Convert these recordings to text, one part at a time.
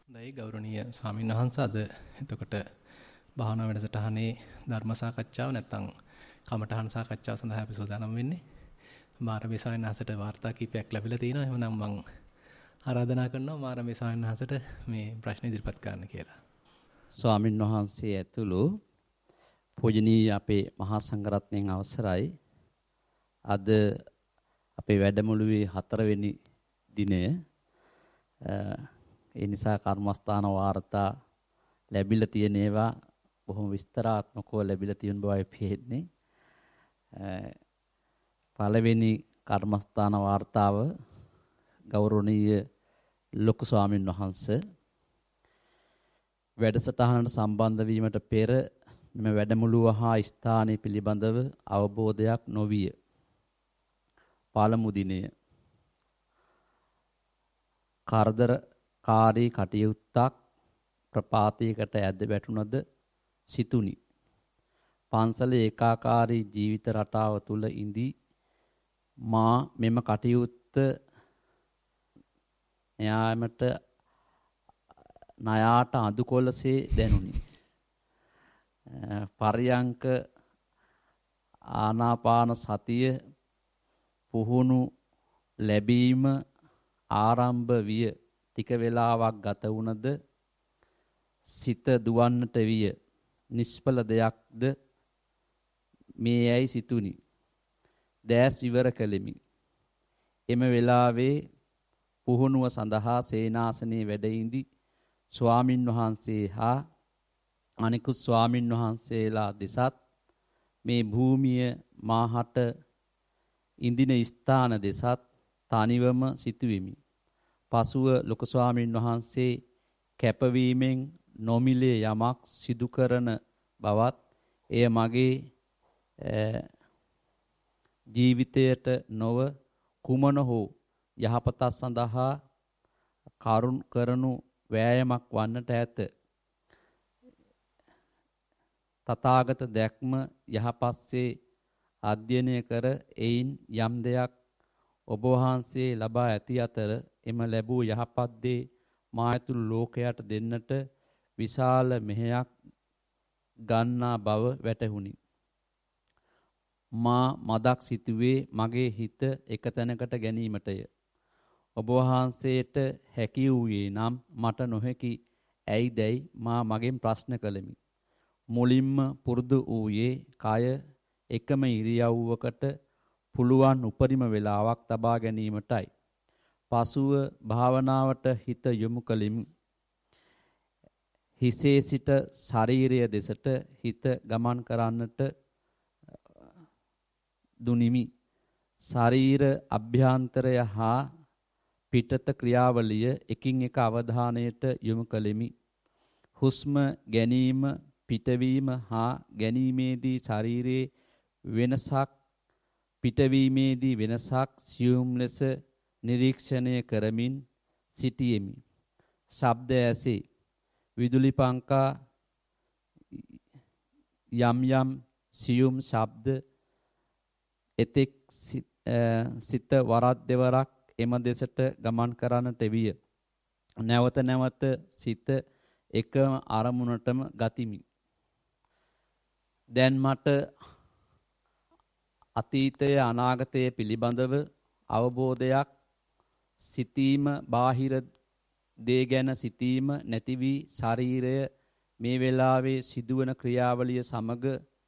හොඳයි ගෞරවනීය ස්වාමීන් වහන්සේ අද එතකොට භාවනා වැඩසටහනේ ධර්ම සාකච්ඡාව නැත්නම් කමඨහන් සාකච්ඡාව සඳහා අපි සූදානම් වෙන්නේ. මාරමේ ස්වාමීන් වහන්සේට වාර්තා කීපයක් ලැබිලා තිනවා. එහෙනම් මම ආරාධනා කරනවා මාරමේ ස්වාමීන් වහන්සේට මේ ප්‍රශ්න ඉදිරිපත් කරන්න කියලා. ස්වාමින් වහන්සේ ඇතුළු පූජනීය අපේ මහා සංඝරත්නයන් අවසරයි. අද අපේ වැඩමුළුවේ 4 වෙනි දිනය. ඒ නිසා කර්මස්ථාන වාර්තා ලැබිලා තියෙන ඒවා බොහොම විස්තරාත්මකව ලැබිලා තියෙන බවයි පේන්නේ. පළවෙනි කර්මස්ථාන වාර්තාව ගෞරවනීය ලොකු ස්වාමින් වහන්සේ වැඩසටහනට සම්බන්ධ වීමට පෙර මෙම වැඩමුළුව හා ස්ථානය පිළිබඳව අවබෝධයක් නොවිය. පළමු දිනය කාර්යකාරී කටයුත්තක් ප්‍රපාතයකට ඇද වැටුණද සිතුනි. පන්සලේ ඒකාකාරී ජීවිත රටාව තුල ඉඳී මා මෙම කටයුත්ත න්යායමට ණයාට අඳුකොලසේ දැනුනි. පර්යංක ආනාපාන සතිය පුහුණු ලැබීම ආරම්භ විය. ටික වේලාවක් ගත වුණද සිත දුවන්නට විය. නිෂ්ඵල දෙයක්ද මේ යයි සිතුනි. දැස් ඉවර කළෙමි. එම වෙලාවේ පුහුණුව සඳහා සේනාසනයේ වැඩ ඉඳි ස්වාමින් වහන්සේ හා අනිකුත් ස්වාමින් වහන්සේලා දෙසත් මේ භූමිය මාහට ඉඳින ස්ථාන දෙසත් තනිවම සිටුවෙමි. පසුව ලොකු ස්වාමින් වහන්සේ කැපවීමෙන් නොමිලේ යමක් සිදු කරන බවත් එය මගේ ජීවිතයට නොව කුමන හෝ යහපත සඳහා කරුණ කරනු වෑයමක් වන්නට ඇත. තථාගත දැක්ම යහපත්සේ අධ්‍යයනය කර එයින් යම් දෙයක් ඔබ වහන්සේ ලබා ඇති අතර එම ලැබූ යහපත් දේ මා ඇතුළු ලෝකයට දෙන්නට විශාල මෙහෙයක් ගන්නා බව වැටහුණි. මා මදක් සිටුවේ මගේ හිත එක තැනකට ගැනීමටය. ඔබ වහන්සේට හැකි වූයේ නම් මට නොහැකි ඇයිදැයි මා මගෙන් ප්‍රශ්න කළෙමි. මුලින්ම පුරුදු වූයේ කය එකම ඉරියව්වකට පුළුවන් උපරිම වේලාවක් තබා ගැනීමටයි. පසුව භාවනාවට හිත යොමු කළෙමි. හිසේ සිට ශරීරය දෙසට හිත ගමන් කරන්නට දුනිමි. ශරීර අභ්‍යන්තරය හා පිටත ක්‍රියාවලිය එකින් එක අවධානයට යොමු කළෙමි. හුස්ම ගැනීම පිටවීම හා ගැනීමේදී ශරීරයේ වෙනසක් පිටවීමේදී වෙනසක් සියුම් ලෙස නිරීක්ෂණය කරමින් සිටියෙමි. ශබ්ද ඇසේ. විදුලි පංකා යම් යම් සියුම් ශබ්ද එතෙක් සිත වරක් දෙවරක් එම දෙසට ගමන් කරන්නට විය. නැවත නැවත සිත එකම අරමුණටම ගතිමි. දැන් මට අතීතය අනාගතය පිළිබඳව අවබෝධයක් සිතීම බාහිර දේ ගැන සිතීම නැති වී ශරීරය මේ වෙලාවේ සිදුවන ක්‍රියාවලිය සමග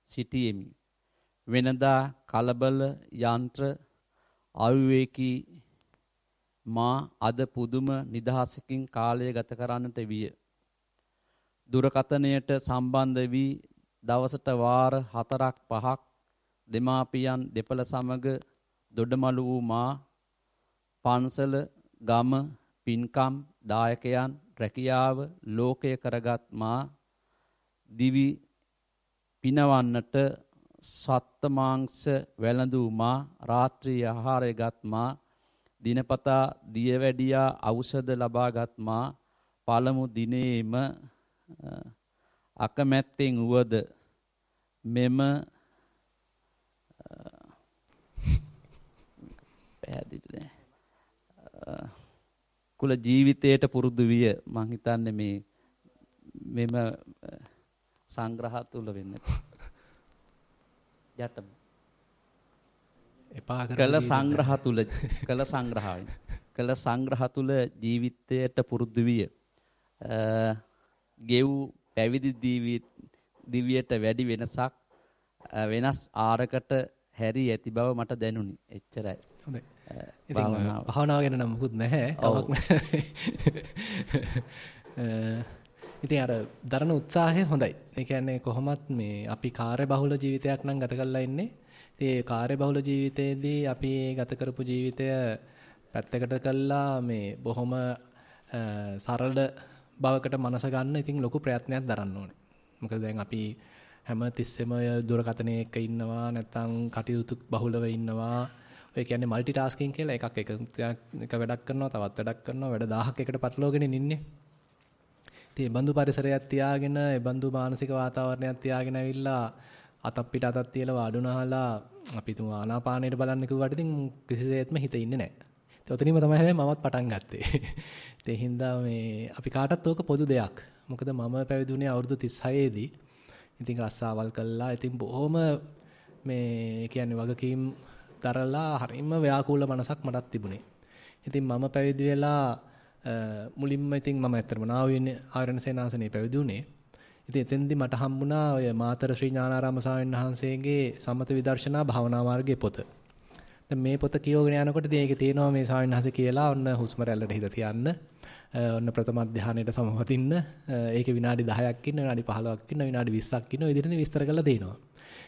සිටියෙමි. වෙනදා කලබල යන්ත්‍ර අවිවේකී මා අද පුදුම නිදහසකින් කාලය ගත කරන්නට විය. දුරකථනයට සම්බන්ධ වී දවසට වාර 4-5ක් දෙමාපියන් දෙපළ සමග දොඩමළු වූ මා පන්සල ගම පින්කම් දායකයන් රැකියාව ලෝකය කරගත් මා දිවි පිනවන්නට සත්ත්ව මාංශ වැළඳූ මා රාත්‍රී ආහාරයගත් මා දිනපතා දියවැඩියා ඖෂධ ලබාගත් මා පළමු දිනේම අකමැත්තෙන් වුවද මෙම පැහැදිලි කුල ජීවිතයට පුරුදු විය. මං හිතන්නේ මෙම සංග්‍රහ තුල වෙන්නේ. යටම එපා කළ සංග්‍රහ තුල ජීවිතයට පුරුදු විය. ගෙව් පැවිදි දිවියට වැඩි වෙනස් ආරකට හැරි ඇති බව මට දැනුනි. එච්චරයි. හොඳයි. ඉතින් භාවනාව ගැන නම් මුකුත් නැහැ. ඉතින් අර දරන උත්සාහය හොඳයි. ඒ කියන්නේ කොහොමත් මේ අපි කාර්යබහුල ජීවිතයක් නම් ගත කරලා ඉන්නේ. ඉතින් ඒ කාර්යබහුල ජීවිතයේදී අපි ගත කරපු ජීවිතය පැත්තකට කළා මේ බොහොම සරල බවකට මනස ගන්න ඉතින් ලොකු ප්‍රයත්නයක් දරන්න ඕනේ. මොකද දැන් අපි හැම තිස්සෙම දුරකථනයේ එක්ක ඉන්නවා නැත්නම් කටයුතු බහුලව ඉන්නවා. ඔය කියන්නේ মালටි ටාස්කින් කියලා එක වැඩක් කරනවා තවත් වැඩක් කරනවා වැඩ 1000ක් එකට පටලවාගෙන ඉන්නේ. ඉතින් ඒ බඳු පරිසරයක් තියාගෙන ඒ බඳු මානසික වාතාවරණයක් තියාගෙන ඇවිල්ලා අතක් පිට අතක් තියලා වාඩුණාලා අපි තුමු ආනාපානයට බලන්න කිව්වට ඉතින් කිසිසේත්ම හිත ඉන්නේ නැහැ. ඒ ඔතනින්ම තමයි හැබැයි මමත් පටන් ගත්තේ. ඒ හින්දා මේ අපි කාටත් ඕක පොදු දෙයක්. මොකද මම පැවිදුනේ අවුරුදු 36 දී. ඉතින් රස්සාවල් කළා. ඉතින් බොහොම මේ කියන්නේ වගකීම් දරලා හරිම ව්‍යාකූල මනසක් මටත් තිබුණේ. ඉතින් මම පැවිදි වෙලා මුලින්ම ඉතින් මම ඇත්තටම ආවරණ සේනාසනේ පැවිදි වුණේ. ඉතින් එතෙන්දී මට හම්බුණා ඔය මාතර ශ්‍රී ඥානාරාම ස්වාමීන් වහන්සේගේ සමත විදර්ශනා භාවනා මාර්ගයේ පොත. දැන් මේ පොත කියවගෙන යනකොට ඉතින් ඒකේ තියෙනවා මේ ස්වාමීන් වහන්සේ කියලා ඔන්න හුස්ම රැල්ලට හිත තියන්න. ඔන්න ප්‍රථම ධානයට සමවදින්න. ඒකේ විනාඩි 10ක් ඉන්න, විනාඩි 15ක් ඉන්න, විනාඩි 20ක් ඉන්න ඔය විදිහට විස්තර කරලා දෙනවා.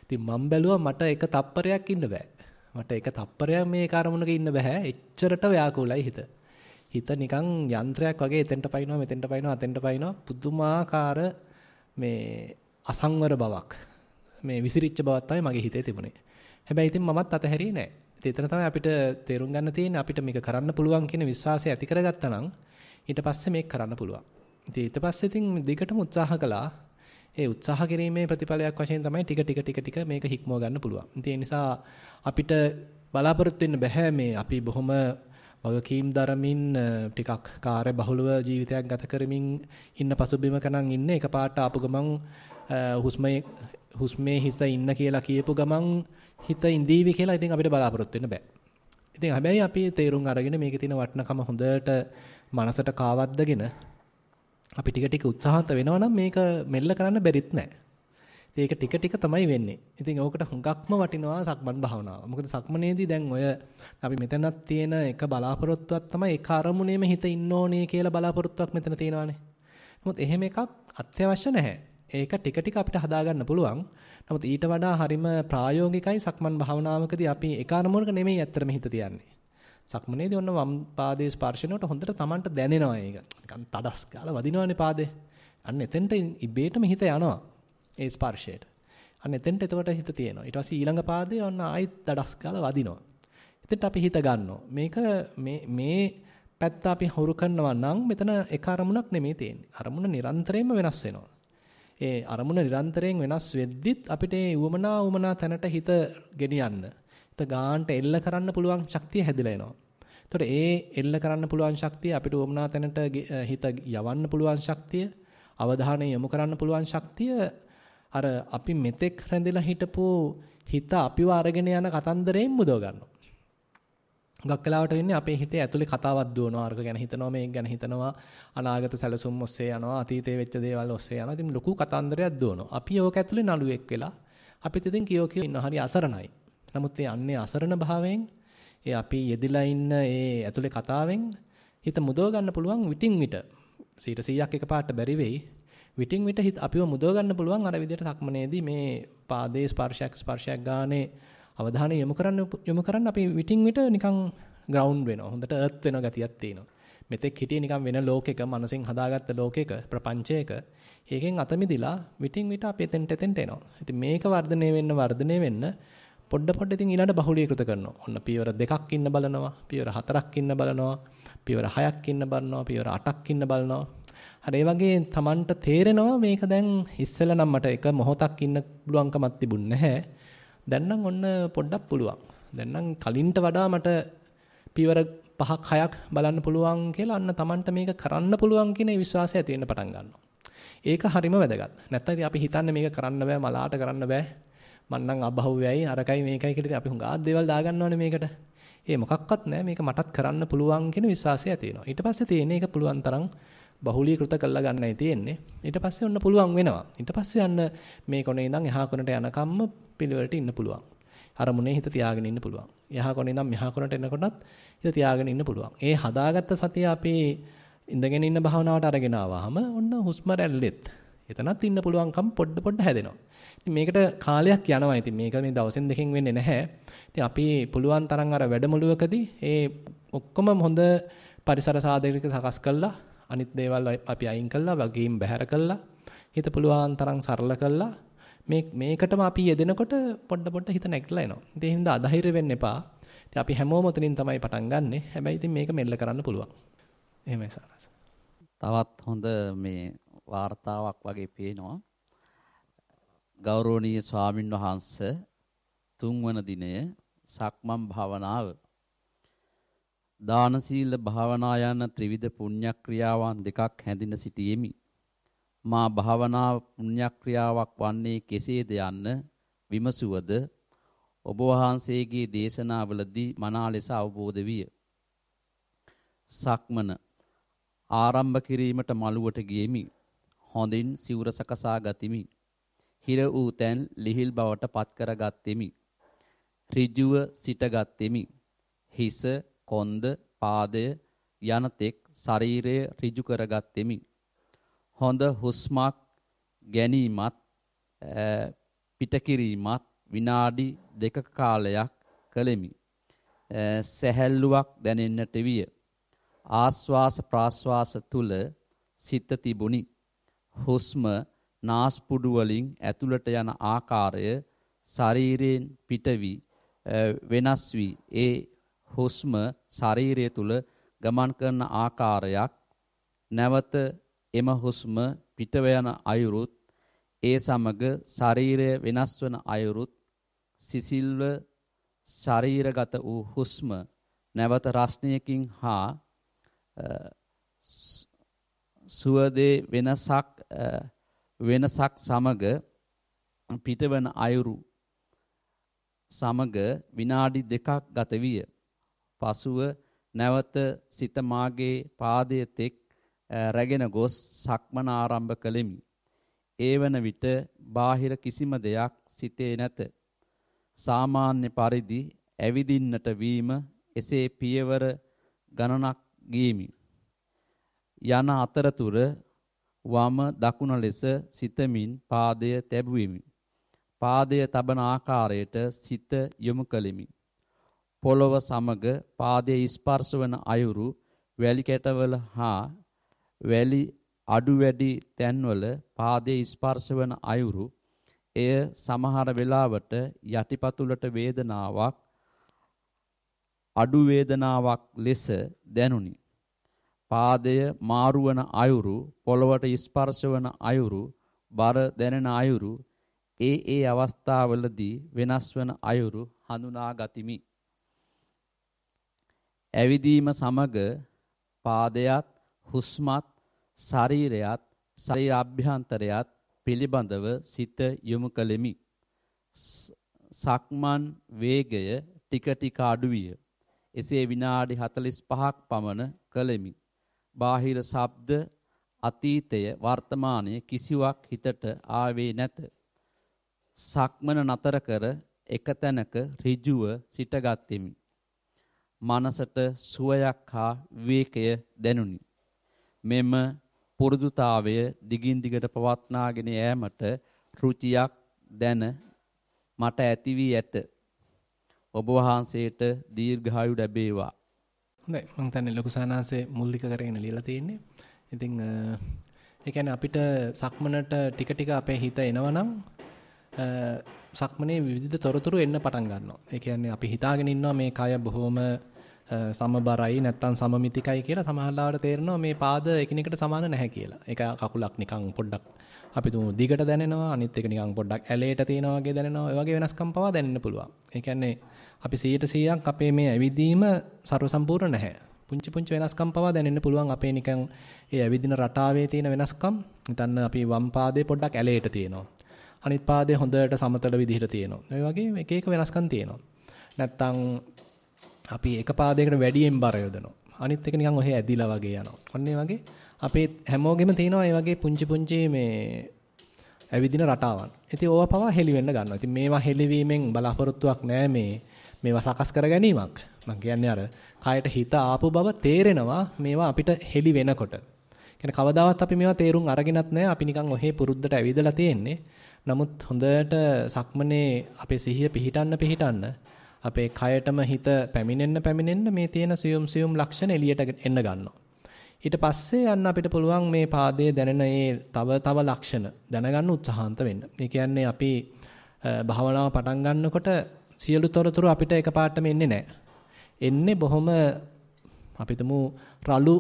ඉතින් මම බැලුවා මට එක තප්පරයක් ඉන්න බෑ. මට එක තප්පරයක් මේ කාර්මුණක ඉන්න බෑ. එච්චරට ව්‍යාකූලයි හිත. හිත නිකන් යන්ත්‍රයක් වගේ එතෙන්ට පයින්නවා මෙතෙන්ට පයින්නවා අතෙන්ට පයින්නවා පුදුමාකාර මේ අසංවර බවක් මේ විසිරිච්ච බවක් තමයි මගේ හිතේ තිබුණේ. හැබැයි ඉතින් මමත් අතහැරියේ නැහැ. ඉතින් එතන තමයි අපිට තේරුම් ගන්න තියෙන්නේ අපිට මේක කරන්න පුළුවන් කියන විශ්වාසය ඇති කරගත්තා නම් ඊට පස්සේ මේක කරන්න පුළුවන්. ඉතින් ඊට පස්සේ ඉතින් දිගටම උත්සාහ කළා. ඒ උත්සාහ කිරීමේ ප්‍රතිඵලයක් වශයෙන් තමයි ටික මේක හික්මව ගන්න පුළුවන්. ඉතින් ඒ නිසා අපිට බලාපොරොත්තු වෙන්න බෑ මේ අපි බොහොම වගකීම් දරමින් ටිකක් කාර්ය බහුලව ජීවිතයක් ගත කරමින් ඉන්න පසුබිමක නම් ඉන්නේ එකපාරට ආපු ගමන් හුස්මේ හිත ඉන්න කියලා කියපු ගමන් හිත ඉඳීවි කියලා ඉතින් අපිට බලාපොරොත්තු වෙන්න බෑ. ඉතින් හැබැයි අපි තේරුම් අරගෙන මේකේ තියෙන වටිනකම හොඳට මනසට කාවද්දගෙන අපි ටික උත්සාහන්ත වෙනවා නම් මේක මෙල්ල කරන්න බැරිත් නෑ. ඒක ටික තමයි වෙන්නේ. ඉතින් ඕකට හුඟක්ම වටිනවා සක්මන් භාවනාව. මොකද සක්මනේදී දැන් ඔය අපි මෙතනක් තියෙන එක බලාපොරොත්තුවක් තමයි ඒක අරමුණේම හිත ඉන්න ඕනේ කියලා බලාපොරොත්තුවක් මෙතන තියෙනවානේ. නමුත් එහෙම එකක් අත්‍යවශ්‍ය නැහැ. ඒක ටික අපිට හදාගන්න පුළුවන්. නමුත් ඊට වඩා හරිම ප්‍රායෝගිකයි සක්මන් භාවනාවකදී අපි එක අරමුණක නෙමෙයි ඇත්තටම හිත තියන්නේ. සක්මනේදී ඔන්න වම් පාදයේ ස්පර්ශනයට හොඳට Tamanට දැනෙනවා ඒක. නිකන් තඩස් ගාලා වදිනවනේ පාදේ. අන්න එතෙන්ට ඉබේටම හිත යනවා. ඒ ස්පර්ශයට. අන්න එතෙන්ට එතකොට හිත තියෙනවා. ඊට පස්සේ ඊළඟ පාදයේ ඔන්න ආයිත් දඩස් ගාලා වදිනවා. එතෙන්ට අපි හිත ගන්නවා. මේක මේ පැත්ත අපි හුරු කරනවා නම් මෙතන එක අරමුණක් නෙමෙයි තියෙන්නේ. අරමුණ නිරන්තරයෙන්ම වෙනස් වෙනවා. ඒ අරමුණ නිරන්තරයෙන් වෙනස් වෙද්දිත් අපිට ඒ උවමනා තැනට හිත ගෙනියන්න. හිත ගාන්ට එල්ල කරන්න පුළුවන් ශක්තිය හැදිලා එනවා. එතකොට ඒ එල්ල කරන්න පුළුවන් ශක්තිය අපිට උවමනා තැනට හිත යවන්න පුළුවන් ශක්තිය, අවධානය යොමු කරන්න පුළුවන් ශක්තිය අර අපි මෙතෙක් රැඳිලා හිටපු හිත අපිව අරගෙන යන කතන්දරයෙන් මුදව ගන්නවා. ගොඩක් වෙලාවට වෙන්නේ අපේ හිතේ ඇතුලේ කතාවක් දුවනවා. අරක ගැන හිතනවා, මේක ගැන හිතනවා, අනාගත සැලසුම් ඔස්සේ යනවා, අතීතයේ වෙච්ච දේවල් ඔස්සේ යනවා. ඉතින් ලොකු කතන්දරයක් දුවනවා. අපි ඕක ඇතුලේ නළුවෙක් වෙලා අපිත් ඉතින් කියෝ ඉන්න හරි අසරණයි. නමුත් ඒ අන්නේ අසරණ භාවයෙන් ඒ අපි යෙදිලා ඉන්න ඒ ඇතුලේ කතාවෙන් හිත මුදව ගන්න පුළුවන් විටින් විට. 100ක් එකපාරට බැරි වෙයි. විටින් විට හිත අපිව මුදව ගන්න පුළුවන් අර විදිහට සක්මනේදී මේ පාදයේ ස්පර්ශයක් ගානේ අවධානය යොමු කරන්න අපි විටින් විට නිකන් ග්‍රවුන්ඩ් වෙනවා. හොඳට අර්ත් වෙන ගතියක් තියෙනවා. මෙතෙක් හිටියේ නිකන් වෙන ලෝකයක, මනසෙන් හදාගත්ත ලෝකයක, ප්‍රපංචයක. ඒකෙන් අත මිදිලා විටින් විට අපි එතෙන්ට එනවා. ඉතින් මේක වර්ධනය වෙන්න පොඩ ඉතින් ඊළඟට බහුලීකృత කරනවා. ඔන්න පියවර 2ක් ඉන්න බලනවා, පියවර 4ක් ඉන්න බලනවා, පියවර 6ක් ඉන්න බලනවා, පියවර 8ක් ඉන්න බලනවා. හරි ඒ වගේ Tamanට තේරෙනවා මේක දැන් ඉස්සෙල්ලා නම් මට එක මොහොතක් ඉන්න පුළුවන්කමක් තිබුණ නැහැ. දැන් නම් ඔන්න පොඩ්ඩක් පුළුවන්. දැන් නම් කලින්ට වඩා මට පියවර 5ක් 6ක් බලන්න පුළුවන් කියලා අන්න Tamanට මේක කරන්න පුළුවන් කියන විශ්වාසය ඇති වෙන්න පටන් ගන්නවා. ඒක හරිම වැදගත්. නැත්නම් ඉතින් අපි හිතන්නේ මේක කරන්න බෑ, මලාට කරන්න බෑ. මන්නම් අභෞව්‍යයි, අරකයි මේකයි කියලා අපි හුඟා දේවල් දාගන්නවනේ මේකට. ඒ මොකක්වත් නෑ, මේක මටත් කරන්න පුළුවන් කියන විශ්වාසය ඇති වෙනවා. ඊට පස්සේ තියෙන්නේ ඒක පුළුවන් තරම් බහුලීකృత කරලා ගන්නයි තියෙන්නේ. ඊට පස්සේ ඔන්න පුළුවන් වෙනවා. ඊට පස්සේ යන්න මේ කොනේ ඉඳන් එහා කොනට යනකම්ම පිළිවෙලට ඉන්න පුළුවන්. අරමුණේ හිත තියාගෙන ඉන්න පුළුවන්. එහා කොනේ ඉඳන් මෙහා කොනට එනකොටත් හිත තියාගෙන ඉන්න පුළුවන්. ඒ හදාගත්ත සතිය අපි ඉඳගෙන ඉන්න භාවනාවට අරගෙන ආවහම ඔන්න හුස්ම රැල්ලෙත් එතනත් ඉන්න පුළුවන්කම් පොඩ හැදෙනවා. ඉතින් මේකට කාලයක් යනවා. ඉතින් මේක මේ දවසෙන් දෙකකින් වෙන්නේ නැහැ. ඉතින් අපි පුළුවන් තරම් අර වැඩමුළුවකදී ඒ ඔක්කොම හොඳ පරිසර සාධක සකස් කළා, අනිත් දේවල් අපි අයින් කළා, වගකීම් බැහැර කළා, හිත පුළුවන් තරම් සරල කළා. මේකටම අපි යෙදෙනකොට පොඩ හිත නැගිටලා එනවා. ඉතින් ඒ හින්දා අධෛර්ය වෙන්න එපා. ඉතින් අපි හැමෝම උතනින් තමයි පටන් ගන්නෙ. හැබැයි ඉතින් මේක මෙල්ල කරන්න පුළුවන්. එහෙමයි සාරස. තවත් හොඳ මේ වාර්තාවක් වගේ පේනවා. ගෞරවනීය ස්වාමින් වහන්සේ 3 වන දිනය සක්මන් භාවනාව. දාන සීල භාවනා යන ත්‍රිවිධ පුණ්‍ය ක්‍රියාවන් දෙකක් හැඳින සිටියෙමි. මා භාවනා පුණ්‍ය ක්‍රියාවක් වන්නේ කෙසේද යන්න විමසුවද ඔබ වහන්සේගේ දේශනාවලදී මනා ලෙස අවබෝධ විය. සක්මන ආරම්භ කිරීමට මළුවට ගියෙමි. හොඳින් සිවුර සකසා ගතිමි. හිර වූ තැන් ලිහිල් බවට පත් කර ගත්ෙමි. ඍජුව සිට ගත්ෙමි. හිස, කොන්ද, පාදය යන තෙක් ශරීරය ඍජු කර ගත්ෙමි. හොඳ හුස්මක් ගැනීමත් පිටකිරීමත් විනාඩි 2ක කාලයක් කළෙමි. සැහැල්ලුවක් දැනෙන්නට විය. ආස්වාස ප්‍රාස්වාස තුල සිත තිබුණි. හුස්ම නාස්පුඩු වලින් ඇතුළට යන ආකාරය ශරීරයෙන් පිටවි වෙනස් වී ඒ හුස්ම ශරීරය තුල ගමන් කරන ආකාරයක්, නැවත එම හුස්ම පිටව යන අයුරුත් ඒ සමග ශරීරය වෙනස් වන අයුරුත් සිසිල්ව ශරීරගත වූ හුස්ම නැවත රස්නයකින් හා සුවදේ වෙනසක් සමග පිටවන අයුරු සමග විනාඩි 2ක් ගත විය. පසුව නැවත සිත මාගේ පාදයේ තෙක් රැගෙන ගොස් සක්මන ආරම්භ කළෙමි. ඒ වන විට බාහිර කිසිම දෙයක් සිතේ නැත. සාමාන්‍ය පරිදි ඇවිදින්නට වීම එසේ පියවර ගණනක් ගියමි. යන අතරතුර වම දකුණ ලෙස සිතමින් පාදය තැබුවෙමි. පාදය තබන ආකාරයට සිත යොමු කළෙමි. පොළව සමග පාදයේ ස්පර්ශ වන අයුරු වැලි කැටවල හා වැලි අඩු වැඩි තැන්වල පාදයේ ස්පර්ශ වන අයුරු එය සමහර වෙලාවට යටිපතුලට වේදනාවක් අඩු වේදනාවක් ලෙස දැනුනි. පාදය මාරු වන අයුරු, පොළවට ස්පර්ශ වන අයුරු, බර දැනෙන අයුරු ඒ අවස්ථාවලදී වෙනස් වන අයුරු හඳුනා ගතිමි. ඇවිදීම සමග පාදයට හුස්මත් ශරීරයත් ශරීර අභ්‍යන්තරයත් පිළිබඳව සිත යොමු කළෙමි. සක්මන් වේගය ටික ටික අඩු විය. එසේ විනාඩි 45ක් පමණ කළෙමි. බාහිර ශබ්ද, අතීතය, වර්තමානයේ කිසිවක් හිතට ආවේ නැත. සක්මන නතර කර එක තැනක ඍජුව සිටගත්ෙමි. මනසට සුවයක් හා විවේකය දැනුනි. මෙම පුරුදුතාවය දිගින් දිගට පවත්වාගෙන යාමට රුචියක් දැන මට ඇති වී ඇත. ඔබ වහන්සේට දීර්ඝායු ලැබේවා. හොඳයි, මම හිතන්නේ ලොකු සානාසේ මූලික කරගෙන ලියලා තියෙන්නේ. ඉතින් ඒ කියන්නේ අපිට සක්මනට ටික ටික අපේ හිත එනවනම් සක්මනේ විවිධ තොරතුරු එන්න පටන් ගන්නවා. ඒ කියන්නේ අපි හිතාගෙන ඉන්නවා මේ කය බොහොම සමබරයි නැත්තම් සමමිතිකයි කියලා. සමහරවිට තේරෙනවා මේ පාද එකිනෙකට සමාන නැහැ කියලා. ඒක කකුලක් නිකන් පොඩ්ඩක් අපි තුමු දිගට දැනෙනවා, අනිත් එක නිකන් පොඩ්ඩක් ඇලේට තියෙනවා වගේ දැනෙනවා. ඒ වගේ වෙනස්කම් පවා දැනෙන්න පුළුවන්. ඒ කියන්නේ අපි 100% අපේ මේ ඇවිදීම ਸਰව සම්පූර්ණ නැහැ. පුංචි පුංචි වෙනස්කම් පවා දැනෙන්න පුළුවන් අපේ නිකන් ඒ ඇවිදින රටාවේ තියෙන වෙනස්කම්. හිතන්න අපි වම් පාදේ පොඩ්ඩක් ඇලේට තියෙනවා. අනිත් පාදේ හොඳට සමතල විදිහට තියෙනවා. ඒ වගේ එක එක වෙනස්කම් තියෙනවා. නැත්තම් අපි එක පාදයකට වැඩියෙන් බර යොදනවා. අනිත් එක නිකන් ඔහෙ ඇදිලා වගේ යනවා. අන්න ඒ වගේ අපේ හැමෝගෙම තියෙනවා ඒ වගේ පුංචි පුංචි මේ ඇවිදින රටාවන්. ඉතින් ඕවා පවා හෙලි වෙන්න ගන්නවා. ඉතින් මේවා හෙලිවීමෙන් බලාපොරොත්තුවක් නැහැ මේවා සකස් කර ගැනීමක්. මම කියන්නේ අර කායට හිත ආපු බව තේරෙනවා මේවා අපිට හෙලි වෙනකොට. කියන්නේ කවදාවත් අපි මේවා තේරුම් අරගෙනත් නැහැ. අපි නිකන් ඔහේ පුරුද්දට ඇවිදලා තියෙන්නේ. නමුත් හොඳට සක්මනේ අපේ සිහිය පිහිටන්න අපේ කයටම හිත පැමිණෙන්න මේ තියෙන සියුම් ලක්ෂණ එළියට එන්න ගන්නවා. ඊට පස්සේ යන්න අපිට පුළුවන් මේ පාදයේ දැනෙන මේ තව ලක්ෂණ දැනගන්න උත්සාහන්ත වෙන්න. ඒ කියන්නේ අපි භාවනාව පටන් ගන්නකොට සියලු තොරතුරු අපිට එකපාරටම එන්නේ නැහැ. එන්නේ බොහොම අපිටම රළු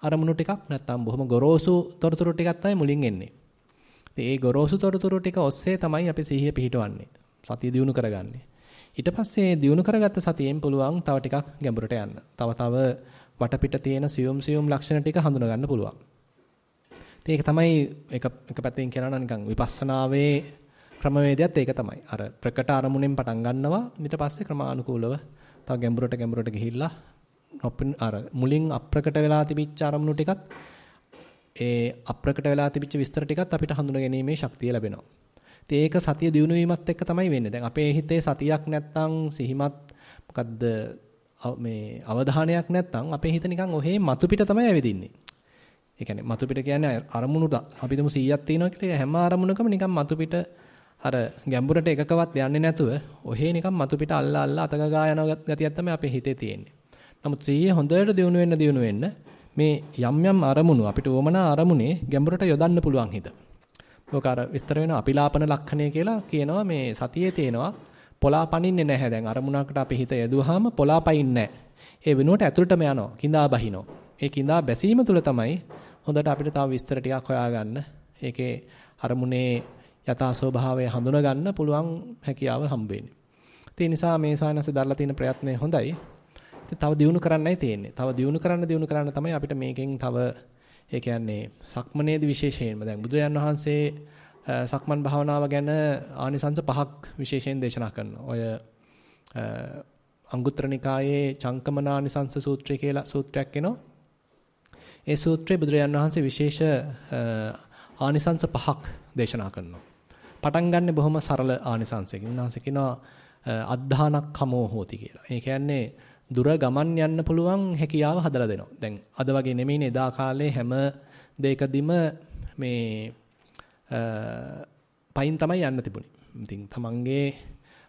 අරමුණු ටිකක් නැත්නම් බොහොම ගොරෝසු තොරතුරු ටිකක් තමයි මුලින් එන්නේ. ඒ ගොරෝසු තොරතුරු ටික ඔස්සේ තමයි අපි සිහිය පිහිටවන්නේ. සතිය දියුණු කරගන්නේ. ඊට පස්සේ දියුණු කරගත්ත සතියෙන් පුළුවන් තව ටිකක් ගැඹුරට යන්න. තව වටපිට තියෙන සියුම් ලක්ෂණ ටික හඳුනා ගන්න පුළුවන්. ඉතින් ඒක තමයි එක පැත්තකින් කියනවා නම් නිකන් විපස්සනාවේ ක්‍රමවේදයත් ඒක තමයි. අර ප්‍රකට අරමුණෙන් පටන් ගන්නවා ඊට පස්සේ ක්‍රමානුකූලව තව ගැඹුරට ගිහිල්ලා අර මුලින් අප්‍රකට වෙලා තිබිච්ච අරමුණු ටිකත් ඒ අප්‍රකට වෙලා තිබිච්ච විස්තර ටිකත් අපිට හඳුනා ගැනීමේ ශක්තිය ලැබෙනවා. ඉතින් ඒක සතිය දියුණු වීමත් එක්ක තමයි වෙන්නේ. දැන් අපේ හිතේ සතියක් නැත්නම් සිහිමත් මොකද්ද මේ අවධානයක් නැත්නම් අපේ හිත නිකන් ඔහේ මතු පිට තමයි ඇවිදින්නේ. ඒ කියන්නේ මතු පිට කියන්නේ අරමුණු අපි තුමු 100ක් තියෙනවා කියලා හැම අරමුණකම නිකන් මතු පිට අර ගැඹුරට එකකවත් යන්නේ නැතුව ඔහේ නිකන් මතු පිට අල්ලා අතගා යන ගතියක් තමයි අපේ හිතේ තියෙන්නේ. නමුත් සිහිය හොඳට දියුණු වෙන්න මේ යම් අරමුණු අපිට වමනා අරමුණේ ගැඹුරට යොදන්න පුළුවන් හිත. ඔක අර විස්තර වෙන අපිලාපන ලක්ෂණය කියලා කියනවා මේ සතියේ තියෙනවා පොලා පනින්නේ නැහැ. දැන් අරමුණකට අපි හිත යදුවාම පොලා පයින්නේ නැහැ. ඒ වෙනුවට ඇතුළටම යනවා. කිඳා බහිනවා. ඒ කිඳා බැසීම තුළ තමයි හොඳට අපිට තව විස්තර ටිකක් හොයාගන්න. ඒකේ අරමුණේ යථා ස්වභාවය හඳුනා ගන්න පුළුවන් හැකියාව හම්බ වෙන්නේ. ඒ නිසා මේ සායනස දරලා තියෙන ප්‍රයත්නය හොඳයි. ඉතින් තව දියුණු කරන්නයි තියෙන්නේ. තව දියුණු කරන්න තමයි අපිට මේකෙන් තව ඒ කියන්නේ සක්මනේදී විශේෂයෙන්ම දැන් බුදුරජාන් වහන්සේ සක්මන් භාවනාව ගැන ආනිසංස 5ක් විශේෂයෙන් දේශනා කරනවා. ඔය අංගුත්තර නිකායේ චංකමනානිසංස සූත්‍රය කියලා සූත්‍රයක් එනවා. ඒ සූත්‍රයේ බුදුරජාන් වහන්සේ විශේෂ ආනිසංස 5ක් දේශනා කරනවා. පටන් ගන්න බොහොම සරල ආනිසංසයකින්. උන්වහන්සේ කියනවා අද්ධානක්ඛමෝ හෝති කියලා. ඒ කියන්නේ දුර ගමන් යන්න පුළුවන් හැකියාව හදලා දෙනවා. දැන් අද වගේ නෙමෙයිනේ එදා කාලේ හැම දෙයකදීම මේ පයින් තමයි යන්න තිබුණේ. ඉතින් තමන්ගේ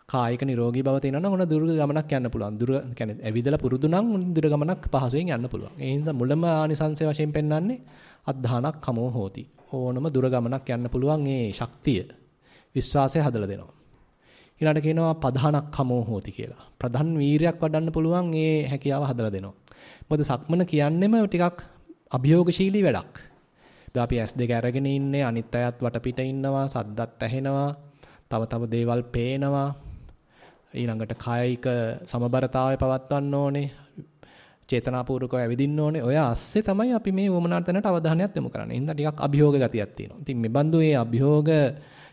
කායික නිරෝගී බව තියෙනවා නම් උන දුර ගමනක් යන්න පුළුවන්. දුර කියන්නේ ඇවිදලා පුරුදු නම් දුර ගමනක් පහසුවෙන් යන්න පුළුවන්. ඒ හින්දා මුලම ආනිසංසය වශයෙන් පෙන්වන්නේ අද්ධානක්ඛමෝ හෝති. ඕනම දුර ගමනක් යන්න පුළුවන් මේ ශක්තිය විශ්වාසය හදලා දෙනවා. ඊළඟට කියනවා පධානක්ඛමෝ හෝති කියලා. ප්‍රධාන වීරයක් වඩන්න පුළුවන් මේ හැකියාව හදලා දෙනවා. මොකද සක්මන කියන්නේම ටිකක් අභියෝගශීලී වැඩක්. අපි S2 අරගෙන ඉන්නේ අනිත් අයත් වටපිට ඉන්නවා, සද්දත් ඇහෙනවා, තව දේවල් පේනවා. ඊළඟට කායික සමබරතාවය පවත්වන්න ඕනේ. චේතනාපූර්වකව ඇවිදින්න ඕනේ. ඔය ASCII තමයි අපි මේ වමනාර්ථනට අවධානයක් යොමු කරන්නේ. හින්දා ටිකක් අභියෝග ගතියක් තියෙනවා. ඉතින් මේ බඳු මේ අභියෝග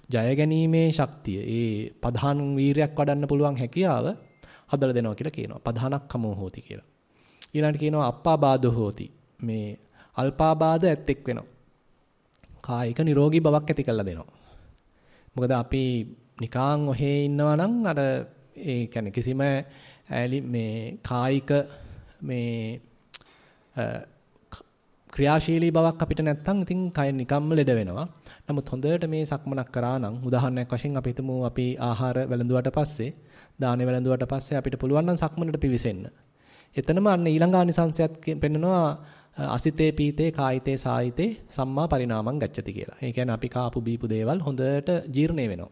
ජය ගැනීමේ ශක්තිය, ඒ ප්‍රධාන වීරයක් වඩන්න පුළුවන් හැකියාව හදලා දෙනවා කියලා කියනවා. ප්‍රධානක්ඛමෝ හෝති කියලා. ඊළඟට කියනවා අප්පාබාධෝ හෝති. මේ අල්පාබාධ ඇත්තෙක් වෙනවා. කායික නිරෝගී බවක් ඇති කරලා දෙනවා. මොකද අපි නිකාන් ඔහේ ඉන්නවා නම් අර ඒ කියන්නේ කිසිම මේ කායික මේ ක්‍රියාශීලී බවක් අපිට නැත්තම් ඉතින් කය නිකම්ම ලෙඩ වෙනවා. නමුත් හොඳට මේ සක්මනක් කරා නම් උදාහරණයක් වශයෙන් අපි හිතමු අපි ආහාර වැළඳුවාට පස්සේ දානේ වැළඳුවාට පස්සේ අපිට පුළුවන් නම් සක්මනට පිවිසෙන්න. එතනම අන්න ඊළඟ ආනිසංසයත් පෙන්නනවා අසිතේ පීතේ කායිතේ සායිතේ සම්මා පරිණාමං ගච්ඡති කියලා. ඒ කියන්නේ අපි කාපු බීපු දේවල් හොඳට ජීර්ණය වෙනවා.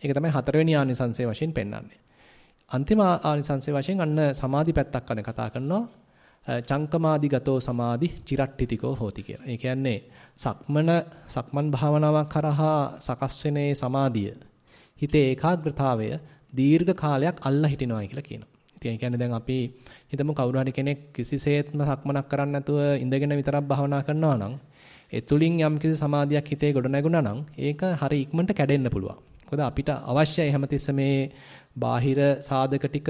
ඒක තමයි හතරවෙනි ආනිසංසය වශයෙන් පෙන්වන්නේ. අන්තිම ආනිසංසය වශයෙන් අන්න සමාධි පැත්තක් අනේ කතා කරනවා. චංකමාදිගතෝ සමාධි චිරට්ඨිතිකෝ හෝති කියලා. ඒ කියන්නේ සක්මන් භාවනාවක් කරහා සකස් වෙනේ සමාධිය හිතේ ඒකාග්‍රතාවය දීර්ඝ කාලයක් අල්ලා හිටිනවා කියලා කියනවා. ඒ කියන්නේ දැන් අපි හිතමු කවුරු හරි කෙනෙක් කිසිසේත්ම සක්මනක් කරන්නේ නැතුව ඉඳගෙන විතරක් භාවනා කරනවා නම් ඒ තුලින් යම් කිසි සමාධියක් හිතේ ගොඩ නැගුණා නම් ඒක හරි ඉක්මනට කැඩෙන්න පුළුවන්. මොකද අපිට අවශ්‍යයි හැමතිස්සෙම මේ බාහිර සාධක ටික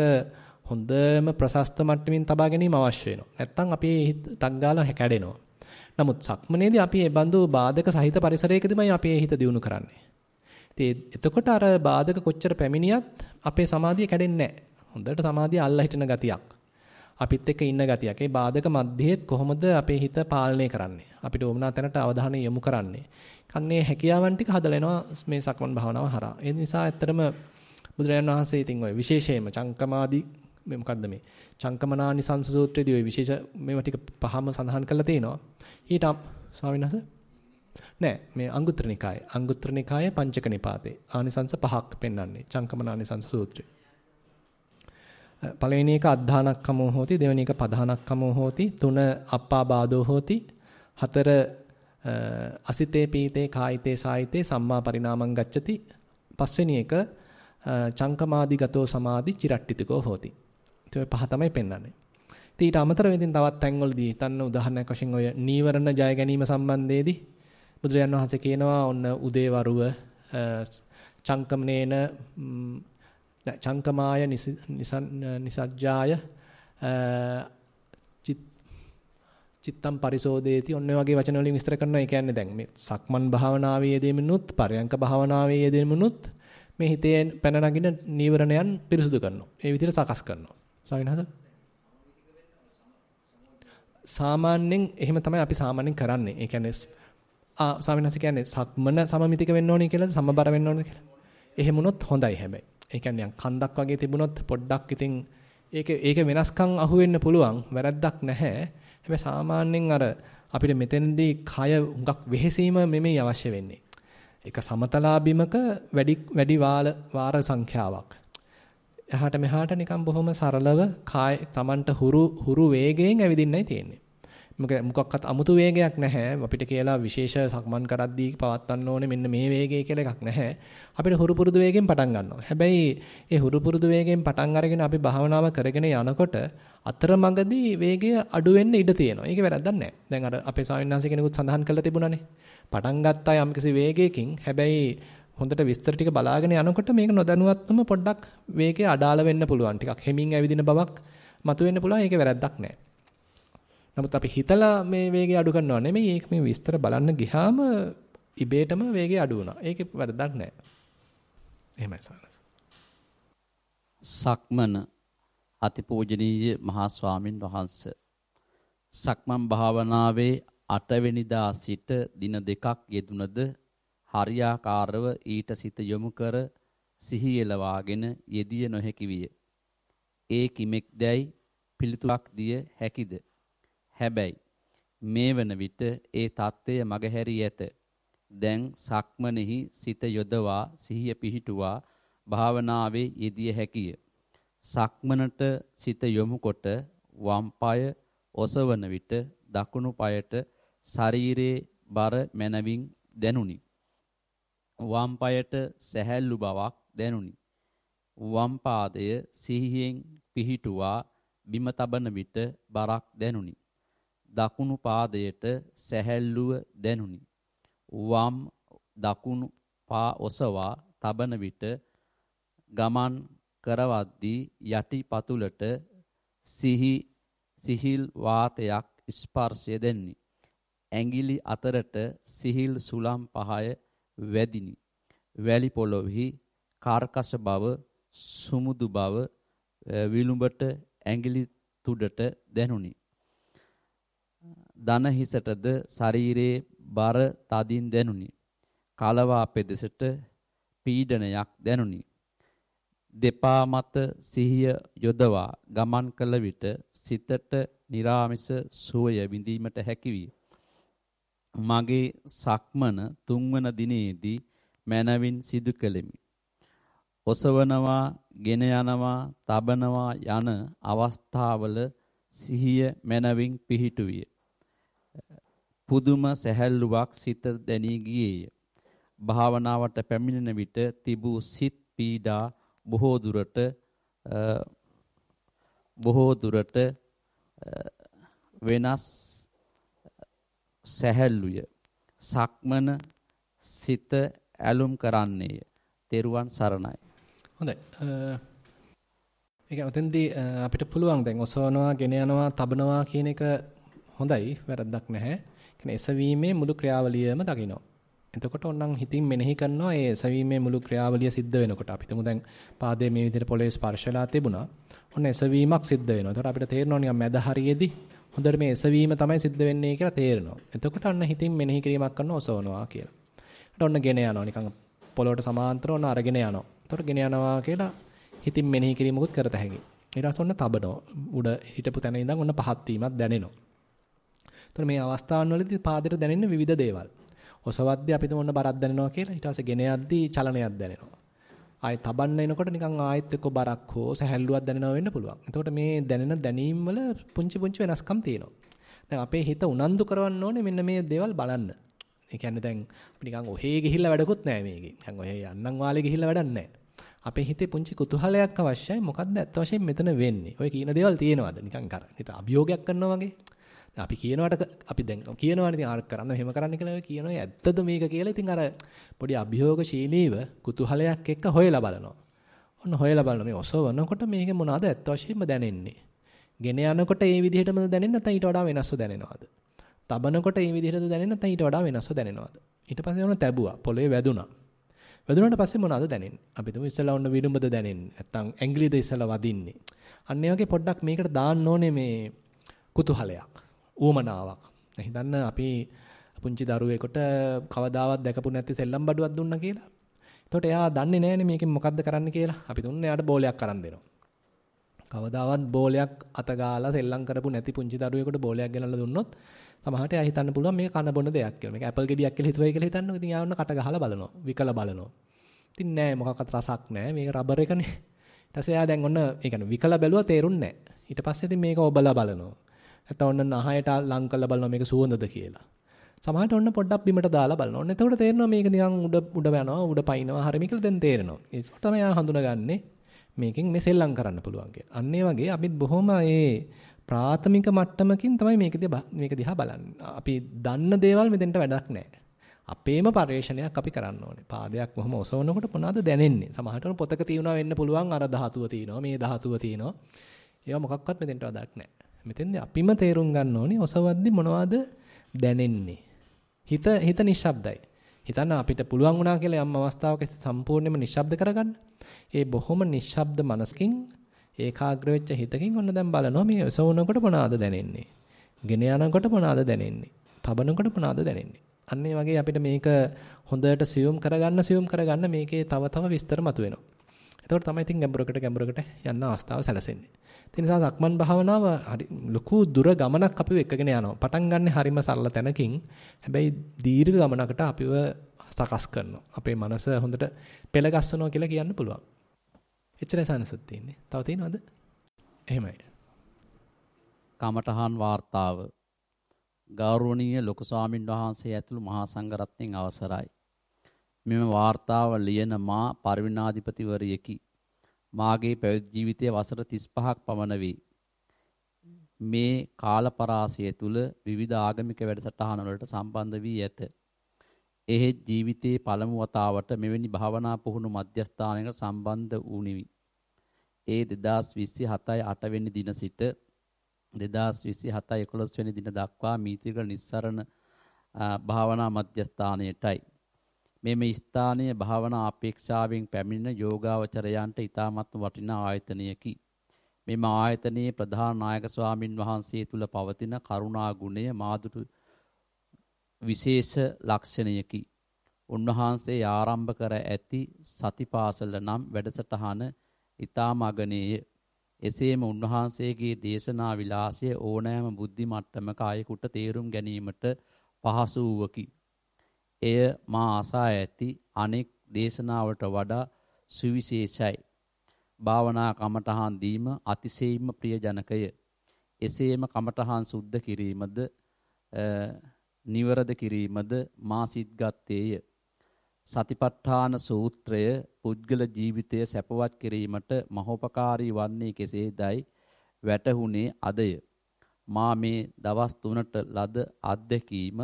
හොඳම ප්‍රශස්ත මට්ටමින් තබා ගැනීම අවශ්‍ය වෙනවා. නැත්තම් අපි ටක් ගාලා කැඩෙනවා. නමුත් සක්මනේදී අපි මේ බඳු බාධක සහිත පරිසරයකදීමයි අපි හිත දියුණු කරන්නේ. ඉතින් එතකොට අර බාධක කොච්චර පැමිණියත් අපේ සමාධිය කැඩෙන්නේ නැහැ. හොඳට සමාධිය අල්ලා හිටින ගතියක්. අපිත් එක්ක ඉන්න ගතියක්. ඒ බාධක මැද්දේත් කොහොමද අපේ හිත පාලනය කරන්නේ? අපිට වුණා තැනට අවධානය යොමු කරන්නේ. කන්නේ හැකියාවන් ටික හදලා එනවා මේ සක්මන් භාවනාව හරහා. ඒ නිසා ඇත්තටම බුදුරජාණන් වහන්සේ ඉතින් ඔය විශේෂයෙන්ම චංකමාදී මේ මොකද්ද මේ චංකමනානිසංස සූත්‍රයේදී ඔය විශේෂ මේවා ටික පහම සඳහන් කරලා තියෙනවා. ඊට ස්වාමීන් වහන්සේ නෑ මේ අංගුත්තර නිකායේ පංචක නිපාතේ ආනිසංස පහක් පෙන්වන්නේ චංකමනානිසංස සූත්‍රය. පළවෙනි එක අද්ධානක්කමෝ හෝති, දෙවෙනි එක පධානක්කමෝ හෝති, තුන අප්පාබාධෝ හෝති, හතර අසිතේ පීතේ කායිතේ සායිතේ සම්මා පරිණාමං ගච්ඡති, පස්වෙනි එක චංකමාදිගතෝ සමාධි චිරට්ටිතිකෝ හෝති. ඒ පහ තමයි පෙන්වන්නේ. ඊට අමතරව ඉතින් තවත් තැන්වලදී හිතන්න උදාහරණයක් වශයෙන් ඔය නීවරණ ජය ගැනීම සම්බන්ධයේදී බුදුරජාණන් වහන්සේ කියනවා ඔන්න උදේවරුව චංකමනේන චංකමාය නිසජ්ජාය චිත්තම් පරිසෝදේති ඔන්න වගේ වචන වලින් විස්තර කරනවා. ඒ කියන්නේ දැන් මේ සක්මන් භාවනාවේ යෙදෙමිනුත් පරයන්ක භාවනාවේ යෙදෙමිනුත් මේ හිතේ පැන නගින නීවරණයන් පිරිසුදු කරනවා. ඒ විදිහට සකස් කරනවා. ස්වාමීන් සාමාන්‍යයෙන් එහෙම තමයි අපි සාමාන්‍යයෙන් කරන්නේ. ඒ කියන්නේ ස්වාමීන් වහන්සේ කියන්නේ සක්මන සමමිතික වෙන්න ඕනේ කියලාද සමබර වෙන්න ඕනේ කියලා. එහෙම වුණොත් හොඳයි හැබැයි. ඒ කියන්නේ කන්දක් වගේ තිබුණොත් පොඩ්ඩක් ඉතින් ඒක වෙනස්කම් අහුවෙන්න පුළුවන්. වැරද්දක් නැහැ. හැබැයි සාමාන්‍යයෙන් අර අපිට මෙතනදී කය හුඟක් වෙහෙසීම නෙමෙයි අවශ්‍ය වෙන්නේ. ඒක සමතලා බිමක වැඩි වාර සංඛ්‍යාවක්. එහාට මෙහාට නිකන් බොහොම සරලව කාය Tamanට හුරු වේගයෙන් ඇවිදින්නයි තියෙන්නේ. මොකක්වත් අමුතු වේගයක් නැහැ. අපිට කියලා විශේෂ සක්මන් කරද්දී පවත්වන්න ඕනේ මෙන්න මේ වේගය කියලා එකක් නැහැ. අපිට හුරු පුරුදු වේගයෙන් පටන් ගන්නවා. හැබැයි ඒ හුරු පුරුදු වේගයෙන් පටන් අරගෙන අපි භාවනාව කරගෙන යනකොට අතරමඟදී වේගය අඩු වෙන්න ඉඩ තියෙනවා. ඒක වැරද්දක් නැහැ. දැන් අර අපේ ස්වාමීන් වහන්සේ කෙනෙකුත් සඳහන් කළා තිබුණානේ. පටන් ගත්තා යම්කිසි වේගයකින් හැබැයි හොඳට විස්තර ටික බලාගෙන යනකොට මේක නොදැනුවත්වම පොඩ්ඩක් වේගය අඩාල වෙන්න පුළුවන්. ටිකක් හෙමින් ඇවිදින බවක් මතුවෙන්න පුළුවන්. ඒක වැරද්දක් නැහැ. නමුත් අපි හිතලා මේ වේගය අඩු කරනවා නෙමෙයි. ඒක මේ විස්තර බලන්න ගියාම ඉබේටම වේගය අඩු වුණා. ඒකේ වැරද්දක් නැහැ. එහෙමයි සාරස. සක්මන අතිපූජනීය මහා ස්වාමින් වහන්සේ සක්මන් භාවනාවේ 8 වෙනිදා සිට දින 2ක් යෙදුනද හරියාකාරව ඊට සිත යොමු කර සිහි එලවාගෙන යෙදිය නොහැකි විය. ඒ කිමෙක්දැයි පිළිතුරක් දිය හැකිද? හැබැයි මේ වන විට ඒ தත්ත්වය මගහැරී ඇත. දැන් සක්මනෙහි සිත යොදවා සිහිය පිහිටුවා භාවනාවේ යෙදිය හැකිය. සක්මනට සිත යොමු කොට වම් පාය ඔසවන විට දකුණු පායට ශරීරයේ බර මැනවින් දැනුනි. වම් පායට සැහැල්ලු බවක් දැනුනි. වම් පාදය සිහියෙන් පිහිටුවා බිම තබන විට බරක් දැනුනි. දකුණු පාදයට සැහැල්ලුව දැනුනි. වම් දකුණු පා ඔසවා තබන විට ගමන් කරවද්දී යටි පතුලට සිහිල් වාතයක් ස්පර්ශය දෙන්නි. ඇඟිලි අතරට සිහිල් සුළම් පහය වැදිනි. වැලි පොළොවෙහි කාර්කශ බව, සුමුදු බව විලුඹට ඇඟිලි තුඩට දැනුනි. දන හිසටද ශරීරයේ බර තදින් දැනුනි. කලවා පෙදෙසට පීඩනයක් දැනුනි. දෙපා මත සිහිය යොදවා ගමන් කළ විට සිතට निराமிස සුවය විඳීමට හැකි විය. මගේ සක්මන 3 වන දිනේදී මනවින් සිදු කෙලෙමි. ඔසවනවා, ගෙන යනවා, තබනවා යන අවස්ථාවල සිහිය මනවින් පිහිටුවිය. පුදුම සැහැල්ලුවක් සිත දැනී ගියේය. භාවනාවට පැමිණෙන විට තිබූ සිත් පීඩා බොහෝ දුරට බොහෝ දුරට වෙනස් සැහැල්ලුය. සක්මන සිත ඇලුම් කරන්නේය. තෙරුවන් සරණයි. හොඳයි. ඒක උතෙන්දී අපිට පුළුවන් දැන් ඔසවනවා, ගෙන යනවා, තබනවා කියන එක හොඳයි, වැරද්දක් නැහැ. කියන්නේ එසවීමේ මුළු ක්‍රියාවලියම දකිනවා. එතකොට ඕනනම් හිතින් මෙනෙහි කරනවා ඒ එසවීමේ මුළු ක්‍රියාවලිය සිද්ධ වෙනකොට. අපි තුමු දැන් පාදයේ මේ විදිහට පොළවේ ස්පර්ශ වෙලා තිබුණා. ඔන්න එසවීමක් සිද්ධ වෙනවා. එතකොට අපිට තේරෙනවා නිකන් මැද හරියේදී හොඳට මේ එසවීම තමයි සිද්ධ වෙන්නේ කියලා තේරෙනවා. එතකොට අන්න හිතින් මෙනෙහි කිරීමක් කරනවා ඔසවනවා කියලා. ඊට ඔන්න ගෙන යනවා නිකන් පොළොවට සමාන්තරව ඔන්න අරගෙන යනවා. එතකොට ගෙන යනවා කියලා හිතින් මෙනෙහි කිරීමකුත් කරත හැකියි. ඊට පස්සේ ඔන්න තබනවා. උඩ හිටපු තැන ඉඳන් ඔන්න පහත් වීමක් දැනෙනවා. එතකොට මේ අවස්ථාන් වලදී පාදයට දැනෙන විවිධ දේවල්. ඔසවද්දී අපිට මොන බරක් දැනෙනවා කියලා ඊට පස්සේ ගෙන යද්දී චලනයක් දැනෙනවා. ආයෙ තබන්න එනකොට නිකන් ආයෙත් එක්ක බරක් හෝ සැහැල්ලුවක් දැනෙනවා වෙන්න පුළුවන්. එතකොට මේ දැනෙන දැනීම් වල පුංචි වෙනස්කම් තියෙනවා. දැන් අපේ හිත උනන්දු කරවන්න ඕනේ මෙන්න මේ දේවල් බලන්න. ඒ කියන්නේ දැන් අපි නිකන් ඔහේ ගිහිල්ලා වැඩකුත් නැහැ මේකේ. නිකන් ඔහේ යන්නම් වාලේ ගිහිල්ලා වැඩක් නැහැ. අපේ හිතේ පුංචි කුතුහලයක් අවශ්‍යයි. මොකද්ද ඇත්ත වශයෙන් මෙතන වෙන්නේ? ඔය කියන දේවල් තියෙනවද? නිකන් කර. හිත අභියෝගයක් කරනවා වගේ. අපි කියනවාට අපි දැන් කියනවානේ ඉතින් ආරක් කරන්න මෙහෙම කරන්න කියලා ඔය කියනවා ඇත්තද මේක කියලා ඉතින් අර පොඩි අභියෝගශීලීව කුතුහලයක් එක්ක හොයලා බලනවා. ඔන්න හොයලා බලන මේ ඔසවනකොට මේකේ මොනවාද ඇත්ත වශයෙන්ම දැනෙන්නේ? ගෙන යනකොට ඒ විදිහටම දැනෙන්නේ නැත්නම් ඊට වඩා වෙනස්ව දැනෙනවද? තබනකොට ඒ විදිහටද දැනෙන්නේ නැත්නම් ඊට වඩා වෙනස්ව දැනෙනවද? ඊට පස්සේ ඔන්න තැබුවා. පොළවේ වැදුනා. වැදුනාට පස්සේ මොනවාද දැනෙන්නේ? අපි තුමු ඉස්සලා ඔන්න විරුඹද දැනෙන්නේ. නැත්නම් ඇඟිලිද ඉස්සලා වදින්නේ. අන්න ඒ වගේ පොඩ්ඩක් මේකට දාන්න ඕනේ මේ කුතුහලයක්. ඌමනාවක්. හිතන්න අපි පුංචි දරුවෙකුට කවදාවත් දැකපු නැති සෙල්ලම් බඩුවක් දුන්නා කියලා. එතකොට එයා දන්නේ නැහැනේ මේකෙන් මොකද්ද කරන්න කියලා. අපි දුන්නේ එයාට බෝලයක් අරන් දෙනවා. කවදාවත් බෝලයක් අත ගාලා සෙල්ලම් කරපු නැති පුංචි දරුවෙකුට බෝලයක් ගෙනල්ලා දුන්නොත් සමහරට එයා හිතන්න පුළුවන් මේක කන බොන දෙයක් කියලා. මේක ඇපල් ගෙඩියක් කියලා හිතුවයි කියලා හිතන්නකො. ඉතින් එයා ඔන්න කට ගහලා බලනවා. විකලා බලනවා. ඉතින් නෑ මොකක්වත් රසක් නෑ. මේක රබර් එකනේ. ඊට පස්සේ එයා දැන් ඔන්න ඒ කියන්නේ විකලා බැලුවා තේරුන්නේ නෑ. ඊට පස්සේ ඉතින් මේක ඔබලා බලනවා. නැත්නම් ඔන්න නහයට ලං කරලා බලනවා මේක සුවඳද කියලා. සමහරට ඔන්න පොඩ්ඩක් බිමට දාලා බලනවා. ඔන්න එතකොට තේරෙනවා මේක නිකන් උඩ යනවා, උඩ පයින්නවා. හරිය මේක දැන් තේරෙනවා. ඒක තමයි යා හඳුනගන්නේ මේකෙන් මේ සෙල්ලම් කරන්න පුළුවන් කියලා. අන්න ඒ වගේ අපිත් බොහොම ප්‍රාථමික මට්ටමකින් තමයි මේක දිහා බලන්නේ. අපි දන්න දේවල් මෙතෙන්ට වැඩක් නැහැ. අපේම පරිශ්‍රණයක් අපි කරන්න ඕනේ. පාදයක් කොහොම ඔසවනකොට මොනවද දැනෙන්නේ? සමහරට පොතක තියෙනවා වෙන්න පුළුවන් අර ධාතුව තියෙනවා, මේ ධාතුව තියෙනවා. ඒවා මොකක්වත් මෙතෙන්ට වැඩක් නැහැ. මෙතෙන්දී අපිම තේරුම් ගන්න ඕනේ ඔසවද්දි මොනවද දැනෙන්නේ. හිත නිශ්ශබ්දයි. හිතන්න අපිට පුළුවන් වුණා කියලා යම් අවස්ථාවක සම්පූර්ණයෙන්ම නිශ්ශබ්ද කරගන්න. ඒ බොහොම නිශ්ශබ්ද මනසකින් ඒකාග්‍ර වෙච්ච හිතකින් ඔන්න දැන් බලනවා මේ ඔසවනකොට මොනවද දැනෙන්නේ. ගෙන යනකොට මොනවද දැනෙන්නේ. තබනකොට මොනවද දැනෙන්නේ. අන්න ඒ වගේ අපිට මේක හොඳට සියුම් කරගන්න මේකේ තව විස්තර මතුවෙනවා. එතකොට තමයි ඉතින් ගැඹුරකට යන්න අවස්ථාව සැලසෙන්නේ. ඒ නිසා සක්මන් භාවනාව හරි ලොකු දුර ගමනක් අපිව එකගෙන යනවා. පටන් ගන්න හරිම සරල තැනකින්. හැබැයි දීර්ඝ ගමනකට අපිව සකස් කරනවා. අපේ මනස හොඳට පෙළ ගස්සනවා කියලා කියන්න පුළුවන්. එච්චරයි සනසත් තියෙන්නේ. තව තියෙනවද? එහෙමයි. කමඨහන් වාර්තාව ගෞරවනීය ලොකු ස්වාමින් වහන්සේ ඇතුළු මහා සංඝරත්නයන් අවසරයි. මෙම වාර්තාව ලියන මා පරිවිනාධිපතිවරයෙකි. මාගේ පැවිදි ජීවිතයේ වසර 35ක් පමණ වේ. මේ කාලපරාසය තුල විවිධ ආගමික වැඩසටහන වලට සම්බන්ධ වී ඇත. එහෙත් ජීවිතයේ පළමු වතාවට මෙවැනි භාවනා පුහුණු මධ්‍යස්ථානයකට සම්බන්ධ වුනිමි. ඒ 2027 8 වෙනි දින සිට 2027 11 වෙනි දින දක්වා මීතිගල නිස්සරණ භාවනා මධ්‍යස්ථානයටයි. මෙම ස්ථානීය භාවනා අපේක්ෂාවෙන් පැමිණෙන යෝගාවචරයන්ට ඉතාමත් වටිනා ආයතනයකි. මෙම ආයතනයේ ප්‍රධාන නායක ස්වාමින් වහන්සේ තුල පවතින කරුණා ගුණය මාදුට විශේෂ ලක්ෂණයකි. උන්වහන්සේ ආරම්භ කර ඇති සතිපාසල නම් වැඩසටහන ඉතාම අගනේය. එසේම උන්වහන්සේගේ දේශනා විලාසය ඕනෑම බුද්ධි මට්ටමක අයෙකුට තේරුම් ගැනීමට පහසු වූවකි. එය මා ආසා ඇති අනෙක් දේශනාවලට වඩා සුවිශේෂයි. භාවනා කමඨහන් දීම අතිශයින්ම ප්‍රියජනකය. එසේම කමඨහන් සුද්ධ කිරීමද නිවරද කිරීමද මා සිත්ගත්තේය. සතිපට්ඨාන සූත්‍රය පුද්ගල ජීවිතය සැපවත් කිරීමට මහෝපකාරී වන්නේ කෙසේදයි වැටහුණේ අදය. මා මේ දවස් 3ට ලද අත්දැකීම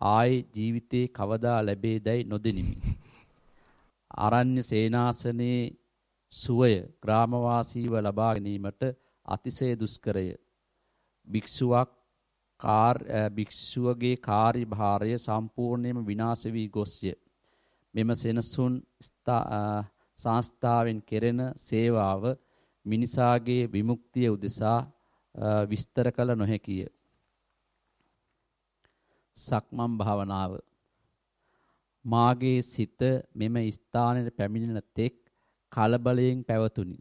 ආයේ ජීවිතේ කවදා ලැබේදයි නොදෙනිමි. ආරණ්‍ය සේනාසනයේ සුවය ග්‍රාමවාසීව ලබා ගැනීමට අතිශය දුෂ්කරය. භික්ෂුවගේ කාර්යභාරය සම්පූර්ණයෙන්ම විනාශ වී ගොස්ය. මෙම සෙනසුන් සංස්ථාවෙන් කෙරෙන සේවාව මිනිසාගේ විමුක්තිය උදෙසා විස්තර කළ නොහැකිය. සක්මන් භාවනාව. මාගේ සිත මෙම ස්ථානයේ පැමිණෙන තෙක් කලබලයෙන් පැවතුණි.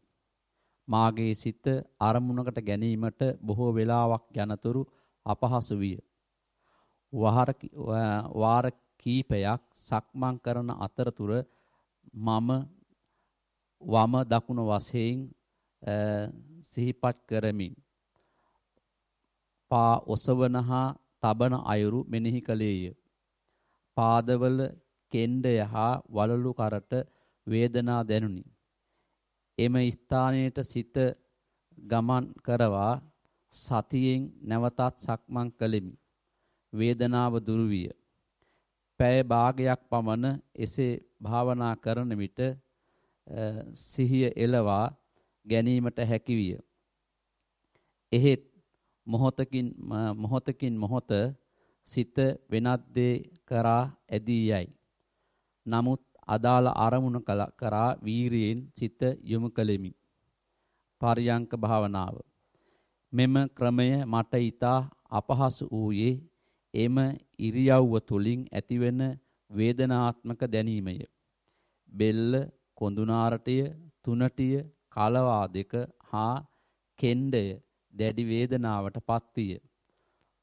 මාගේ සිත අරමුණකට ගැනීමට බොහෝ වේලාවක් යනතුරු අපහසු විය. වාර කීපයක් සක්මන් කරන අතරතුර මම වම දකුණ වශයෙන් සිහිපත් කරමින් පා ඔසවන හා තබන අයුරු මෙනෙහි කළේය. පාදවල කෙන්ඩය හා වලලු කරට වේදනා දැනුනි. එම ස්ථානයට සිත ගමන් කරවා සතියෙන් නැවතත් සක්මන් කළෙමි. වේදනාව දුරු විය. පැය භාගයක් පමණ එසේ භාවනා කරන විට සිහිය එළවා ගැනීමට හැකි විය. එහෙත් මොහොතකින් මොහොත සිත වෙනත් දේ කරා ඇදී යයි. නමුත් අදාළ අරමුණ කරා වීරියෙන් සිත යොමු කළෙමි. පරියංක භාවනාව. මෙම ක්‍රමය මට ඊතා අපහසු වූයේ එම ඉරියව්ව තුලින් ඇතිවෙන වේදනාත්මක දැනීමය. බෙල්ල, කොඳුනාරටය, තුනටිය, කලවා දෙක හා කෙන්ඩය දැඩි වේදනාවට පත්විය.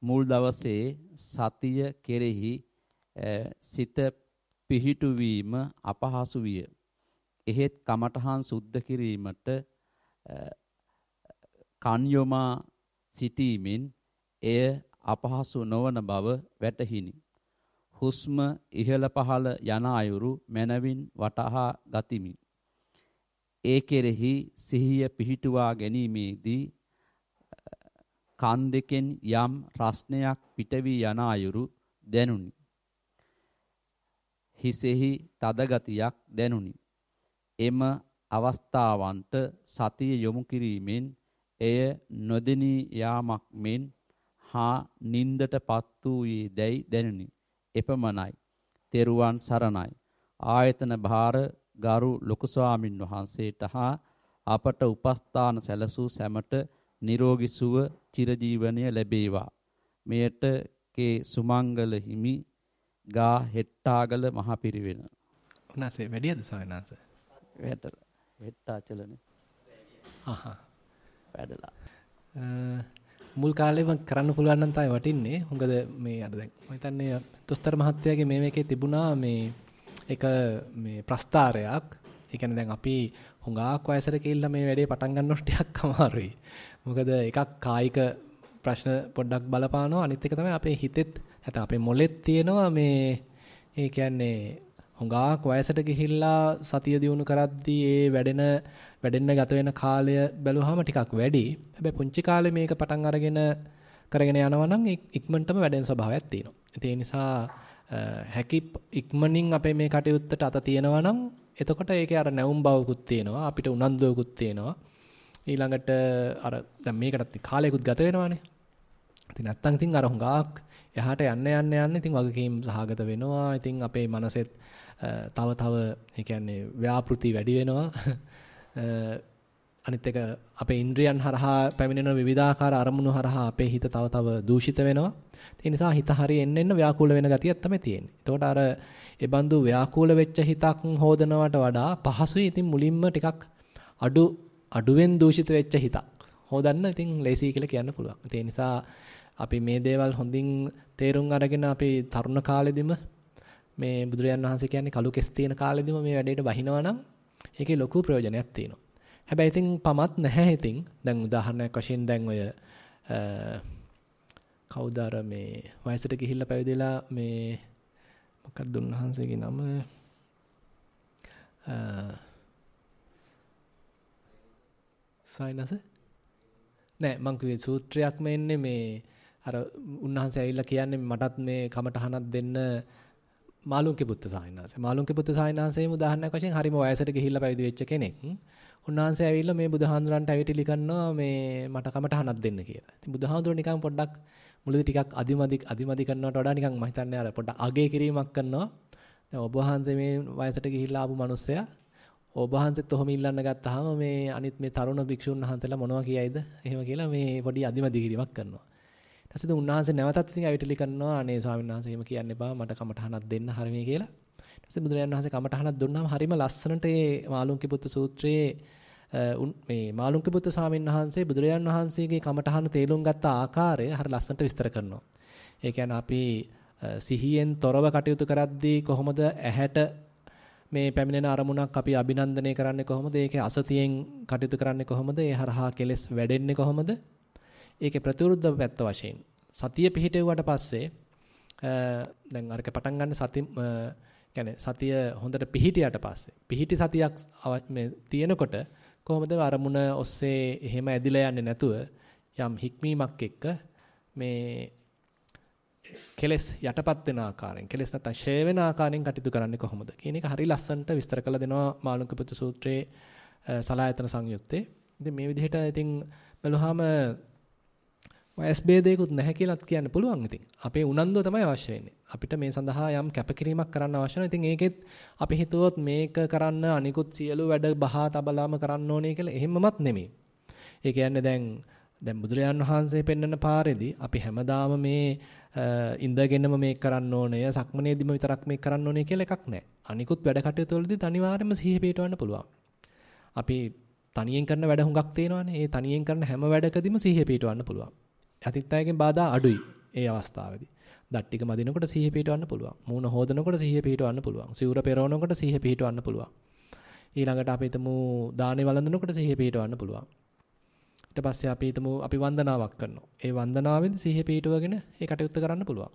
මුල් දවසේ සතිය කෙරෙහි සිත පිහිටුවීම අපහසු විය. එහෙත් කමඨහන් සුද්ධ කිරීමට කන්යොමා සිටීමෙන් එය අපහසු නොවන බව වැටහිනි. හුස්ම ඉහළ පහළ යන අයුරු මනවින් වටහා ගතිමි. ඒ කෙරෙහි සිහිය පිහිටුවා ගැනීමේදී කන් දෙකෙන් යම් රස්නයක් පිටවී යන අයුරු දැනුනි. හිසෙහි තද ගතියක් දැනුනි. එම අවස්ථාවන්ට සතිය යොමු කිරීමෙන් එය නොදෙනී යාමක් මෙන් හා නින්දටපත් වූයේ දැයි දැනුනි. එපමණයි. තෙරුවන් සරණයි. ආයතන භාර ගරු ලොකු ස්වාමින් වහන්සේට හා අපට උපස්ථාන සැලසූ සැමට නිරෝගී සුව චිරජීවනය ලැබේවා. මෙයට කේ සුමංගල හිමි ගා හෙට්ටාගල මහපිරිවෙන. උනාසේ වැඩියද සයනාස? හෙට්ටාචලනේ. වැඩලා. මුල් කාලේම කරන්න පුළුවන් නම් තමයි වටින්නේ. මොකද මේ අද දැන් මම හිතන්නේ දොස්තර මහත්තයාගේ මේකේ තිබුණා මේ එක මේ ප්‍රස්තාරයක්. ඒ කියන්නේ දැන් අපි හුඟක් වයසට ගිහිල්ලා මේ වැඩේ පටන් ගන්නකොට ටිකක් අමාරුයි. මොකද එකක් කායික ප්‍රශ්න පොඩ්ඩක් බලපානවා. අනිත් එක තමයි අපේ හිතෙත් නැත්නම් අපේ මොළෙත් තියෙනවා මේ ඒ කියන්නේ හුඟක් වයසට ගිහිල්ලා සතිය දිනු කරද්දී ඒ වැඩෙන්න ගත වෙන කාලය බැලුවාම ටිකක් වැඩි. හැබැයි පුංචි කාලේ මේක පටන් අරගෙන කරගෙන යනවා නම් ඉක්මනටම වැඩෙන ස්වභාවයක් තියෙනවා. ඒ නිසා හැකි ඉක්මනින් අපේ මේ කටයුත්තට අත තියෙනවා නම් එතකොට ඒකේ අර නැවුම් බවකුත් තියෙනවා. අපිට උනන්දුවකුත් තියෙනවා. ඊළඟට අර දැන් මේකටත් කාලයකුත් ගත වෙනවානේ. ඉතින් නැත්තම් ඉතින් අර හුඟක් එහාට යන්න ඉතින් වගකීම් සහගත වෙනවා. ඉතින් අපේ මනසෙත් තව ඒ කියන්නේ ව්‍යාපෘති වැඩි වෙනවා. අනිත් එක අපේ ඉන්ද්‍රියන් හරහා පැමිණෙන විවිධාකාර අරමුණු හරහා අපේ හිත තව දූෂිත වෙනවා. ඒ නිසා හිත හරිය එන්න ව්‍යාකූල වෙන ගතියක් තමයි තියෙන්නේ. එතකොට අර ඒ බඳු ව්‍යාකූල වෙච්ච හිතක් හොදනවට වඩා පහසුයි ඉතින් මුලින්ම ටිකක් අඩුවෙන් දූෂිත වෙච්ච හිතක් හොදන්න ඉතින් ලේසි කියලා කියන්න පුළුවන්. ඒ නිසා අපි මේ දේවල් හොඳින් තේරුම් අරගෙන අපි තරුණ කාලෙදිම මේ බුදුරජාන් වහන්සේ කියන්නේ කලු කෙස් තියෙන කාලෙදිම මේ වැඩේට බහිනවා නම් ඒකේ ලොකු ප්‍රයෝජනයක් තියෙනවා. හැබැයි ඉතින් පමත් නැහැ ඉතින්. දැන් උදාහරණයක් වශයෙන් දැන් ඔය කවුද අර මේ වයසට ගිහිල්ලා පැවිදිලා මේ මොකක්ද උන්වහන්සේගේ නම සයිනස නෑ මං කිව්වේ සූත්‍රයක්ම එන්නේ මේ අර උන්වහන්සේ ඇවිල්ලා කියන්නේ මටත් මේ කමටහනක් දෙන්න මාළුන්ගේ පුත්තු සාහිණාංශ. මාළුන්ගේ පුත්තු සාහිණාංශයේම උදාහරණයක් වශයෙන් හරිම වයසට ගිහිල්ලා පැවිදි වෙච්ච කෙනෙක්. උන්වහන්සේ ඇවිල්ලා මේ බුදුහාඳුරන්ට ඇවිටිලි කරනවා මේ මට කමටහනක් දෙන්න කියලා. ඉතින් බුදුහාඳුර නිකන් පොඩ්ඩක් මුලදී ටිකක් අදිමදි කරනවට වඩා නිකන් මම හිතන්නේ අර පොඩ්ඩක් අගේ කිරීමක් කරනවා. දැන් ඔබ වහන්සේ මේ වයසට ගිහිල්ලා ආපු මිනිස්සයා ඔබ වහන්සේත් ඔහොම ඉල්ලන්න ගත්තාම මේ අනිත් මේ තරුණ භික්ෂුන් වහන්සේලා මොනවා කියයිද? එහෙම කියලා මේ පොඩි අදිමදි කිරීමක් කරනවා. ඊට පස්සේ උන්වහන්සේ නැවතත් ඉතින් ඇවිටලි කරනවා අනේ ස්වාමීන් වහන්සේ එහෙම කියන්න එපා මට කමටහනක් දෙන්න හරිනේ කියලා. ඊට පස්සේ බුදුරජාණන් වහන්සේ කමටහනක් දුන්නාම හරිම ලස්සනට මේ මාළුන්ගේ පුත්තු සූත්‍රයේ මේ මාළුන්ගේ පුත්තු ස්වාමීන් වහන්සේ බුදුරජාණන් වහන්සේගේ කමටහන තේරුම් ගත්ත ආකාරය හරිය ලස්සනට විස්තර කරනවා. ඒ කියන්නේ අපි සිහියෙන් තොරව කටයුතු කරද්දී කොහොමද ඇහැට මේ පැමිණෙන අරමුණක් අපි අභිනන්දනය කරන්නේ කොහොමද? ඒකේ අසතියෙන් කටයුතු කරන්නේ කොහොමද? ඒ හරහා කෙලෙස් වැඩෙන්නේ කොහොමද? ඒකේ ප්‍රතිවිරුද්ධ පැත්ත වශයෙන් සතිය පිහිටෙව්වට පස්සේ දැන් අරක පටන් ගන්න සතිය හොඳට පිහිටියට පස්සේ පිහිටි සතියක් මේ තියෙනකොට කොහොමද අරමුණ ඔස්සේ එහෙම ඇදිලා යන්නේ නැතුව යම් හික්මීමක් එක්ක මේ කෙලස් යටපත් වෙන ආකාරයෙන් කෙලස් නැත්නම් ෂේ වෙන ආකාරයෙන් කටයුතු කරන්නේ කොහොමද කියන එක හරි ලස්සනට විස්තර කරලා දෙනවා මාළුන්ගේ පුත්තු සූත්‍රයේ සලායතන සංයුත්තේ. ඉතින් මේ විදිහට ඉතින් බලුවාම වයස් ભેදයකුත් නැහැ කියලාත් කියන්න පුළුවන්. ඉතින් අපේ උනන්දුව තමයි අවශ්‍ය වෙන්නේ. අපිට මේ සඳහා යම් කැපකිරීමක් කරන්න අවශ්‍ය වෙනවා. ඉතින් ඒකෙත් අපි හිතුවොත් මේක කරන්න අනිකුත් සියලු වැඩ බහා තබලාම කරන්න ඕනේ කියලා එහෙමමත් නෙමෙයි. ඒ කියන්නේ දැන් බුදුරජාන් වහන්සේ පෙන්වන පාරේදී අපි හැමදාම මේ ඉඳගෙනම මේක කරන්න ඕනේ, සක්මනේදීම විතරක් මේක කරන්න ඕනේ කියලා එකක් නැහැ. අනිකුත් වැඩ කටයුතු වලදීත් අනිවාර්යයෙන්ම සිහිය පිටවන්න පුළුවන්. අපි තනියෙන් කරන වැඩ හුඟක් තියෙනවානේ. ඒ තනියෙන් කරන හැම වැඩකදීම සිහිය පිටවන්න පුළුවන්. අතිත් අයගෙන් බාධා අඩුයි ඒ අවස්ථාවේදී. දත් ටික මදිනකොට සිහිය පිටවන්න පුළුවන්. මූණ හොදනකොට සිහිය පිටවන්න පුළුවන්. සිවුර පෙරවනකොට සිහිය පිටවන්න පුළුවන්. ඊළඟට අපි හිතමු දානේ වළඳනකොට සිහිය පිටවන්න පුළුවන්. ඊට පස්සේ අපි හිතමු අපි වන්දනාවක් කරනවා. ඒ වන්දනාවේදී සිහිය පිටවගෙන ඒ කටයුත්ත කරන්න පුළුවන්.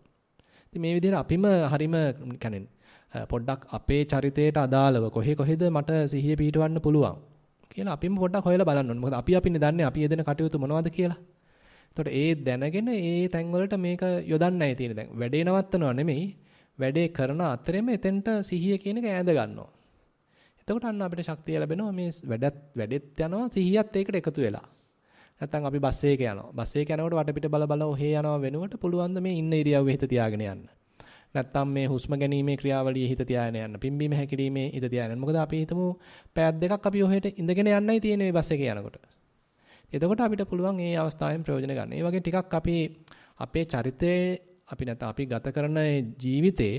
ඉතින් මේ විදිහට අපිම හරීම කියන්නේ පොඩ්ඩක් අපේ චරිතයට අදාළව කොහෙද මට සිහිය පිටවන්න පුළුවන් කියලා අපිම පොඩ්ඩක් හොයලා බලන්න ඕනේ. මොකද අපිනේ දන්නේ අපි යෙදෙන කටයුතු මොනවද කියලා. එතකොට ඒ දැනගෙන ඒ තැන්වලට මේක යොදන්නයි තියෙන්නේ. දැන් වැඩේ නවත්තනවා නෙමෙයි. වැඩේ කරන අතරෙම එතෙන්ට සිහිය කියන එක ඈඳ ගන්නවා. එතකොට අන්න අපිට ශක්තිය ලැබෙනවා මේ වැඩෙත් යනවා සිහියත් ඒකට එකතු වෙලා. නැත්තම් අපි බස් එකේ යනවා. බස් එකේ යනකොට වටපිට බල ඔහේ යනවා වෙනුවට පුළුවන් ද මේ ඉන්න ඉරියව්වේ හිත තියාගෙන යන්න. නැත්තම් මේ හුස්ම ගැනීමේ ක්‍රියාවලියේ හිත තියාගෙන යන්න. පිම්බීම හැකිරීමේ හිත තියාගෙන යන්න. මොකද අපි හිතමු පැයක් දෙකක් අපි ඔහෙට ඉඳගෙන යන්නයි තියෙන්නේ මේ බස් එකේ යනකොට. එතකොට අපිට පුළුවන් මේ අවස්ථාවෙන් ප්‍රයෝජන ගන්න. ඒ වගේ ටිකක් අපි අපේ චරිතයේ අපි නැත්නම් අපි ගත කරන ජීවිතේ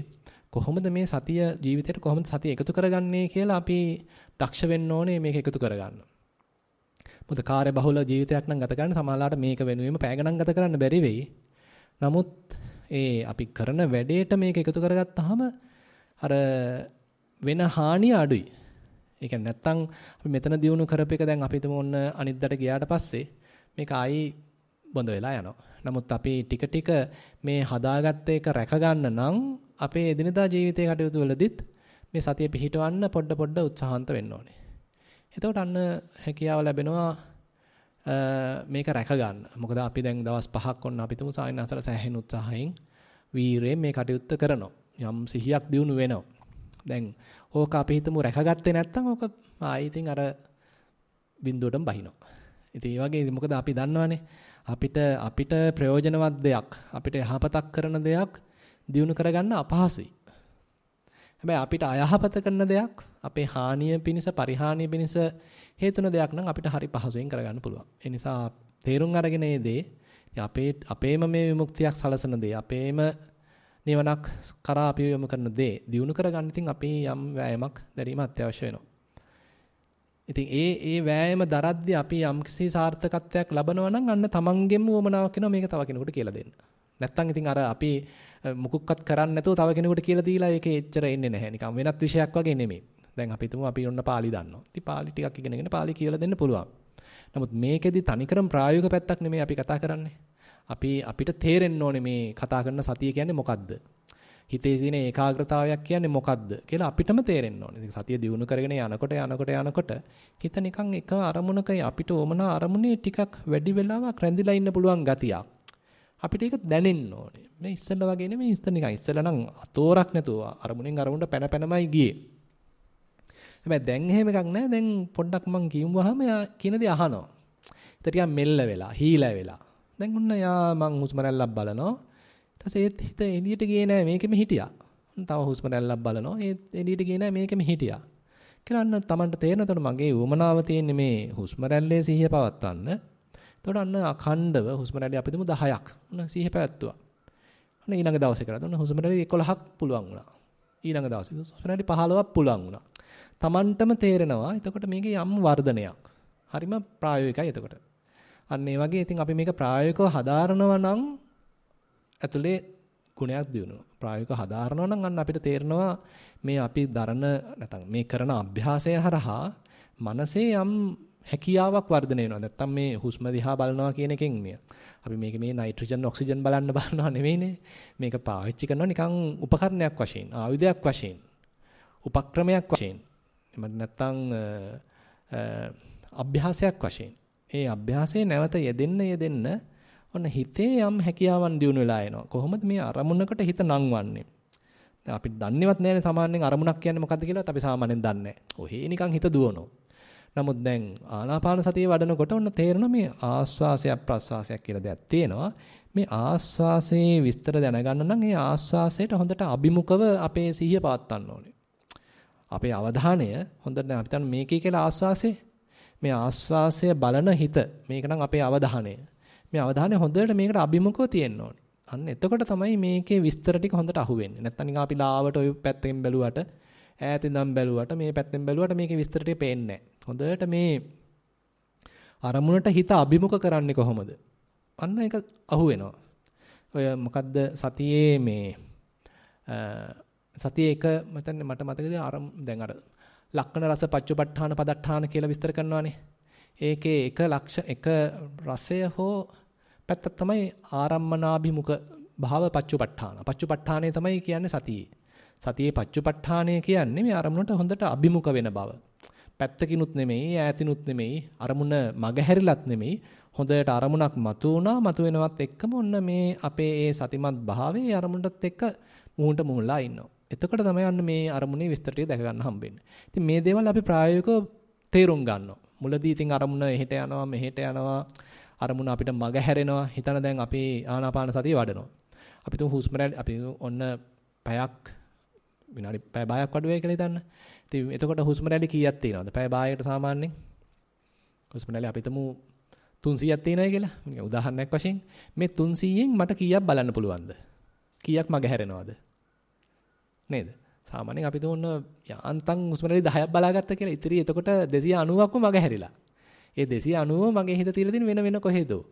කොහොමද මේ සතිය ජීවිතයට කොහොමද සතිය එකතු කරගන්නේ කියලා අපි දක්ෂ වෙන්න ඕනේ මේක එකතු කරගන්න. මොකද කාර්ය බහුල ජීවිතයක් නම් ගත කරන්න සමහරවිට මේක වෙනුවෙම පැය ගණන් ගත කරන්න බැරි වෙයි. නමුත් අපි කරන වැඩේට මේක එකතු කරගත්තාම අර වෙන හානිය අඩුයි. ඒ කියන්නේ නැත්තම් අපි මෙතන දිනු කරපේක දැන් අපි හිතමු ඔන්න අනිද්දාට ගියාට පස්සේ මේක ආයි බොඳ වෙලා යනවා. නමුත් අපි ටික ටික මේ හදාගත්ත එක රැක ගන්න නම් අපේ එදිනදා ජීවිතයේ කටයුතු වලදීත් මේ සතිය පිහිටවන්න පොඩ උත්සාහන්ත වෙන්න ඕනේ. එතකොට අන්න හැකියාව ලැබෙනවා මේක රැක ගන්න. මොකද අපි දැන් දවස් 5ක් ඔන්න අපි තුමු සායනසල සෑහෙන උත්සාහයෙන් වීරයෙන් මේ කටයුත්ත කරනවා. යම් සිහියක් දිනු වෙනවා. දැන් ඕක අපි හිතමු රැකගත්තේ නැත්නම් ඕක ආයි ඉතින් අර බිඳුවටම බහිනවා. ඉතින් ඒ වගේ මොකද අපි දන්නවනේ අපිට ප්‍රයෝජනවත් දෙයක් අපිට යහපතක් කරන දෙයක් දිනු කරගන්න අපහසුයි. හැබැයි අපිට අයහපත කරන දෙයක් අපේ හානිය පිණිස පරිහානිය පිණිස හේතුන දෙයක් නම් අපිට හරි පහසුවෙන් කරගන්න පුළුවන්. ඒ නිසා තේරුම් අරගෙන මේ දේ අපේම මේ විමුක්තියක් සලසන දේ අපේම නිවනක් කරා අපි යොමු කරන දේ දිනු කරගන්න ඉතින් අපි යම් වෑයමක් දැරීම අත්‍යවශ්‍ය වෙනවා. ඉතින් ඒ වෑයම දරද්දී අපි යම්කිසි සාර්ථකත්වයක් ලබනවා නම් අන්න තමන්ගෙම උවමනාවක් වෙනවා මේක තව කෙනෙකුට කියලා දෙන්න. නැත්තම් ඉතින් අර අපි මුකුක්වත් කරන්නේ නැතුව තව කෙනෙකුට කියලා දීලා ඒකේ එච්චර එන්නේ නැහැ. නිකන් වෙනත් විෂයක් වගේ නෙමෙයි. දැන් අපි හිතමු අපි ඔන්න පාලි දන්නවා. ඉතින් පාලි ටිකක් ඉගෙනගෙන පාලි කියලා දෙන්න පුළුවන්. නමුත් මේකෙදි තනිකරම ප්‍රායෝගික පැත්තක් නෙමෙයි අපි කතා කරන්නේ. අපිට තේරෙන්න ඕනේ මේ කතා කරන සතිය කියන්නේ මොකද්ද? හිතේ තියෙන ඒකාග්‍රතාවයක් කියන්නේ මොකද්ද කියලා අපිටම තේරෙන්න ඕනේ. ඉතින් සතිය දියුණු කරගෙන යනකොට හිත නිකන් එක අරමුණක අපිට ඕමනා අරමුණේ ටිකක් වැඩි වෙලාවක් රැඳිලා ඉන්න පුළුවන් ගතියක්. අපිට ඒක දැනෙන්න ඕනේ. මේ ඉස්සෙල්ලා වගේ නෙමෙයි ඉස්සෙල්ලා නම් අතෝරක් නැතුව අරමුණෙන් අරමුණට පැනමයි ගියේ. හැබැයි දැන් එහෙම එකක් නැහැ. දැන් පොඩ්ඩක් මං කියුවාම කියන දේ අහනවා. හිත ටිකක් මෙල්ල වෙලා, හීලා වෙලා. දැන් ඔන්න මං හුස්ම රැල්ලක් බලනවා. ඊට පස්සේ හිත එළියට ගියේ නැහැ මේකෙම හිටියා. තව හුස්ම රැල්ලක් බලනවා. ඒ එළියට ගියේ නැහැ මේකෙම හිටියා. කියලා අන්න Tamanට තේරෙනකොට මගේ උවමනාව තියෙන්නේ මේ හුස්ම රැල්ලේ සිහිය පවත්වන්න. එතකොට අන්න අඛණ්ඩව හුස්ම රැලි අපි දුමු 10ක්. ඔන්න සිහිය පැවැත්තුවා. ඔන්න ඊළඟ දවසේ කරා. ඔන්න හුස්ම රැලි 11ක් පුළුවන් වුණා. ඊළඟ දවසේ හුස්ම රැලි 15ක් පුළුවන් වුණා. Tamanටම තේරෙනවා. එතකොට මේකේ යම් වර්ධනයක්. හරිම ප්‍රායෝගිකයි එතකොට. අන්න ඒ වගේ ඉතින් අපි මේක ප්‍රායෝගිකව හදාරනවා නම් ඇතුලේ ගුණයක් දිනුනවා. ප්‍රායෝගිකව හදාරනවා නම් අන්න අපිට තේරෙනවා මේ අපි දරන නැත්නම් මේ කරන අභ්‍යාසය හරහා මනසේ යම් හැකියාවක් වර්ධනය වෙනවා. නැත්තම් මේ හුස්ම දිහා බලනවා කියන එකෙන් අපි මේ නයිට්‍රජන් ඔක්සිජන් බලනවා නෙවෙයිනේ. මේක පාවිච්චි කරනවා නිකන් උපකරණයක් වශයෙන්, ආයුධයක් වශයෙන්, උපක්‍රමයක් වශයෙන්. එහෙම නැත්තම් අභ්‍යාසයක් වශයෙන්. ඒ අභ්‍යාසයේ නැවත යෙදෙන්න ඔන්න හිතේ යම් හැකියාවන් දිනු වෙලා එනවා. කොහොමද මේ අරමුණකට හිත නංවන්නේ? දැන් අපි දන්නේවත් නැහැනේ සාමාන්‍යයෙන් අරමුණක් කියන්නේ මොකද්ද කියලාත් අපි සාමාන්‍යයෙන් දන්නේ නැහැ. ඔහේ නිකන් හිත දුවනවා. නමුත් දැන් ආනාපාන සතිය වඩනකොට ඔන්න තේරෙනවා මේ ආස්වාසයක් ප්‍රස්වාසයක් කියලා දෙයක් තියෙනවා. මේ ආස්වාසයේ විස්තර දැනගන්න නම් ඒ ආස්වාසයට හොඳට අභිමුඛව අපේ සිහිය පවත්වන්න ඕනේ. අපේ අවධානය හොඳට දැන් අපි හිතන්න මේකේ කියලා ආස්වාසය. මේ ආස්වාසය බලන හිත මේක නම් අපේ අවධානය. මේ අවධානය හොඳට මේකට අභිමුඛව තියෙන්න ඕනේ. අන්න එතකොට තමයි මේකේ විස්තර ටික හොඳට අහුවෙන්නේ. නැත්නම් නිකන් අපි ලාවට ওই පැත්තෙන් බැලුවට ඈත ඉඳන් බැලුවට මේ පැත්තෙන් බැලුවට මේකේ විස්තර ටික පේන්නේ නැහැ. හොඳට මේ අරමුණට හිත අභිමුඛ කරන්නේ කොහොමද? අන්න ඒක අහුවෙනවා. ඔය මොකද්ද සතියේ මේ සතියේ එක මට මතකද දැන් අර ලක්ෂණ රස පච්චුපට්ඨාන පදට්ඨාන කියලා විස්තර කරනවානේ. ඒකේ එක රසය හෝ පැත්තක් තමයි ආරම්මනාභිමුඛ භාව පච්චුපට්ඨාන. පච්චුපට්ඨානය තමයි කියන්නේ සතියේ. සතියේ පච්චුපට්ඨානය කියන්නේ මේ අරමුණට හොඳට අභිමුඛ වෙන බව. පැත්තකිනුත් නෙමෙයි ඈතිනුත් නෙමෙයි අරමුණ මගහැරිලත් නෙමෙයි හොඳට අරමුණක් මතුවෙනවත් එක්කම ඔන්න මේ අපේ ඒ සතිමත් භාවයේ අරමුණටත් එක්ක මුහුණට මුහුණලා ඉන්නවා. එතකොට තමයි අන්න මේ අරමුණේ විස්තර ටික දැක ගන්න හම්බෙන්නේ. ඉතින් මේ දේවල් අපි ප්‍රායෝගිකව තේරුම් ගන්නවා. මුලදී ඉතින් අරමුණ එහෙට යනවා මෙහෙට යනවා අරමුණ අපිට මගහැරෙනවා. හිතන දැන් අපි ආනාපාන සතිය වඩනවා. අපි තුන් හුස්ම රැලි අපි ඔන්න පැයක් විනාඩි පැය භාගයක් වඩ වෙයි කියලා හිතන්න. ඉතින් එතකොට හුස්ම රැලි කීයක් තියෙනවද? පැය භාගයකට සාමාන්‍යයෙන් හුස්ම රැලි අපි හිතමු 300ක් තියෙනයි කියලා. නිකන් උදාහරණයක් වශයෙන් මේ 300න් මට කීයක් බලන්න පුළුවන්ද? කීයක් මගහැරෙනවද? නේද? සාමාන්‍යයෙන් අපි තුන් යාන්තම් හුස්ම රැලි 10ක් බලාගත්තා කියලා. ඉතින් එතකොට 290ක්ම මගහැරිලා. ඒ 290 මගේ හිත තියලා තියෙන වෙන කොහෙදෝ.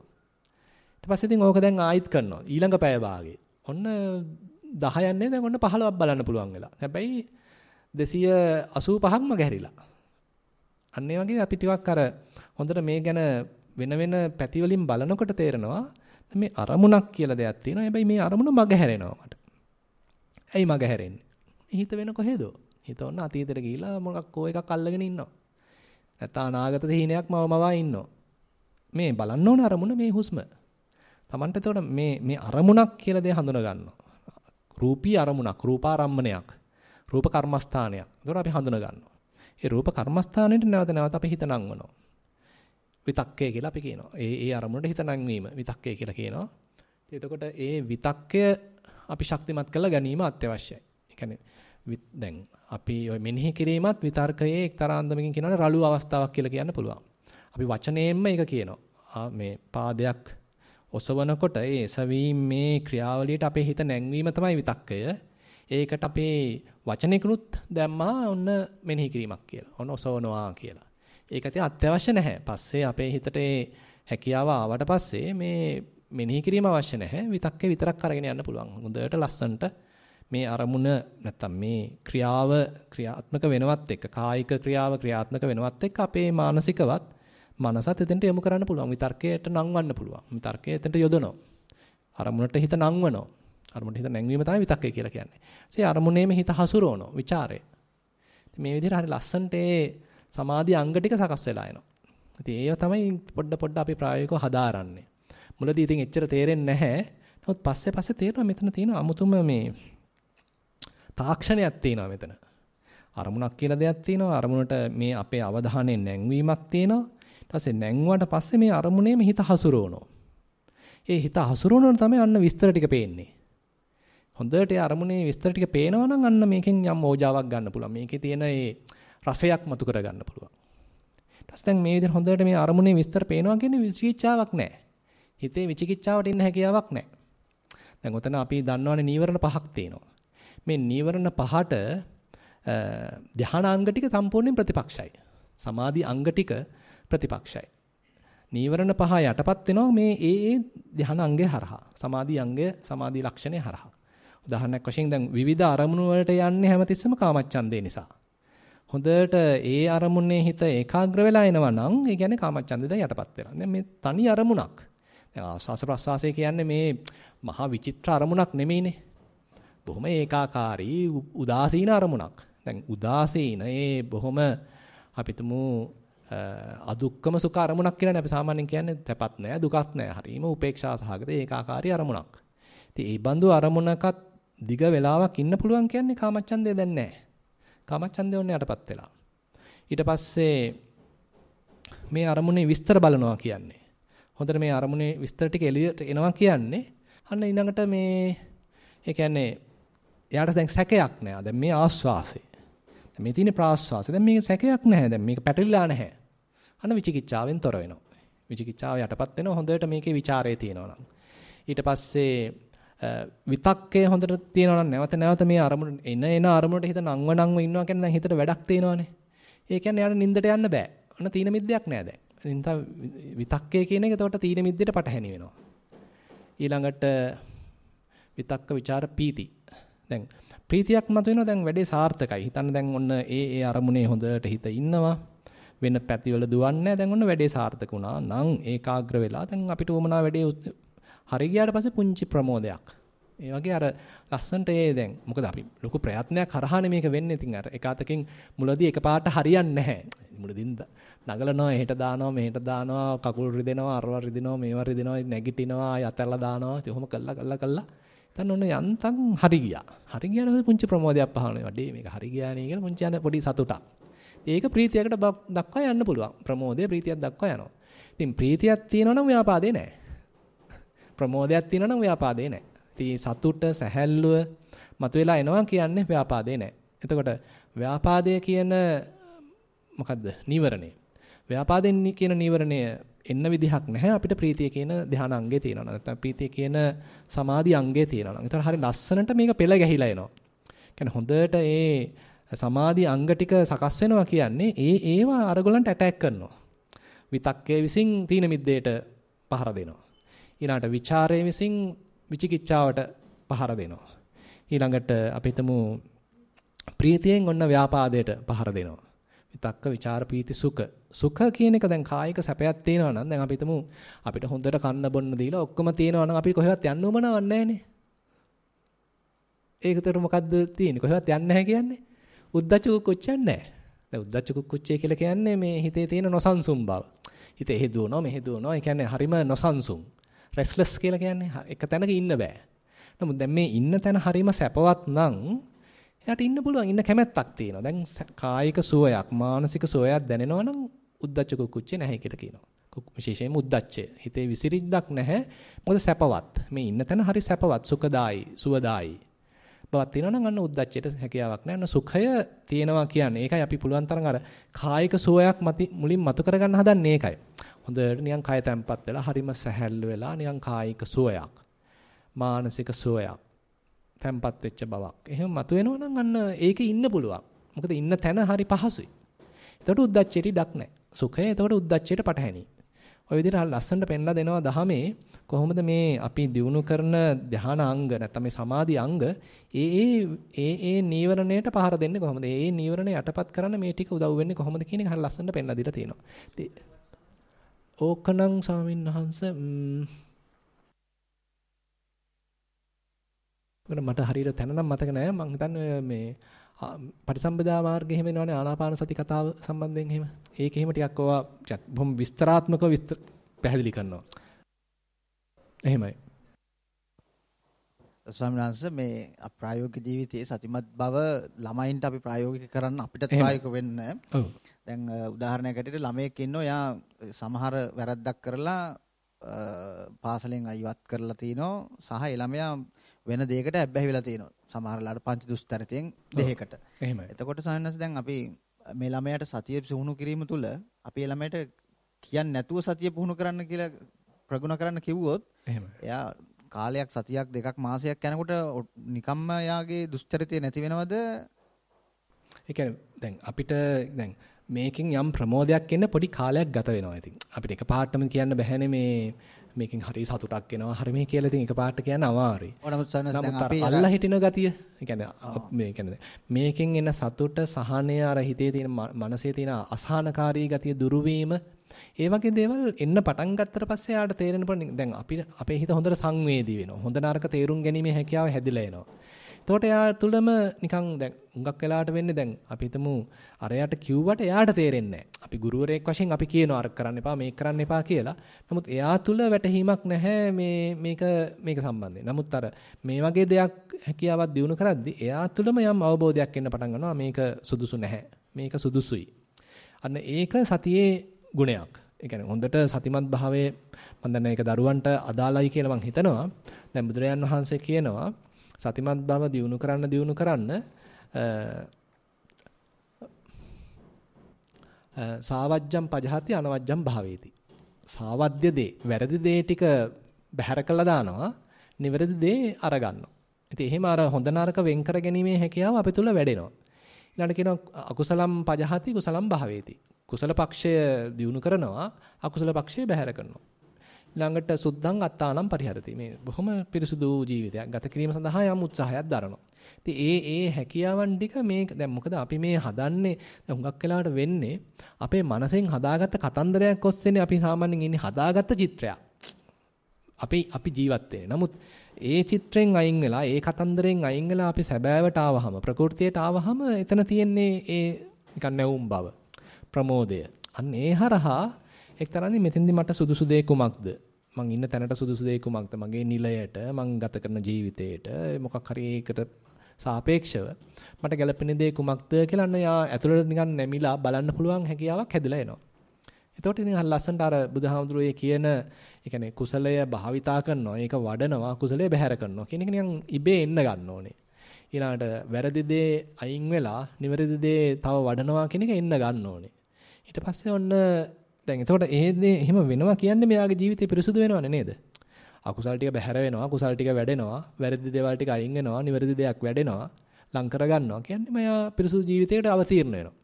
ඊට පස්සේ ඉතින් ඕක දැන් ආයිත් කරනවා. ඊළඟ පැය භාගේ. ඔන්න 10ක් නේ දැන් ඔන්න 15ක් බලන්න පුළුවන් වෙලා. හැබැයි 285ක්ම ගැරිලා. අන්න ඒ වගේ අපි ටිකක් අර හොඳට මේ ගැන වෙන පැති වලින් බලනකොට තේරෙනවා මේ අරමුණක් කියලා දෙයක් තියෙනවා. හැබැයි මේ අරමුණ මග හැරෙනවා මට. ඇයි මග හැරෙන්නේ? හිත වෙන කොහෙදෝ. හිත ඔන්න අතීතයට ගිහිලා මොකක්කෝ එකක් අල්ලගෙන ඉන්නවා. නැත්නම් අනාගත සිහිනයක් මවමවා ඉන්නවා. මේ බලන්න ඕන අරමුණ මේ හුස්ම. Tamanට එතකොට මේ අරමුණක් කියලා දෙය හඳුනා ගන්නවා. රූපී අරමුණක්, රූපාරම්මණයක්, රූප කර්මස්ථානයක්. එතකොට අපි හඳුනා ගන්නවා. ඒ රූප කර්මස්ථානෙට නැවත අපි හිත නංවනවා. විතක්කය කියලා අපි කියනවා. ඒ අරමුණට හිත නංවීම විතක්කය කියලා කියනවා. එතකොට ඒ විතක්කය අපි ශක්තිමත් කරලා ගැනීම අත්‍යවශ්‍යයි. ඒ කියන්නේ දැන් අපි ඔය මෙනෙහි කිරීමත් විතර්කයේ එක්තරා අන්දමකින් කියනවනේ රළු අවස්ථාවක් කියලා කියන්න පුළුවන්. අපි වචනයෙන්ම ඒක කියනවා. මේ පාදයක් ඔසවනකොට ඒ එසවීම මේ ක්‍රියාවලියට අපේ හිත නැංවීම තමයි විතක්කය. ඒකට අපේ වචනයකුත් දැම්මා ඔන්න මෙනෙහි කිරීමක් කියලා. ඔන්න ඔසවනවා කියලා. ඒක තිය අත්‍යවශ්‍ය නැහැ. පස්සේ අපේ හිතට ඒ හැකියාව ආවට පස්සේ මේ මෙනෙහි කිරීම අවශ්‍ය නැහැ. විතක්කේ විතරක් අරගෙන යන්න පුළුවන්. හොඳට ලස්සනට මේ අරමුණ නැත්තම් මේ ක්‍රියාව ක්‍රියාත්මක වෙනවත් එක්ක කායික ක්‍රියාව ක්‍රියාත්මක වෙනවත් එක්ක අපේ මානසිකවත් මනසත් එතෙන්ට යොමු කරන්න පුළුවන්. විතර්කයට නංවන්න පුළුවන්. විතර්කය එතෙන්ට යොදනවා. අරමුණට හිත නංවනවා. අරමුණට හිත නැංවීම තමයි විතක්කය කියලා කියන්නේ. ඒ අරමුණේම හිත හසුරවනවා, ਵਿਚාරය. මේ විදිහට හරි ලස්සන්ට ඒ සමාධි අංග ටික සකස් වෙලා එනවා. ඉතින් ඒව තමයි පොඩ අපි ප්‍රායෝගිකව හදාරන්නේ. මුලදී ඉතින් එච්චර තේරෙන්නේ නැහැ. නමුත් පස්සේ තේරෙනවා මෙතන තියෙන අමුතුම මේ තාක්ෂණයක් තියෙනවා මෙතන. අරමුණක් කියලා දෙයක් තියෙනවා. අරමුණට මේ අපේ අවධානයේ නැංවීමක් තියෙනවා. ඊට පස්සේ නැංවුවාට පස්සේ මේ අරමුණේම හිත හසුරවනවා. ඒ හිත හසුරවනකොට තමයි අන්න විස්තර ටික පේන්නේ. හොඳට ඒ අරමුණේ විස්තර ටික පේනවා නම් අන්න මේකෙන් යම් ඕජාවක් ගන්න පුළුවන්. මේකේ තියෙන ඒ රසයක් මතු කර ගන්න පුළුවන්. ඊට පස්සේ දැන් මේ විදිහට හොඳට මේ අරමුණේ විස්තර පේනවා කියන්නේ විචිකිච්ඡාවක් නැහැ. හිතේ විචිකිච්ඡාවට ඉන්න හැකියාවක් නැහැ. දැන් උතන අපි දන්නවනේ නීවරණ පහක් තියෙනවා. මේ නීවරණ පහට ධානාංග ටික සම්පූර්ණයෙන් ප්‍රතිපක්ෂයි. සමාධි අංග ටික ප්‍රතිපක්ෂයි. නීවරණ පහ යටපත් වෙනවා මේ ඒ ධානාංගය හරහා. සමාධි අංගය සමාධි ලක්ෂණය හරහා. උදාහරණයක් වශයෙන් දැන් විවිධ අරමුණු වලට යන්නේ හැමතිස්සෙම කාමච්ඡන්දේ නිසා. හොඳට ඒ අරමුණේ හිත ඒකාග්‍ර වෙලා එනවා නම් ඒ කියන්නේ කාමච්ඡන්දේ දැන් යටපත් වෙනවා. දැන් මේ තනි අරමුණක්. දැන් ආස්වාස ප්‍රස්වාසය කියන්නේ මේ මහා විචිත්‍ර අරමුණක් නෙමෙයිනේ. බොහොම ඒකාකාරී උදාසීන අරමුණක්. දැන් උදාසීන ඒ බොහොම අපිටම අදුක්කම සුඛ අරමුණක් කියලානේ අපි සාමාන්‍යයෙන් කියන්නේ. තැපත් නැහැ, දුකක් නැහැ. හරීම උපේක්ෂා සහගත ඒකාකාරී අරමුණක්. ඉතින් ඒ බඳු අරමුණකත් දිග වේලාවක් ඉන්න පුළුවන් කියන්නේ කාමච්ඡන්දය දැන් නැහැ. කාමච්ඡන්දය ඔන්නේ යටපත් වෙලා. ඊට පස්සේ මේ අරමුණේ විස්තර බලනවා කියන්නේ. හොඳට මේ අරමුණේ විස්තර ටික එළියට එනවා කියන්නේ අන්න ඊළඟට මේ ඒ කියන්නේ එයාට දැන් සැකයක් නෑ. දැන් මේ ආස්වාසය. දැන් මේ තියෙන ප්‍රාස්වාසය. දැන් මේක සැකයක් නැහැ. දැන් මේක පැටලිලා නැහැ. අන්න විචිකිච්ඡාවෙන් තොර වෙනවා. විචිකිච්ඡාව යටපත් වෙනවා හොඳට මේකේ ਵਿਚාරය තියෙනවා නම්. ඊට පස්සේ විතක්කේ හොඳට තියෙනවා නම් නැවත මේ අරමුණ එන අරමුණට හිත නංව ඉන්නවා කියන්නේ දැන් හිතට වැඩක් තේනවනේ. ඒ කියන්නේ යාට නිින්දට යන්න බෑ. අන්න තීන මිද්දයක් නෑ දැන්. ඉතින් තව විතක්කේ කියන එක එතකොට තීන මිද්දේට පටහැනි වෙනවා. ඊළඟට විතක්ක ਵਿਚාර පීති. දැන් ප්‍රීතියක් මත වෙනවා දැන් වැඩේ සාර්ථකයි. හිතන්න දැන් ඔන්න ඒ අරමුණේ හොඳට හිත ඉන්නවා. වෙන පැතිවල දුවන්නේ නැහැ. දැන් ඔන්න වැඩේ සාර්ථක වුණා. නම් ඒකාග්‍ර වෙලා දැන් අපිට උමනා වැඩේ හරි ගියාට පස්සේ පුංචි ප්‍රමෝදයක්. ඒ වගේ අර ලස්සන්ට ඒ දැන් මොකද අපි ලොකු ප්‍රයත්නයක් කරහානේ මේක වෙන්නේ. ඉතින් අර එක අතකින් මුලදී එකපාරට හරියන්නේ නැහැ. මුලදී නගලනවා එහෙට දානවා මෙහෙට දානවා කකුල් රිදෙනවා අරවා රිදෙනවා මේවා රිදෙනවා නැගිටිනවා යතල්ලා දානවා. ඉතින් ඔහොම කළා දැන් ඔන්න යන්තම් හරි ගියා. හරි ගියාට පස්සේ පුංචි ප්‍රමෝදයක් පහළ වෙනවා. ඩේ මේක හරි ගියා නේ කියලා පුංචි යන පොඩි සතුටක්. ඒක ප්‍රීතියකට දක්වා යන්න පුළුවන්. ප්‍රමෝදය ප්‍රීතියක් දක්වා යනවා. ඉතින් ප්‍රීතියක් තියෙනවා නම් ව්‍යාපාදේ නැහැ. ප්‍රමෝදයක් තියෙනවා නම් ව්‍යාපාදේ නැහැ. ඉතින් සතුට සැහැල්ලුව මතුවලා එනවා කියන්නේ ව්‍යාපාදේ නැහැ. එතකොට ව්‍යාපාදය කියන මොකද්ද? නීවරණය. ව්‍යාපාදෙන් කියන නීවරණය එන්න විදිහක් නැහැ අපිට ප්‍රීතිය කියන ධාන අංගය තියෙනවා. නැත්නම් ප්‍රීතිය කියන සමාධි අංගය තියෙනවා. ඒතර හරිය ලස්සනට මේක පෙළ ගැහිලා එනවා. කියන්නේ හොඳට ඒ සමාධි අංග ටික සකස් වෙනවා කියන්නේ ඒවා අරගලන්ට ඇටැක් කරනවා. විතක්කේ විසින් තීන මිද්දේට පහර දෙනවා. ඊළඟට ਵਿਚාරයේ විසින් විචිකිච්ඡාවට පහර දෙනවා. ඊළඟට අපි හිතමු ප්‍රීතියෙන් ඔන්න ව්‍යාපාදයට පහර දෙනවා. විතක්ක ਵਿਚාර ප්‍රීති සුඛ කියන එක දැන් කායික සැපයක් තියෙනවා නම් දැන් අපි හිතමු අපිට හොඳට කන්න බොන්න දීලා ඔක්කොම තියෙනවා නම් අපි කොහෙවත් යන්න උවමනාවක් නැහැනේ. ඒකට මොකද්ද තියෙන්නේ? කොහෙවත් යන්නේ නැහැ කියන්නේ? උද්දච්ච කුච්චක් නැහැ. දැන් උද්දච්ච කුච්චය කියලා කියන්නේ මේ හිතේ තියෙන නොසන්සුන් බව. හිතේ හේදුවනවා මෙහෙ දුවනවා. ඒ කියන්නේ හරිම නොසන්සුන්. රෙස්ලස් කියලා කියන්නේ එක තැනක ඉන්න බෑ. නමුත් දැන් මේ ඉන්න තැන හරිම සැපවත් නම් එයාට ඉන්න පුළුවන්. ඉන්න කැමැත්තක් තියෙනවා. දැන් කායික සුවයක්, මානසික සුවයක් දැනෙනවා නම් උද්දච්ච කුච්චේ නැහැ කියලා කියනවා. විශේෂයෙන්ම උද්දච්චය. හිතේ විසිරිද්දක් නැහැ. මොකද සැපවත්. මේ ඉන්න තැන හරි සැපවත්, සුඛදායි, සුවදායි. බවක් තියෙනවා නම් අන්න උද්දච්චයට හැකියාවක් නැහැ. අන්න සුඛය තියෙනවා කියන්නේ. ඒකයි අපි පුළුවන් තරම් අර කායික සුවයක් මුලින් මතු කරගන්න හදන්නේ ඒකයි. හොඳට නිකන් කය තැම්පත් වෙලා හරිම සැහැල්ලු වෙලා නිකන් කායික සුවයක්, මානසික සුවයක්, තැම්පත් වෙච්ච බවක්. එහෙම මතුවෙනවා නම් අන්න ඒකේ ඉන්න පුළුවන්. මොකද ඉන්න තැන හරි පහසුයි. එතකොට උද්දච්චයට ඉඩක් නැහැ. සුඛය එතකොට උද්දච්චයට පටහැනි. ඔය විදිහට ලස්සනට පෙන්ලා දෙනවා දහමේ කොහොමද මේ අපි දිනු කරන ධානා අංග නැත්නම් මේ සමාධි අංග ඒ නීවරණයට පහර දෙන්නේ කොහොමද? ඒ නීවරණය යටපත් කරන්න මේ ටික උදව් වෙන්නේ කොහොමද කියන එක හරිය ලස්සනට පෙන්ලා දීලා තියෙනවා. ඕකනම් ස්වාමීන් වහන්සේ මට හරියට තැන නම් මතක නෑ. මං හිතන්නේ මේ පටිසම්භිදා මාර්ගය එහෙම එනවනේ ආනාපාන සති කතාව සම්බන්ධයෙන් එහෙම. ඒක එහෙම ටිකක් ඔවා බොහොම විස්තරාත්මකව පැහැදිලි කරනවා. එහෙමයි. ස්වාමීන් වහන්සේ මේ ප්‍රායෝගික ජීවිතයේ සතිමත් බව ළමයින්ට අපි ප්‍රායෝගික කරන්න අපිට ප්‍රායෝගික වෙන්න. දැන් උදාහරණයක් ඇටියට ළමයෙක් ඉන්නවා යා සමහර වැරද්දක් කරලා පාසලෙන් අයිවත් කරලා තිනවා සහ ඒ ළමයා වෙන දෙයකට ඇබ්බැහි වෙලා තිනවා. සමහරලාට පංච දුස්තරයෙන් දෙයකට. එහෙමයි. එතකොට ස්වාමීන් වහන්සේ දැන් අපි මේ ළමයාට සතිය පුහුණු කිරීම තුළ අපි ළමයට කියන්නේ නැතුව සතිය පුහුණු කරන්න කියලා ප්‍රගුණ කරන්න කිව්වොත් එයා කාලයක් සතියක් දෙකක් මාසයක් යනකොට නිකම්ම යාගේ දුස්චරිතය නැති වෙනවද? ඒ කියන්නේ දැන් අපිට දැන් මේකෙන් යම් ප්‍රමෝදයක් එන්න පොඩි කාලයක් ගත වෙනවා. ඉතින් අපිට එකපාරටම කියන්න බැහැනේ මේකෙන් හරි සතුටක් එනවා. හරි මේ කියලා ඉතින් එකපාරට කියන්න අමාරුයි. නමුත් අපි අල්ලා හිටින ගතිය, ඒ කියන්නේ මේකෙන් එන සතුට, සහනය, අර හිතේ තියෙන මනසේ තියෙන අසහනකාරී ගතිය දුරු වීම, ඒ වගේ දේවල් එන්න පටන් ගත්තට පස්සේ යාට තේරෙන පොඩි දැන් අපේ හිත හොඳට සංවේදී වෙනවා. හොඳ නරක තේරුම් ගැනීමේ හැකියාව හැදිලා එනවා. එතකොට එයා තුළම නිකන් දැන් හුඟක් වෙලාවට වෙන්නේ දැන් අපි හිතමු අරයට කිව්වට එයාට තේරෙන්නේ නැහැ. අපි ගුරුවරයෙක් වශයෙන් අපි කියනවා අර කරන්න එපා මේක කරන්න එපා කියලා. නමුත් එයා තුළ වැටහීමක් නැහැ මේක සම්බන්ධයෙන්. නමුත් අර මේ වගේ දෙයක් හැකියාවක් දිනු කරද්දි එයා තුළම යම් අවබෝධයක් එන්න පටන් ගන්නවා මේක සුදුසු නැහැ. මේක සුදුසුයි. අන්න ඒක සතියේ ගුණයක්. ඒ කියන්නේ හොඳට සතිමත් භාවයේ මම දන්නේ ඒක දරුවන්ට අදාළයි කියලා මම හිතනවා. දැන් බුදුරජාන් වහන්සේ කියනවා සතිමත් බව දියුණු කරන්න සාවජ්ජම් පජහති අනවජ්ජම් භාවේති. සාවද්‍ය දේ වැරදි දේ ටික බැහැර කළා දානවා, නිවැරදි දේ අරගන්නවා. ඉතින් එහෙම අර හොඳ නරක වෙන් කර ගැනීමේ හැකියාව අපි තුල වැඩෙනවා. ඊළඟට කියනවා අකුසලම් පජහති කුසලම් භාවේති. කුසල පක්ෂය දියුණු කරනවා, අකුසල පක්ෂය බැහැර කරනවා. ළඟට සුද්ධං අත්තානම් පරිහරති. මේ බොහොම පිරිසුදු ජීවිතයක් ගත කිරීම සඳහා යම් උත්සාහයක් දරනවා. ඉතින් ඒ හැකියාවන් ටික මේ දැන් මොකද අපි මේ හදන්නේ දැන් හුඟක් වෙලාවට වෙන්නේ අපේ මනසෙන් හදාගත්ත කතන්දරයක් ඔස්සේනේ අපි සාමාන්‍යයෙන් ඉන්නේ හදාගත්ත චිත්‍රයක්. අපි ජීවත් වෙන්නේ. නමුත් ඒ චිත්‍රෙන් අයින් වෙලා ඒ කතන්දරෙන් අයින් වෙලා අපි සැබෑවට ආවහම ප්‍රകൃතියට ආවහම එතන තියෙන්නේ ඒ නිකන් නැවුම් බව ප්‍රමෝදය. අන්න ඒ හරහා එක්තරාන්දි මෙතෙන්දි මට සුදුසු දේ කුමක්ද? මං ඉන්න තැනට සුදුසු දේ කුමක්ද? මගේ නිලයට, මං ගත කරන ජීවිතයට මොකක් හරි ඒකට සාපේක්ෂව මට ගැළපෙන දේ කුමක්ද කියලා අන්න යා ඇතුළට නිකන් නැමිලා බලන්න පුළුවන් හැකියාවක් හැදිලා එනවා. එතකොට ඉතින් ලස්සනට අර බුදුහාමුදුරුවෝ කියන ඒ කියන්නේ කුසලය භාවිතා කරනවා, ඒක වඩනවා, කුසලය බැහැර කරනවා කියන එක නිකන් ඉබේ එන්න ගන්න ඕනේ. ඊළඟට වැරදි දේ අයින් වෙලා නිවැරදි දේ තව වඩනවා කියන එක එන්න ගන්න ඕනේ. ඊට පස්සේ ඔන්න දැන් එතකොට එහෙම වෙනවා කියන්නේ මෙයාගේ ජීවිතේ පිරිසුදු වෙනවනේ නේද? අකුසල් ටික බැහැර වෙනවා, කුසල් ටික වැඩෙනවා, වැරදි දේවල් ටික අයින් වෙනවා, නිවැරදි දෙයක් වැඩෙනවා, ලං කර ගන්නවා කියන්නේ මෙයා පිරිසුදු ජීවිතයකට අවතීර්ණ වෙනවා.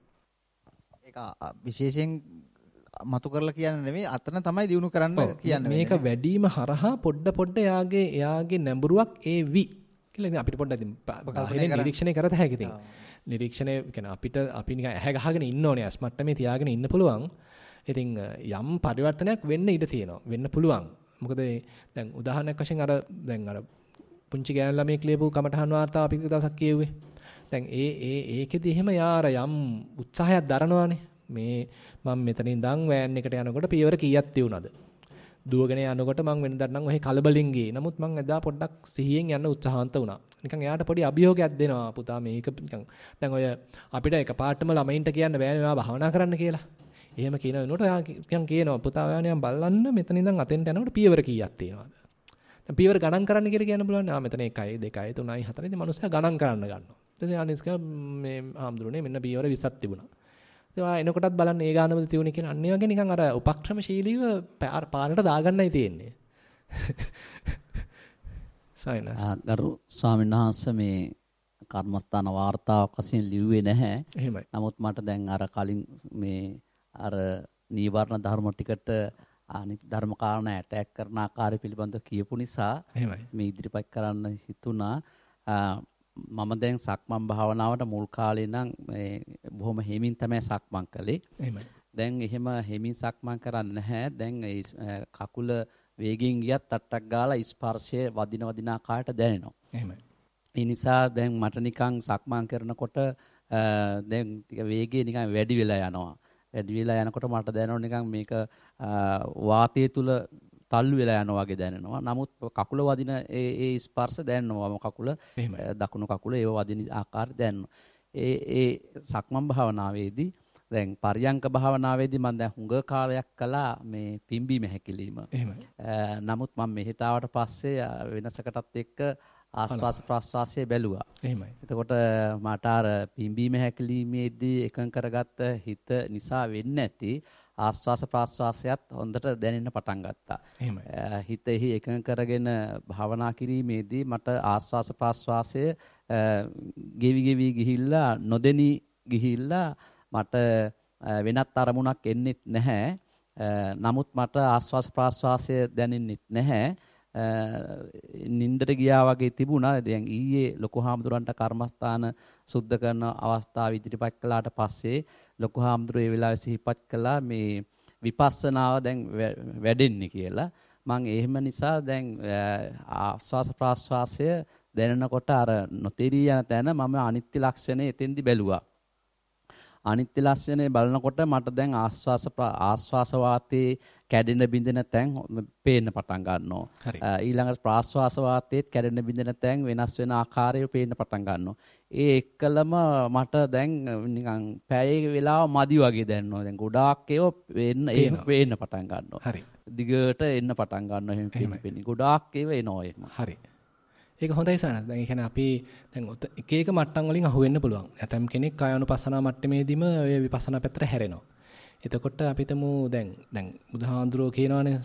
ඒක විශේෂයෙන් මතු කරලා කියන්නේ නෙමෙයි අතන තමයි දිනු කරන්න කියන්නේ. මේක වැඩිම හරහා පොඩ එයාගේ නැඹුරුවක් ඒවි කියලා අපිට පොඩ්ඩක් නිරීක්ෂණය කරත හැකියි ඉතින්. නිරීක්ෂණය කියන්නේ අපි නිකන් ඇහැ ගහගෙන ඉන්න ඕනේ, අස් මට්ටමේ තියාගෙන ඉන්න පුළුවන්. ඉතින් යම් පරිවර්තනයක් වෙන්න ඉඩ තියෙනවා. වෙන්න පුළුවන්. මොකද දැන් උදාහරණයක් වශයෙන් දැන් පුංචි ගෑනු ළමයෙක් ලියපු කමටහන් වාර්තාව අපි දවසක් කියෙව්වේ. දැන් ඒකෙදි එහෙම යාර යම් උත්සාහයක් දරනවානේ. මේ මම මෙතන ඉඳන් වෑන් එකට යනකොට පියවර කීයක් තියුණාද? දුවගෙන යනකොට මම වෙනදාට නම් ඔහේ කලබලෙන් ගියේ. නමුත් මම එදා පොඩ්ඩක් සිහියෙන් යන්න උත්සාහන්ත වුණා. නිකන් එයාට පොඩි අභියෝගයක් දෙනවා. පුතා මේක නිකන් දැන් ඔය අපිට එකපාරටම ළමයින්ට කියන්න බෑනේ ඔයා භාවනා කරන්න කියලා. එහෙම කියන වෙනකොට එයා කියනවා පුතා ඔයා නිකන් බලන්න මෙතන ඉඳන් අතෙන්ට යනකොට පියවර කීයක් තියෙනවද? දැන් පියවර ගණන් කරන්න කියලා කියන්න පුළුවන්. මෙතන 1 2 3 4 ඉතින් මිනිස්සයා ගණන් කරන්න ගන්නවා. ඊට පස්සේ අනිස්ක මේ හාමුදුරනේ මෙන්න පියවර 20ක් තිබුණා. ඒවා එනකොටත් බලන්න ඒ ගානමද තියුනේ කියලා. අන්න ඒ වගේ නිකන් අර උපක්‍රමශීලීව පාරට දාගන්නයි තියෙන්නේ. සයිනස්. ගරු ස්වාමීන් වහන්සේ මේ කර්මස්ථාන වාර්තාවක් වශයෙන් ලිව්වේ නැහැ. එහෙමයි. නමුත් මට දැන් අර කලින් මේ අර නීවරණ ධර්ම ටිකට අනිත් ධර්ම කාරණා ඇටැක් කරන ආකාරය පිළිබඳව කියපු නිසා මේ ඉදිරිපත් කරන්න හිතුණා. මම දැන් සක්මන් භාවනාවට මුල් කාලේ නම් බොහොම හිමින් තමයි සක්මන් කළේ. දැන් එහෙම හිමින් සක්මන් කරන්නේ නැහැ. දැන් කකුල වේගෙන් ගියත් ටට්ටක් ගාලා ස්පර්ශය වදින ආකාරයට දැනෙනවා. ඒ නිසා දැන් මට නිකන් සක්මන් කරනකොට දැන් ටික වේගය නිකන් වැඩි වෙලා යනවා. වැඩි වෙලා යනකොට මට දැනෙනවා නිකන් මේක වාතය තුල තල්ලු වෙලා යනවා වගේ දැනෙනවා. නමුත් කකුල වදින ඒ ස්පර්ශ දැනෙනවා. කකුල දකුණු කකුල ඒව වදින ආකාරය දැනෙනවා. ඒ සක්මන් භාවනාවේදී දැන් පරියංක භාවනාවේදී මම දැන් හුඟ කාලයක් කළා මේ පිම්බීම හැකිලිම. නමුත් මම මෙහෙට ආවට පස්සේ වෙනසකටත් එක්ක ආස්වාස ප්‍රාස්වාසයේ බැලුවා. එහෙමයි. එතකොට මට අර පිම්බීම හැකිලිමේදී එකඟ කරගත්ත හිත නිසා වෙන්නේ නැති ආස්වාස ප්‍රාස්වාසයත් හොඳට දැනෙන්න පටන් ගත්තා. එහෙමයි. හිතෙහි එකඟ කරගෙන භාවනා කිරීමේදී මට ආස්වාස ප්‍රාස්වාසය ගෙවි ගිහිල්ලා නොදෙනී ගිහිල්ලා මට වෙනත් අරමුණක් එන්නෙත් නැහැ. නමුත් මට ආස්වාස ප්‍රාස්වාසය දැනෙන්නෙත් නැහැ. නින්දට ගියා වගේ තිබුණා. දැන් ඊයේ ලොකු හාමුදුරන්ට කර්මස්ථාන සුද්ධ කරන අවස්ථාව ඉදිරිපත් කළාට පස්සේ ලොකු හාමුදුරුවෝ ඒ වෙලාවේ සිහිපත් කළා මේ විපස්සනාව දැන් වැඩෙන්නේ කියලා. මම එහෙම නිසා දැන් ආස්වාස ප්‍රාස්වාසය දැනෙනකොට අර නොතේරී යන තැන මම අනිත්‍ය ලක්ෂණය එතෙන්දි බැලුවා. අනිත්‍ය ලක්ෂණය බලනකොට මට දැන් ආස්වාස වාතයේ කැඩෙන බිඳෙන තැන් පේන්න පටන් ගන්නවා. ඊළඟට ප්‍රාස්වාස වාතයේත් කැඩෙන බිඳෙන තැන් වෙනස් වෙන ආකාරය පේන්න පටන් ගන්නවා. ඒ එක්කලම මට දැන් නිකන් පැයේ වෙලාව මදි වගේ දැනෙනවා. දැන් ගොඩාක් ඒවා පේන්න පටන් ගන්නවා. හරි. දිගට එන්න පටන් ගන්නවා එහෙම පේන්නේ. ගොඩාක් ඒවා එනවා එහෙම. හරි. ඒක හොඳයි සනස්. දැන් ඒ කියන්නේ අපි දැන් එක එක මට්ටම් වලින් අහුවෙන්න පුළුවන්. ඇතම් කෙනෙක් කායानुපස්සනා මට්ටමේදීම ඔය විපස්සනා පැත්තට හැරෙනවා. එතකොට අපිටම දැන් බුදුහාඳුරෝ කියනවානේ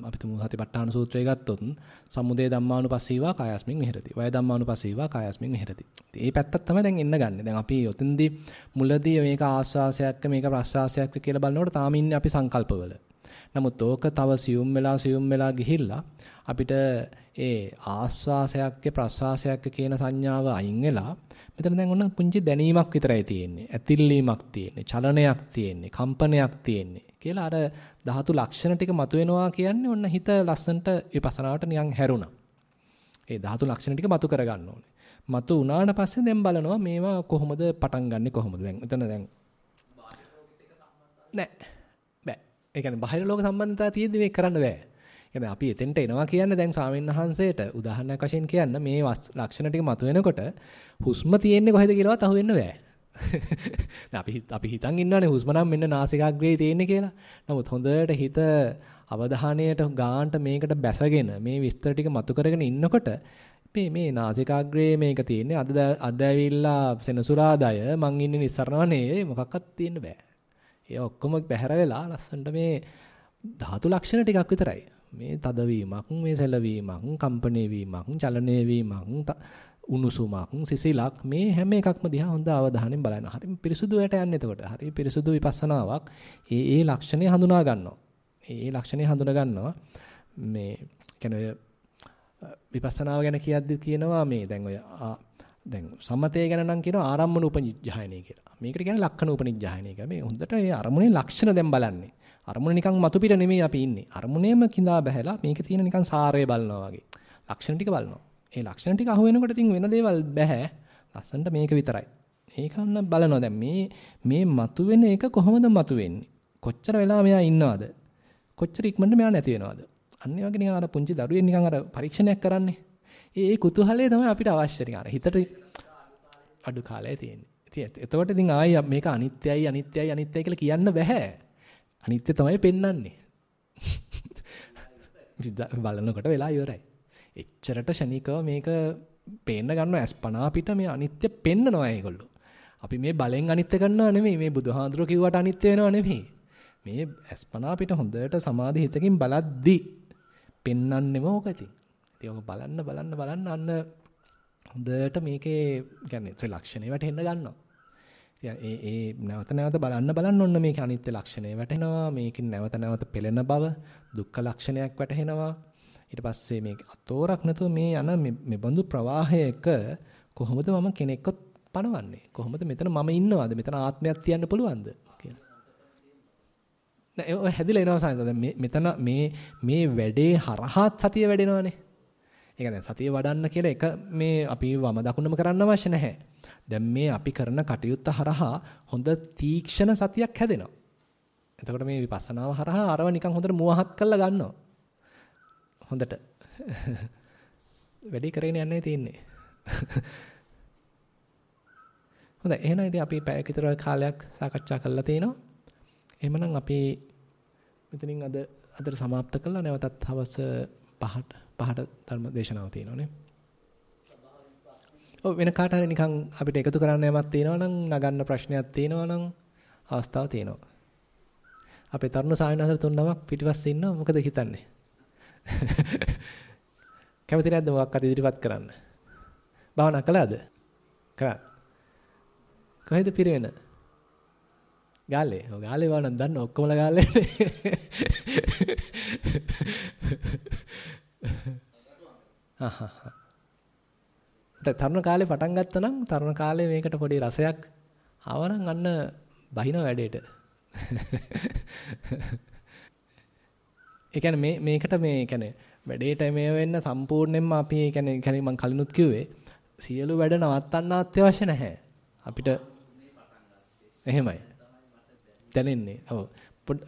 අපිටම සතිපට්ඨාන සූත්‍රය ගත්තොත් සමුදය ධම්මානුපස්සීවා කායස්මින් විහෙරති. වය ධම්මානුපස්සීවා කායස්මින් විහෙරති. මේ පැත්තත් තමයි දැන් එන්න ගන්න. දැන් අපි ඔතෙන්දී මුලදී මේක ආස්වාසයක්ද මේක ප්‍රස්වාසයක්ද කියලා බලනකොට තාම ඉන්නේ අපි සංකල්පවල. නමුත් ඕක තව සියුම් වෙලා ගිහිල්ලා අපිට ඒ ආස්වාසයක්ක ප්‍රස්වාසයක්ක කියන සංඥාව අයින් වෙලා මෙතන දැන් ඔන්න පුංචි දැනීමක් විතරයි තියෙන්නේ. ඇතිල්ලීමක් තියෙන්නේ, චලනයක් තියෙන්නේ, කම්පනයක් තියෙන්නේ කියලා අර ධාතු ලක්ෂණ ටික මතුවෙනවා කියන්නේ ඔන්න හිත ලස්සනට විපස්සනාවට නිකන් හැරුණා. ඒ ධාතු ලක්ෂණ ටික මතු කරගන්න ඕනේ. මතු වුණාට පස්සේ දැන් බලනවා මේවා කොහොමද පටන් ගන්නෙ කොහොමද. දැන් එතන දැන් නෑ බෑ. ඒ කියන්නේ බාහිර ලෝක සම්බන්ධතාවය තියෙද්දි මේක කරන්න බෑ. يعني අපි එතෙන්ට එනවා කියන්නේ දැන් ස්වාමීන් වහන්සේට උදාහරණයක් වශයෙන් කියන්න මේ ලක්ෂණ ටික මතුවෙනකොට හුස්ම තියෙන්නේ කොහෙද කියලාවත් අහුවෙන්න බෑ. අපි හිතන් ඉන්නවනේ හුස්ම නම් මෙන්න නාසිකාග්‍රේ තියෙන්නේ කියලා. නමුත් හොඳට හිත අවධානයට ගානට මේකට බැසගෙන මේ විස්තර ටික මතු කරගෙන ඉන්නකොට මේ නාසිකාග්‍රේ මේක තියෙන්නේ අද ඇවිල්ලා සෙනසුරාදාය මං ඉන්නේ නිස්සරණවනේ මොකක්වත් තියෙන්න බෑ. ඒ ඔක්කොම බැහැර වෙලා ලස්සනට මේ ධාතු ලක්ෂණ ටිකක් විතරයි. මේ තදවීමක්, මේ සැලවීමක්, කම්පණය වීමක්, චලනය වීමක්, උණුසුමක්, සිසිලක් මේ හැම එකක්ම දිහා හොඳ අවධානයෙන් බලන්න. හරි පිරිසුදු යට යන්නේ එතකොට. හරි පිරිසුදු විපස්සනාවක්. ඒ ලක්ෂණය හඳුනා ගන්නවා. ඒ ලක්ෂණය හඳුනා ගන්නවා. මේ කියන්නේ විපස්සනාව ගැන කියද්දි කියනවා මේ දැන් සම්මතය ගැන නම් කියනවා ආරම්මන උපනිජ්ජායනය කියලා. මේකට කියන්නේ ලක්ෂණ උපනිජ්ජායනය කියලා. මේ හොඳට ඒ අරමුණේ ලක්ෂණ දැන් බලන්නේ. අරමුණ නිකන් මතු පිට නෙමෙයි අපි ඉන්නේ. අරමුණේම කිඳා බහැලා මේකේ තියෙන නිකන් සාරය බලනවා වගේ. ලක්ෂණ ටික බලනවා. ඒ ලක්ෂණ ටික අහු වෙනකොට ඉතින් වෙන දේවල් බෑ. ලස්සනට මේක විතරයි. ඒකන්න බලනවා දැන් මේ මතුවෙන එක කොහොමද මතුවෙන්නේ? කොච්චර වෙලා මෙයා ඉන්නවද? කොච්චර ඉක්මනට මෙයා නැති වෙනවද? අන්න ඒ වගේ නිකන් අර පුංචි දරුවෙක් නිකන් අර පරීක්ෂණයක් කරන්නේ. ඒ කුතුහලය තමයි අපිට අවශ්‍ය නිකන් අර හිතට අඩු කාලය තියෙන්නේ. ඉතින් එතකොට ඉතින් ආයි මේක අනිත්‍යයි කියලා කියන්න බෑ. අනිත්‍ය තමයි පෙන්වන්නේ. බලනකොට වෙලා ඉවරයි. එච්චරට ෂණිකව මේක පේන්න ගන්නවා අස්පනා පිට මේ අනිත්‍ය පෙන්නනවා ඒගොල්ලෝ. අපි මේ බලෙන් අනිත්‍ය කරනවා නෙමෙයි. මේ බුදුහාඳුර කිව්වට අනිත්‍ය වෙනව නෙමෙයි. මේ අස්පනා පිට හොඳට සමාධි හිතකින් බලද්දි පෙන්වන්නෙම ඕක ඉතින්. ඉතින් ඔක බලන්න අන්න හොඳට මේකේ කියන්නේ ත්‍රිලක්ෂණේ වැටෙන්න ගන්නවා. ඒ නැවත බලන්න ඔන්න මේක අනිත්‍ය ලක්ෂණය වැටෙනවා. මේකෙන් නැවත පෙළෙන බව දුක්ඛ ලක්ෂණයක් වැටහෙනවා. ඊට පස්සේ මේක අතෝරක් නැතුව මේ යන මේ බඳු ප්‍රවාහයක කොහොමද මම කෙනෙක්ව පණවන්නේ? කොහොමද මෙතන මම ඉන්නවද? මෙතන ආත්මයක් තියන්න පුළුවන්ද කියලා. නෑ ඔය හැදිලා එනවා සායන. දැන් මෙතන මේ වැඩේ හරහාත් සතිය වැඩෙනවානේ. ඒ කියන්නේ සතිය වඩන්න කියලා එක මේ අපි වම දකුණම කරන්න අවශ්‍ය නැහැ. දැන් මේ අපි කරන කටයුත්ත හරහා හොඳ තීක්ෂණ සතියක් හැදෙනවා. එතකොට මේ විපස්සනාව හරහා අරව නිකන් හොඳට මුවහත් කරලා ගන්නවා. හොඳට. වැඩි කරගෙන යන්නයි තියෙන්නේ. හොඳයි එහෙනම් ඉතින් අපි පැයක විතර කාලයක් සාකච්ඡා කරලා තිනවා. එහෙමනම් අපි මෙතනින් අදට සමාප්ත කළා. නැවතත් හවස 5ට ධර්ම දේශනාව තියෙනවානේ. ඔව් වෙන කාට හරි නිකන් අපිට එකතු කරන්න යමක් තියෙනවා නම් නගන්න ප්‍රශ්නයක් තියෙනවා නම් අවස්ථාව තියෙනවා. අපේ තරුණ සායනහසර තුන්නමක් පිටිපස්සේ ඉන්නවා. මොකද හිතන්නේ? කැමති නැද්ද මොකක්වත් ඉදිරිපත් කරන්න? භාවනා කළාද? කරා. කොහෙද පිරෙන? ගාලේ. ඔව් ගාලේ වань දන්න ඔක්කොමලා ගාලේනේ. තරුණ කාලේ පටන් ගත්තා නම් තරුණ කාලේ මේකට පොඩි රසයක් ආවනම් අන්න බහින වැඩේට. ඒ කියන්නේ මේකට මේ කියන්නේ වැඩේට මේ වෙන්න සම්පූර්ණයෙන්ම අපි කියන්නේ මම කලිනුත් කිව්වේ සියලු වැඩ නවත්තන්න අවශ්‍ය නැහැ. අපිට එහෙමයි. දැනෙන්නේ. ඔව්.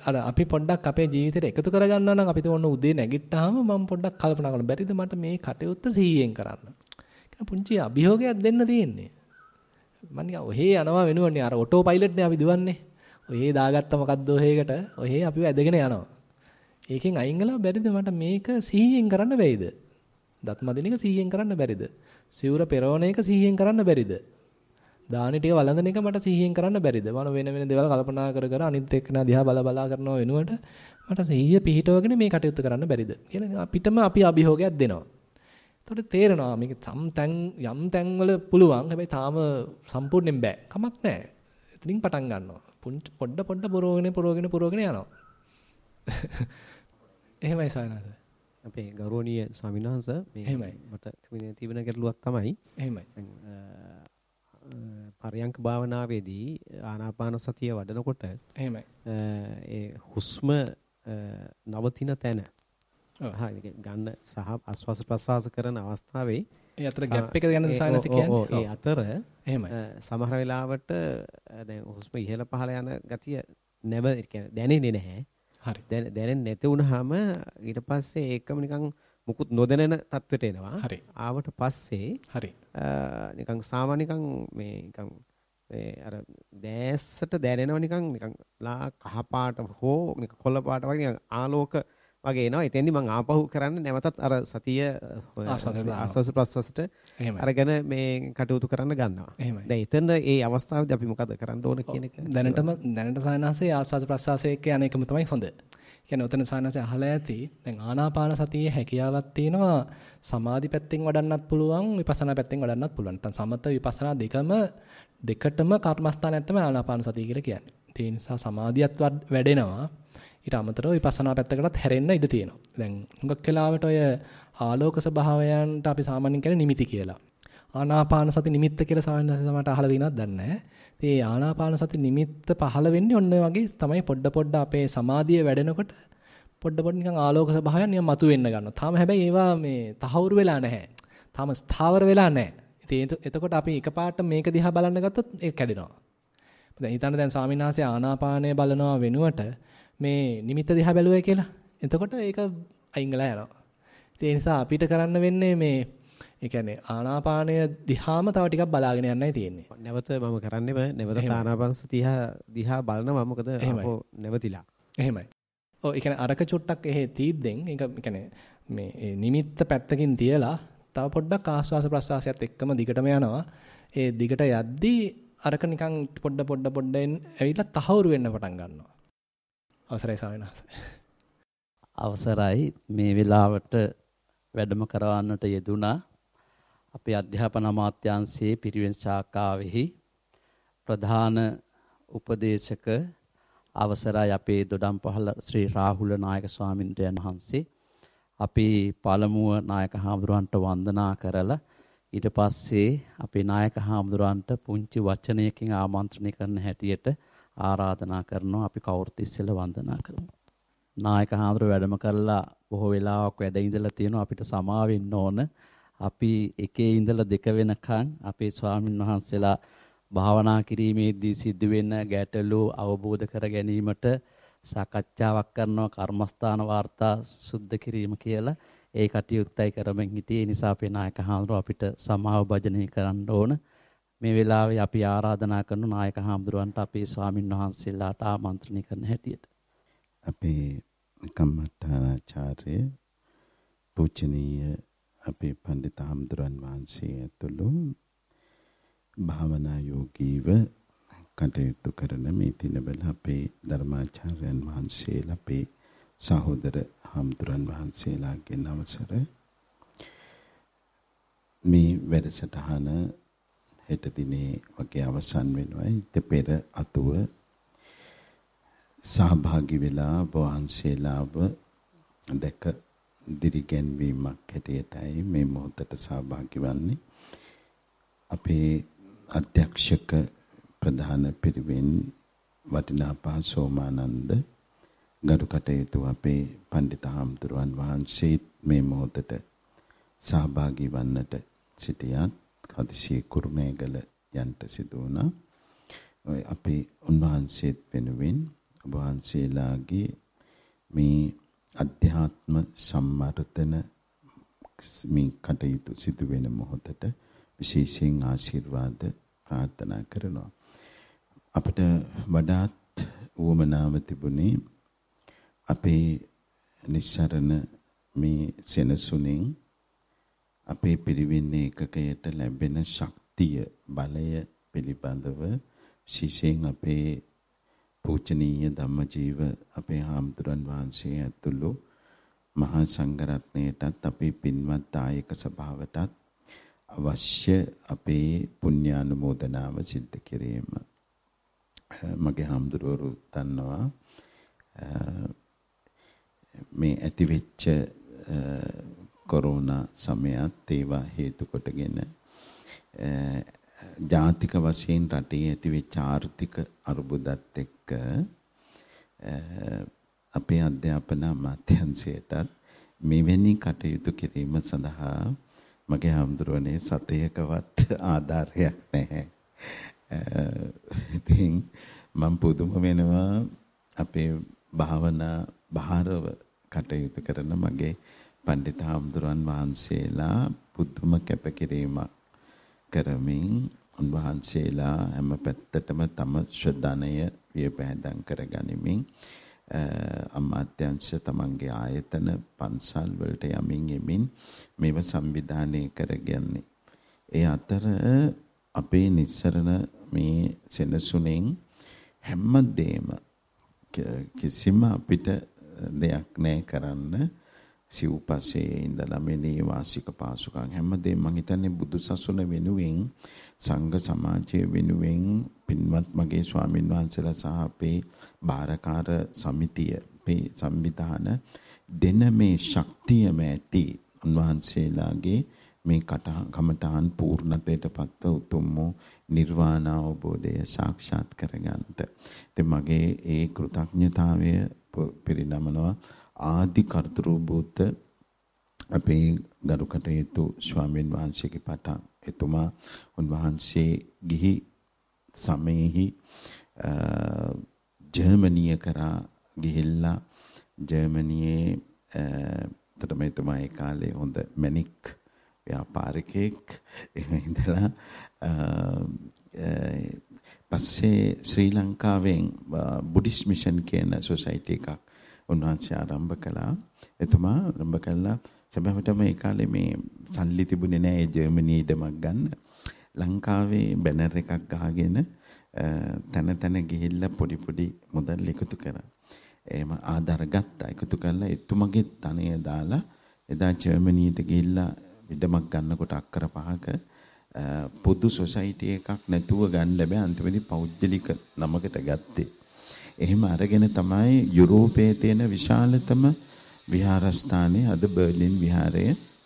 අර අපි පොඩ්ඩක් අපේ ජීවිතේට එකතු කරගන්නවා නම් අපිට ඕන උදේ නැගිට්ටාම මම පොඩ්ඩක් කල්පනා කරනවා. බැරිද මට මේ කටයුත්ත 100ෙන් කරන්න. පුංචි අභියෝගයක් දෙන්න තියෙන්නේ. මම නිකන් ඔහේ යනවා වෙනුවනේ අර ඔටෝ පයිලට් නේ අපි දුවන්නේ. ඔහේ දාගත්ත මොකද්ද ඔහේකට ඔහේ අපිව ඇදගෙන යනවා. ඒකෙන් අයින් වෙලා බැරිද මට මේක 100ෙන් කරන්න බැයිද? දත් මදින එක 100ෙන් කරන්න බැරිද? සිවුර පෙරවන එක 100ෙන් කරන්න බැරිද? දානි ටික වළඳන එක මට 100ෙන් කරන්න බැරිද? මම වෙන දේවල් කල්පනා කර අනිත් එක්කන දිහා බලා කරනවා වෙනුවට මට 100 පිහිටවගෙන මේ කටයුත්ත කරන්න බැරිද? කියලා අපිටම අපි අභියෝගයක් දෙනවා. එතකොට තේරෙනවා මේක යම් තැන්වල පුළුවන්. හැබැයි තාම සම්පූර්ණයෙන් බෑ. කමක් නැහැ. එතනින් පටන් ගන්නවා. පොඩ පුරවගෙන යනවා. එහෙමයි සායනස. අපේ ගෞරවනීය ස්වාමීන් වහන්සේ මේ මට තිබෙන ගැටලුවක් තමයි. එහෙමයි. පරයන්ක භාවනාවේදී ආනාපාන සතිය වඩනකොට එහෙමයි. ඒ හුස්ම නවතින තැන සහ ගන්න සහ ආස්වාස ප්‍රසආස කරන අවස්ථාවේ ඒ අතර ගැප් එක ගැනද සායනස කියන්නේ? ඒ අතර එහෙමයි. සමහර වෙලාවට දැන් හුස්ම ඉහළ පහළ යන ගතිය දැනෙන්නේ නැහැ. හරි. දැනෙන්නේ නැති වුනහම ඊට පස්සේ ඒකම නිකන් මුකුත් නොදැනෙන තත්ත්වයට එනවා. හරි. ආවට පස්සේ හරි. නිකන් සාමාන්‍ය නිකන් මේ අර දැස්සට දැනෙනවා නිකන් ලා කහ පාට හෝ නිකන් කොළ පාට වගේ නිකන් ආලෝක වගේ එනවා. එතෙන්දි මම ආපහු කරන්නේ නැවතත් අර සතිය ආස්වාස ප්‍රස්වාසයට අරගෙන මේ කටයුතු කරන්න ගන්නවා. දැන් එතන ඒ අවස්ථාවේදී අපි මොකද කරන්න ඕන කියන එක දැනට සායනහසේ ආස්වාස ප්‍රස්වාසයේ එක්ක යන එකම තමයි හොඳ. කියන්නේ උතන සායනහසේ අහලා ඇති. දැන් ආනාපාන සතියේ හැකියාවක් තියෙනවා. සමාධි පැත්තෙන් වඩන්නත් පුළුවන්, විපස්සනා පැත්තෙන් වඩන්නත් පුළුවන්. නැත්නම් සමත විපස්සනා දෙකටම කර්මස්ථානයක් තමයි ආනාපාන සතිය කියලා කියන්නේ. ඒ නිසා සමාධියත් වැඩෙනවා. ඊට අමතරව විපස්සනා පැත්තකටත් හැරෙන්න ඉඩ තියෙනවා. දැන් හුඟක් වෙලාවට ඔය ආලෝක ස්වභාවයන්ට අපි සාමාන්‍යයෙන් කියන්නේ නිමිති කියලා. ආනාපාන සති නිමිත්ත කියලා සාමාන්‍යයෙන් සමහරට අහලා දිනවත් දන්නේ නැහැ. ඉතින් ආනාපාන සති නිමිත්ත පහළ වෙන්නේ ඔන්න වගේ තමයි පොඩ අපේ සමාධිය වැඩෙනකොට පොඩ නිකන් ආලෝක ස්වභාවයන් නිකන් මතුවෙන්න ගන්නවා. තාම හැබැයි ඒවා මේ තහවුරු වෙලා නැහැ. තාම ස්ථාවර වෙලා නැහැ. ඉතින් එතකොට අපි එකපාරට මේක දිහා බලන්න ගත්තොත් ඒක කැඩෙනවා. දැන් හිතන්න දැන් ස්වාමීන් වහන්සේ ආනාපානය බලනවා වෙනුවට මේ නිමිත්ත දිහා බැලුවයි කියලා. එතකොට ඒක අයින් වෙලා යනවා. ඒ නිසා අපිට කරන්න වෙන්නේ මේ ඒ කියන්නේ ආනාපානය දිහාම තව ටිකක් බලාගෙන යන්නයි තියෙන්නේ. නැවත මම කරන්නේ නැවත ආනාපාන සතිය දිහා බලනවා. මොකද අපෝ නැවතිලා. එහෙමයි. ඔව් ඒ කියන්නේ අරක චුට්ටක් එහෙ තීද්දෙන් ඒක කියන්නේ මේ නිමිත්ත පැත්තකින් තියලා තව පොඩ්ඩක් ආස්වාස ප්‍රස්වාසයත් එක්කම දිගටම යනවා. ඒ දිගට යද්දී අරක නිකන් පොඩ්ඩෙන් ඇවිල්ලා තහවුරු වෙන්න පටන් ගන්නවා. අවසරයි ස්වාමීන් වහන්සේ. අවසරයි මේ වෙලාවට වැඩම කරවන්නට යෙදුනා අපේ අධ්‍යාපන අමාත්‍යාංශයේ පිරිවෙන් ශාඛාවෙහි ප්‍රධාන උපදේශක අවසරයි අපේ දොඩම්පහළ ශ්‍රී රාහුල නායක ස්වාමින්ද්‍රයන් වහන්සේ. අපි පළමුව නායක හාමුදුරන්ට වන්දනා කරලා ඊට පස්සේ අපේ නායක හාමුදුරන්ට පුංචි වචනයකින් ආමන්ත්‍රණය කරන හැටියට ආරාධනා කරනවා. අපි කවුරුත් ඉස්සෙල්ලා වන්දනා කරමු. නායක හාමුදුරුවෝ වැඩම කරලා බොහෝ වෙලාවක් වැඩ ඉඳලා තියෙනවා අපිට සමා වෙන්න ඕන. අපි එකේ ඉඳලා දෙක වෙනකන් අපේ ස්වාමින් වහන්සේලා භාවනා කිරීමේදී සිදුවෙන ගැටලු අවබෝධ කර ගැනීමට සාකච්ඡාවක් කරනවා කර්මස්ථාන වාර්තා සුද්ධ කිරීම කියලා ඒ කටයුත්තයි කරමින් හිටියේ. ඒ නිසා අපේ නායක හාමුදුරුවෝ අපිට සමාව භජනය කරන්න ඕන. මේ වෙලාවේ අපි ආරාධනා කරන නායක හාමුදුරුවන්ට අපේ ස්වාමින් වහන්සේලාට ආමන්ත්‍රණය කරන හැටියට අපේ කම්මඨානාචාර්ය පූජනීය අපේ පඬිත හාමුදුරන් වහන්සේ ඇතුළු භාවනා යෝගීව කටයුතු කරන මේ දිනවල අපේ ධර්මාචාර්යයන් වහන්සේලා අපේ සහෝදර හාමුදුරන් වහන්සේලාගෙන් අවසර මේ වැඩසටහන හෙට දිනේ වගේ අවසන් වෙනවා. ඊට පෙර අතුව සහභාගී වෙලා වහන්සේලාව දැක දිරිගැන්වීමක් හැටියටයි මේ මොහොතට සහභාගී වන්නේ. අපේ අධ්‍යක්ෂක ප්‍රධාන පිරිවෙන් වටිනා සෝමානන්ද ගරු කටයුතු අපේ පඬිත හාමුදුරුවන් වහන්සේ මේ මොහොතට සහභාගී වන්නට සිටියත් හදිසියේ කුරුණෑගල යන්ට සිදු වුණා. අපේ උන්වහන්සේත් වෙනුවෙන් ඔබ වහන්සේලාගේ මේ අධ්‍යාත්ම සම්වර්ධන මේ කටයුතු සිදු වෙන මොහොතට විශේෂයෙන් ආශිර්වාද ප්‍රාර්ථනා කරනවා. අපිට වඩාත් උවමනාව තිබුණේ අපේ නිස්සරණ මේ සෙනසුනෙන් අපේ පිරිවෙන් ඒකකයට ලැබෙන ශක්තිය බලය පිළිබඳව විශේෂයෙන් අපේ පූජනීය ධම්මජීව අපේ හාමුදුරන් වහන්සේ ඇතුළු මහා සංඝරත්නයටත් අපේ පින්වත් දායක සභාවටත් අවශ්‍ය අපේ පුණ්‍යානුමෝදනාව සිද්ධ කිරීම. මගේ හාමුදුරුවෝ දන්නවා මේ ඇතිවෙච්ච කොරෝනා සමයත් ඒවා හේතු කොටගෙන ජාතික වශයෙන් රටේ ඇතිවෙච්ච ආර්ථික අර්බුදත් එක්ක අපේ අධ්‍යාපන අමාත්‍යාංශයටත් මෙවැනි කටයුතු කිරීම සඳහා මගේ හාමුදුරුවනේ සතයකවත් ආධාරයක් නැහැ. ඉතින් මම පුදුම වෙනවා අපේ භාවනා බහරව කටයුතු කරන මගේ පඬිත හාමුදුරුවන් වහන්සේලා පුදුම කැපකිරීමක් කරමින් උන්වහන්සේලා හැම පැත්තටම තම ශ්‍රද්ධානය වියපැහැදම් කරගනිමින් අමාත්‍යාංශ තමන්ගේ ආයතන පන්සල් වලට යමින් එමින් මේව සංවිධානය කරගන්නේ. ඒ අතර අපේ නිස්සරණ මේ සෙනසුනෙන් හැමදේම කිසිම අපිට දෙයක් නැහැ කරන්න. සිව්පස්සේ ඉඳලා මේ වාසික පාසුකම් හැමදේම මං හිතන්නේ බුදු සසුන වෙනුවෙන් සංඝ සමාජය වෙනුවෙන් පින්වත් මගේ ස්වාමින් වහන්සේලා සහ අපේ බාරකාර සමිතිය මේ සංවිධාන දෙන මේ ශක්තියම ඇති උන්වහන්සේලාගේ මේ කමඨාන් පූර්ණත්වයට පත්ව උතුම් නිර්වාණ අවබෝධය සාක්ෂාත් කරගන්නට. ඉතින් මගේ ඒ කෘතඥතාවය පිරිනමනවා ආදි කර්තෘ භූත අපේ ගරු කටයුතු ස්වාමීන් වහන්සේගේ පටන් එතුමා උන්වහන්සේ ගිහි සමයේහි ජර්මනිය කරා ගිහිල්ලා ජර්මනියේ එතුමා ඒ කාලේ හොඳ මැණික් ව්‍යාපාරිකයෙක් ඉඳලා පස්සේ ශ්‍රී ලංකාවෙන් බුද්දිස් මිෂන් කියන සොසයිටි එකක් උන්වහන්සේ ආරම්භ කළා. එතුමා ආරම්භ කළා සැබෑවටම ඒ කාලේ මේ සල්ලි තිබුණේ නැහැ ජර්මනියේ ඉඩමක් ගන්න. ලංකාවේ බැනර් එකක් ගහගෙන තන තන ගිහිල්ලා පොඩි මුදල් එකතු කරා. එහෙම ආධාර ගත්තා. එකතු කරලා එතුමගේ ධනය දාලා එදා ජර්මනියට ගිහිල්ලා ඉඩමක් ගන්නකොට අක්කර 5ක පොදු සොසයිටි එකක් නැතුව ගන්න බෑ. අන්තිමේදී පෞද්ගලික නමකට ගත්තේ. එහෙම අරගෙන තමයි යුරෝපයේ තියෙන විශාලතම විහාරස්ථානයේ අද බර්ලින් විහාරය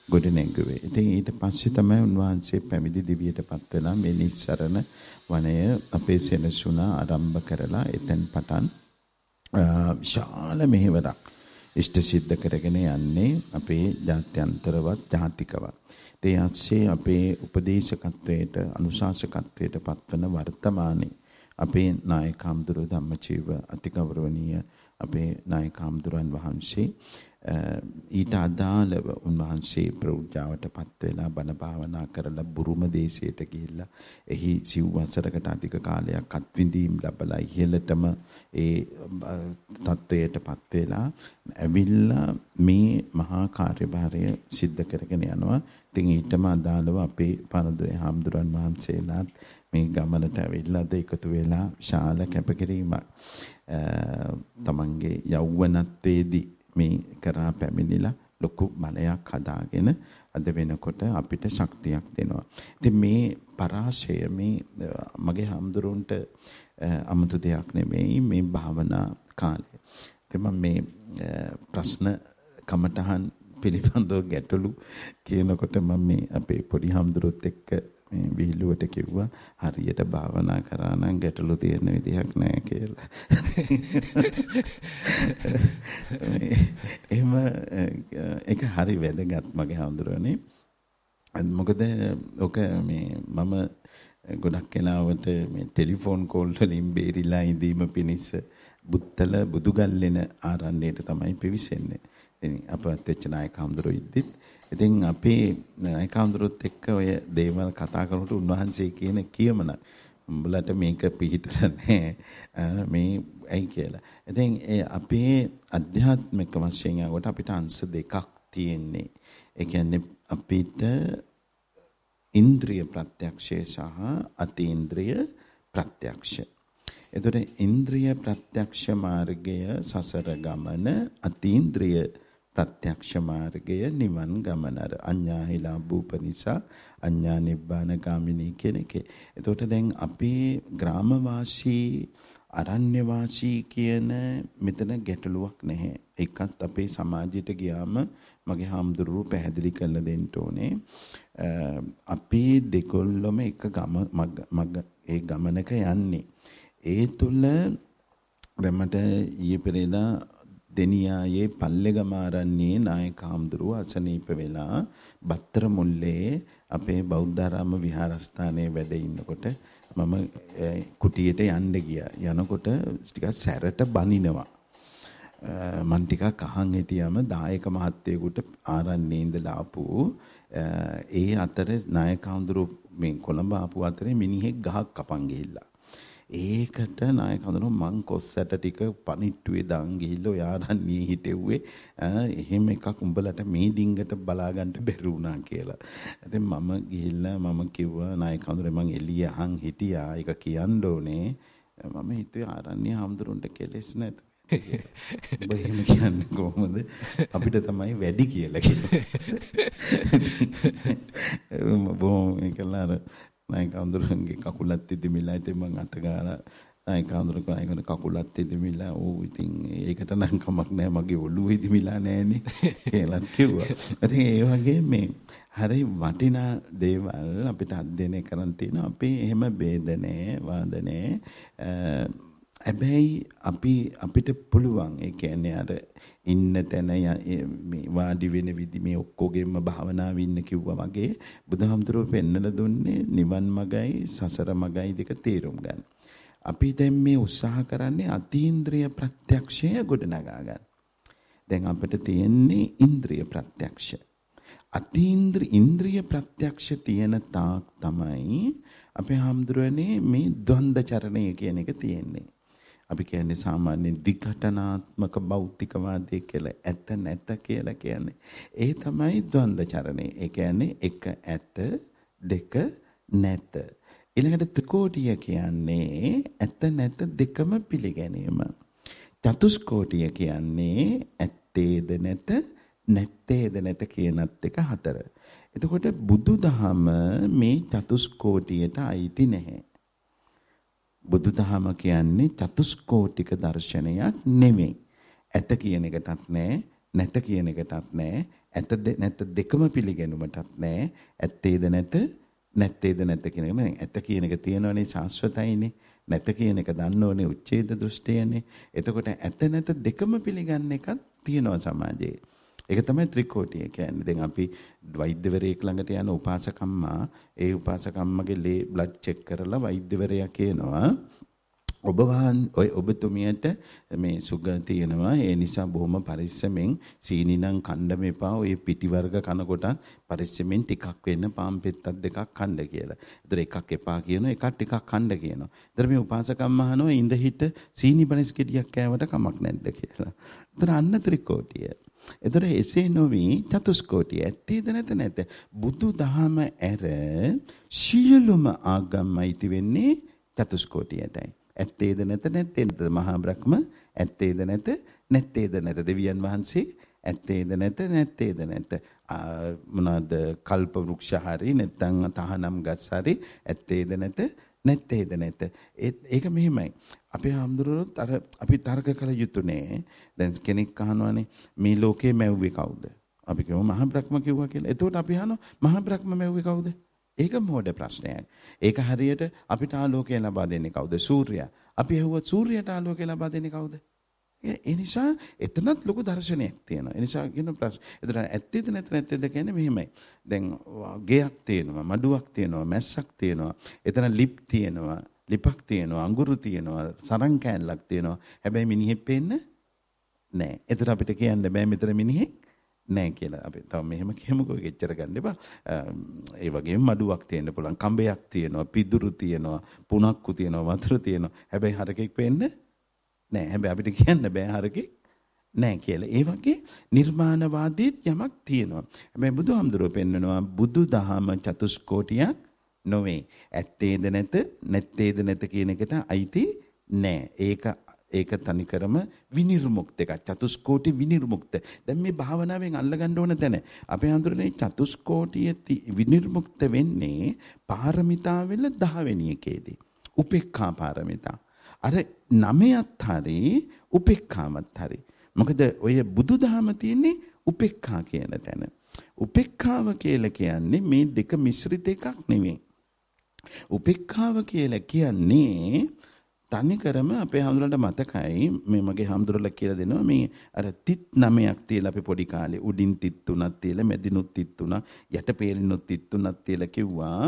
ගොඩනැගුවේ. ඉතින් ඊට පස්සේ තමයි උන්වහන්සේ පැවිදි දිවියටපත් වෙලා මේ නිස්සරණ වනය අපේ සෙනසුන ආරම්භ කරලා එතෙන් පටන් විශාල මෙහෙවරක් ඉෂ්ට සිද්ධ කරගෙන යන්නේ අපේ ජාත්‍යන්තරවත් ජාතිකවත්. ඒ ඇස්සේ අපේ උපදේශකත්වයට අනුශාසකත්වයට පත්වන වර්තමානයේ අපේ නායක හඳුරු ධම්මචීව අතිගෞරවනීය අපේ නායක හඳුරන් වහන්සේ ඊට අදාළව උන්වහන්සේ ප්‍රෞಢාවටපත් වෙලා බණ භාවනා කරලා බුරුම දේශයට ගිහිල්ලා එහි සිව් වසරකට අධික කාලයක් අත්විඳීම් ලැබලා ඉහළටම ඒ තත්වයටපත් වෙලා ඇවිල්ලා මේ මහා කාර්යභාරය සිද්ධ කරගෙන යනවා. ඉතින් ඊටම අදාළව අපේ පරදුරේ හාමුදුරන් වහන්සේලාත් මේ ගමනට ඇවිල්ලාද එකතු වෙලා විශාල කැපකිරීමක් තමන්ගේ යෞවනත්වයේදී මේ කරා පැමිණිලා ලොකු බලයක් හදාගෙන අද වෙනකොට අපිට ශක්තියක් දෙනවා. ඉතින් මේ පරාශය මේ මගේ හාමුදුරුන්ට අමුතු දෙයක් නෙමෙයි මේ භාවනා කාලය. ඉතින් මම මේ ප්‍රශ්න කමටහන් පිළිබඳව ගැටලු කියනකොට මම මේ අපේ පොඩි හාමුදුරුවොත් එක්ක මේ විහිළුවට කිව්වා හරියට භාවනා කරා නම් ගැටලු තියෙන විදිහක් නැහැ කියලා. එහෙම ඒක හරි වැදගත් මගේ හාමුදුරනේ. මොකද ඔක මේ මම ගොඩක් වෙලාවට මේ ටෙලිෆෝන් කෝල් වලින් බේරිලා ඉඳීම පිණිස බුත්තල බුදුගල්ලෙන ආරණ්‍යයට තමයි පිවිසෙන්නේ. ඉතින් අපවත් වෙච්ච නායක හාමුදුරුවෝ ඉද්දිත් ඉතින් අපේ නායක හාමුදුරුවොත් එක්ක ඔය දේවල් කතා කරනකොට උන්වහන්සේ කියන කියමන උඹලට මේක පිළිහිටලා නැහැ මේ ඇයි කියලා. ඉතින් අපේ අධ්‍යාත්මික වශයෙන් යනකොට අපිට අංශ දෙකක් තියෙන්නේ. ඒ කියන්නේ අපිට ඉන්ද්‍රිය ප්‍රත්‍යක්ෂය සහ අතීන්ද්‍රිය ප්‍රත්‍යක්ෂ. එතකොට ඉන්ද්‍රිය ප්‍රත්‍යක්ෂ මාර්ගය සසර ගමන, අතීන්ද්‍රිය ප්‍රත්‍යක්ෂ මාර්ගය නිවන් ගමන. අර අඤ්ඤාහිලා භූපනිසා අඤ්ඤා නිබ්බාන ගාමිනී කියන එකේ. එතකොට දැන් අපේ ග්‍රාමවාසී අරණ්‍ය වාසී කියන මෙතන ගැටලුවක් නැහැ. ඒකත් අපේ සමාජයට ගියාම මගේ හාමුදුරුවෝ පැහැදිලි කරලා දෙන්න ඕනේ. අපි දෙකොල්ලම එක ඒ ගමනක යන්නේ. ඒ තුල දැම්මට ඊයේ පෙරේදා දෙනියායේ පල්ලෙගම ආරණ්‍යයේ නායක හාමුදුරුවෝ අසනීප වෙලා බත්තර මුල්ලේ අපේ බෞද්ධාරාම විහාරස්ථානයේ වැඩ ඉන්නකොට මම කුටියට යන්න ගියා. යනකොට ටිකක් සැරට බනිනවා. මන් ටිකක් අහන් හිටියම දායක මහත්තයෙකුට ආරණ්‍යයේ ඉඳලා ආපු ඒ අතර නායක හඳුරු මේ කොළඹ ආපු අතරේ මිනිහෙක් ගහක් කපන් ගිහිල්ලා. ඒකට නායක හඳුරු මං කොස්සට ටික පණිට්ටුවේ දාන් ගිහිල්ලා ඔය ආරණ්‍යයේ හිටෙව්වේ එහෙම එකක් උඹලට මේ ඩිංගට බලා ගන්න බැරි වුණා කියලා. ඉතින් මම ගිහිල්ලා මම කිව්වා නායක හඳුරු මං එළිය අහන් හිටියා ඒක කියන්න ඕනේ. මම හිතුවේ ආරණ්‍ය හඳුරුන්ට කෙලෙස් නැත. ඔබ එහෙම කියන්නේ කොහොමද? අපිට තමයි වැඩි කියලා කිව්වා. බොහොම ඒකලා නායක හඳුරුන්ගේ කකුලත් ඉදිමිලා ඉතින් මං අත ගාලා නායක හඳුරුගේ කකුලත් ඉදිමිලා ඕ ඉතින් ඒකට නම් කමක් නැහැ මගේ ඔළුව ඉදිමිලා නැහනේ කියලා කිව්වා. ඉතින් ඒ වගේ මේ හරි වටිනා දේවල් අපිට අධ්‍යයනය කරන් තියෙනවා. අපි එහෙම බේදනේ වාදනේ හැබැයි අපිට පුළුවන් ඒ කියන්නේ අර ඉන්න තැන මේ වාඩි වෙන විදි මේ ඔක්කොගෙම භාවනාවේ ඉන්න කිව්වා වගේ බුදුහාමුදුරුවෝ පෙන්නලා දුන්නේ නිවන් මගයි සසර මගයි දෙක තේරුම් ගන්න. අපි දැන් මේ උත්සාහ කරන්නේ අතීන්ද්‍රිය ප්‍රත්‍යක්ෂය ගොඩනගා ගන්න. දැන් අපිට තියෙන්නේ ඉන්ද්‍රිය ප්‍රත්‍යක්ෂ. ඉන්ද්‍රිය ප්‍රත්‍යක්ෂ තියෙන තාක් තමයි අපේ හාමුදුරුවනේ මේ ද්වන්ද චරණය කියන එක තියෙන්නේ. අපි කියන්නේ සාමාන්‍ය විඝටනාත්මක භෞතිකවාදී කියලා ඇත නැත කියලා කියන්නේ. ඒ තමයි ද්වන්ද චරණය. ඒ කියන්නේ එක ඇත දෙක නැත. ඊළඟට ත්‍රිකෝටිය කියන්නේ ඇත නැත දෙකම පිළිගැනීම. චතුස්කෝටිය කියන්නේ ඇත්තේද නැත නැත්තේද නැත කියනත් එක හතර. එතකොට බුදුදහම මේ චතුස්කෝටියට අයිති නැහැ. බුදුදහම කියන්නේ චතුස්කෝටික දර්ශනයක් නෙමෙයි. ඇත කියන එකටත් නැහැ, නැත කියන එකටත් නැහැ, ඇත නැත දෙකම පිළිගැනුමටත් නැහැ. ඇත්තේද නැත, නැත්තේද නැත කියන එක නෙමෙයි. ඇත කියන එක තියෙනවනේ శాశ్వතයිනේ. නැත කියන එක දන්න ඕනේ උච්ඡේද දෘෂ්ටියනේ. එතකොට ඇත නැත දෙකම පිළිගන්න එකත් තියෙනවා සමාජයේ. ඒක තමයි ත්‍රිකෝටිය කියන්නේ. දැන් අපි වෛද්‍යවරයෙක් ළඟට යන උපාසකම්මා ඒ උපාසකම්මගේ ලේ බ්ලඩ් චෙක් කරලා වෛද්‍යවරයා කියනවා ඔබතුමියට මේ සුගර් තියෙනවා. ඒ නිසා බොහොම පරිස්සමෙන් සීනි නම් කන්න මෙපා. ඔය පිටි වර්ග කනකොට පරිස්සමෙන් ටිකක් වෙන්න පාන් පෙත්තක් දෙකක් කන්න කියලා. ඒතර එකක් එපා කියනවා, එකක් ටිකක් කන්න කියනවා. ඒතර මේ උපාසකම්ම අහනවා ඉඳ හිට සීනි බණස් ගෙඩියක් කෑවට කමක් නැද්ද කියලා. ඒතර අන්න ත්‍රිකෝටිය. ඒතර එසේ නොවි චතුස්කෝටිය. ඇත්තේද නැත. බුදු දහම ඇර සියලුම ආගම් අයිති වෙන්නේ චතුස්කෝටියටයි. ඇත්තේද නැත්තේද මහා බ්‍රහ්ම ඇත්තේද නැත්තේද දෙවියන් වහන්සේ ඇත්තේද නැත්තේද මොනවාද කල්ප වෘක්ෂ හරි නැත්නම් තහනම් ගස් හරි ඇත්තේද නැත්තේද ඒක මෙහෙමයි. අපේ හාමුදුරුවෝත් අර අපි තර්ක කළ යුතුනේ. දැන් කෙනෙක් අහනවානේ මේ ලෝකේ මැව්වේ කවුද? අපි කියමු මහා බ්‍රහ්ම කිව්වා කියලා. එතකොට අපි අහනවා මහා බ්‍රහ්ම මැව්වේ කවුද? ඒක මොඩ ප්‍රශ්නයක්. ඒක හරියට අපිට ආලෝකය ලබා දෙන්නේ කවුද? සූර්යයා. අපි ඇහුවොත් සූර්යයට ආලෝකය ලබා දෙන්නේ කවුද? ඒ නිසා එතනත් ලොකු දර්ශනයක් තියෙනවා. ඒ නිසා කියන ප්‍රශ්න. ඒතර ඇත්තේද නැත්තේද කියන්නේ මෙහෙමයි. දැන් ගෙයක් තියෙනවා, මඩුවක් තියෙනවා, මැස්සක් තියෙනවා. එතන ලිප් තියෙනවා, ලිපක් තියෙනවා, අඟුරු තියෙනවා, සරන් කෑල්ලක් තියෙනවා. හැබැයි මිනිහෙක් පේන්නේ නැහැ. ඒතර අපිට කියන්න බෑ මෙතන මිනිහෙක් නැහැ කියලා. අපි තව මෙහෙම කියමුකෝ එච්චර ගන්න එපා. ඒ වගේම මඩුවක් තියෙන්න පුළුවන්, කඹයක් තියෙනවා, පිදුරු තියෙනවා, පුණක්කු තියෙනවා, වතුර තියෙනවා. හැබැයි හරකෙක් පේන්නේ නැහැ. හැබැයි අපිට කියන්න බෑ හරකෙක් නැහැ කියලා. ඒ වගේ නිර්මාණවාදීත් යමක් තියෙනවා. හැබැයි බුදුහාමුදුරුවෝ පෙන්නනවා බුදුදහම චතුස්කෝටියක් නොවේ. ඇත්තේද නැත්තේද කියන එකට අයිති නැහැ. ඒක තනිකරම විනිර්මුක්ත එකක්. චතුස්කෝටි විනිර්මුක්ත. දැන් මේ භාවනාවෙන් අල්ලගන්න ඕන තැන අපේ හඳුරන්නේ චතුස්කෝටිය විනිර්මුක්ත වෙන්නේ පාරමිතා වෙල 10 වෙනි එකේදී. උපේක්ඛා පාරමිතා. අර 9ත් හරි උපේක්ඛාවත් හරි. මොකද ඔය බුදුදහම තියෙන්නේ උපේක්ඛා කියන තැන. උපේක්ඛාව කියලා කියන්නේ මේ දෙක මිශ්‍රිත එකක් නෙවෙයි. උපේක්ඛාව කියලා කියන්නේ තනිකරම අපේ හාමුදුරන්ට මතකයි මේ මගේ හාමුදුරුවෝ කියලා දෙනවා මේ අර තිත් 9ක් තියලා අපි පොඩි කාලේ උඩින් තිත් 3ක් තියලා මැදිනුත් තිත් 3ක් යට පේලිනුත් තිත් 3ක් තියලා කිව්වා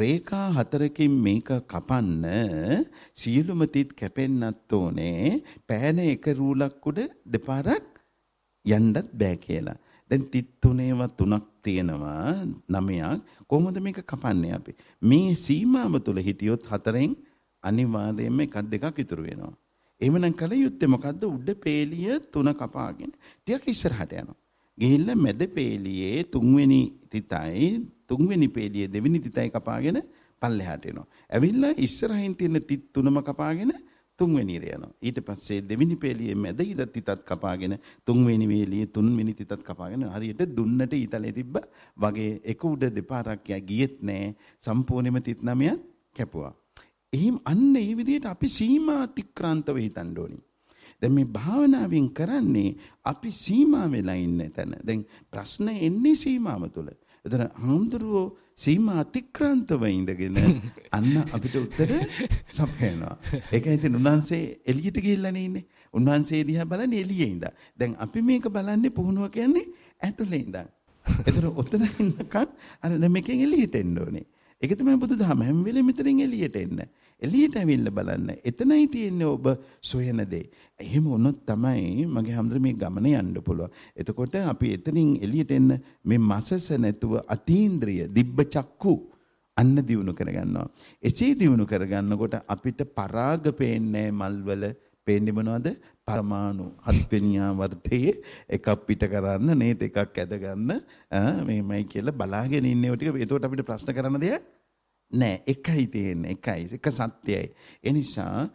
රේඛා 4කින් මේක කපන්න සියලුම තිත් කැපෙන්නත් ඕනේ පෑන එක රූලක් උඩ දෙපාරක් යන්නත් බෑ කියලා. දැන් තිත් 3ේව 3ක් තියෙනවා 9ක් කොහොමද මේක කපන්නේ අපි? මේ සීමාව තුල හිටියොත් 4ෙන් අනිවාර්යයෙන්ම එකක් දෙකක් ඉතුරු වෙනවා. එහෙමනම් කල යුත්තේ මොකද්ද? උඩ පේලිය 3 කපාගෙන ටිකක් ඉස්සරහට යනවා. ගිහිල්ලා මැද පේලියේ 3 වෙනි තිතයි 3 වෙනි පේලියේ 2 වෙනි තිතයි කපාගෙන පල්ලෙහාට එනවා. ඇවිල්ලා ඉස්සරහින් තියෙන තිත් 3ම කපාගෙන 3 වෙනියට යනවා. ඊට පස්සේ 2 වෙනි පේලියේ මැද ඉල තිතත් කපාගෙන 3 වෙනි වේලියේ 3 වෙනි තිතත් කපාගෙන හරියට දුන්නට ඊතලේ තිබ්බ වගේ එක උඩ දෙපාරක් ගියෙත් නෑ. සම්පූර්ණයෙන්ම තිත් 9ක් කැපුවා. එහෙනම් අන්න ඒ විදිහට අපි සීමා අතික්‍රාන්තව හිතන්න ඕනි. දැන් මේ භාවනාවෙන් කරන්නේ අපි සීමා වෙලා ඉන්න තැන. දැන් ප්‍රශ්න එන්නේ සීමාව තුළ. එතන හාමුදුරුවෝ සීමා අතික්‍රාන්තව ඉඳගෙන අන්න අපිට උත්තර සපයනවා. ඒකයි ඉතින් උන්වහන්සේ එළියට ගිහිල්ලා ඉන්නේ. උන්වහන්සේ දිහා බලන්නේ එළියේ ඉඳන්. දැන් අපි මේක බලන්නේ පුහුණුව කියන්නේ ඇතුලේ ඉඳන්. ඒතර ඔතන ඉන්නකන් අර මේකෙන් එළියට එන්න ඕනේ. ඒක තමයි බුදුදහම හැම වෙලෙම මෙතනින් එළියට එන්න. එළියට ඇවිල්ලා බලන්න. එතනයි තියෙන්නේ ඔබ සොයන දේ. එහෙම වුණොත් තමයි මගේ හැමදෙර මේ ගමන යන්න පුළුවන්. එතකොට අපි එතනින් එළියට එන්න මේ මසස නැතුව අතීන්ද්‍රිය දිබ්බ චක්කු අන්න දියුණු කරගන්නවා. එසේ දියුණු කරගන්නකොට අපිට පරාග පේන්නේ මල්වල පේන්නේ මොනවද? පරමාණු හත්වෙනියා වර්තයේ එකක් පිට කරන්න නේද එකක් ඇද ගන්න මේමයි කියලා බලාගෙන ඉන්නේ ටික. ඒකට අපිට ප්‍රශ්න කරන්න දෙයක් නෑ. එකයි තියෙන්නේ. එක සත්‍යයි. ඒ නිසා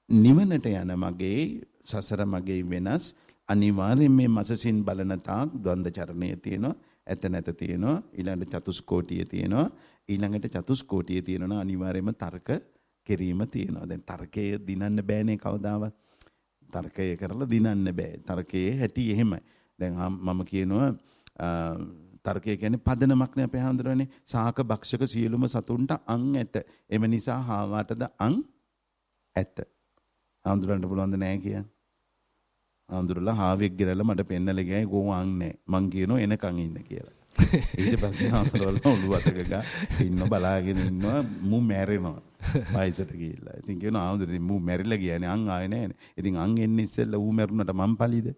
නිවනට යන මගේ සසර මගේ වෙනස් අනිවාර්යෙන් මේ මසසින් බලන තාක් ද්වන්ද චරණය තියෙනවා. ඇත නැත තියෙනවා. ඊළඟට චතුස්කෝටිය තියෙනවා. ඊළඟට චතුස්කෝටිය තියෙනවා අනිවාර්යයෙන්ම තර්ක කිරීම තියෙනවා. දැන් තර්කයේ දිනන්න බෑනේ කවදාවත්. තර්කය කරලා දිනන්න බෑ. තර්කයේ හැටි එහෙමයි. දැන් මම කියනවා තර්කය කියන්නේ පදනමක් නේ අපේ හඳුරන්නේ. සාහක භක්ෂක සියලුම සතුන්ට අං ඇත. එම නිසා හාවාටද අං ඇත. හඳුරන්න පුළුවන්ද නැහැ කියන්නේ. ආඳුරලා හාවෙක් ගිරලා මට පෙන්නලා ගියා ගෝවාන් නැහැ. මං කියනවා එනකන් ඉන්න කියලා. ඊට පස්සේ ආඳුරලා ඔළුව අතක ගා ඉන්න බලාගෙන ඉන්නවා මු මැරෙනවා. වයසට ගිහිල්ලා. ඉතින් කියනවා ආඳුර ඉතින් මු මැරිලා ගියානේ අං ආයේ නැහැනේ. ඉතින් අං එන්නේ ඉස්සෙල්ලා ඌ මැරුණාට මං පලිද?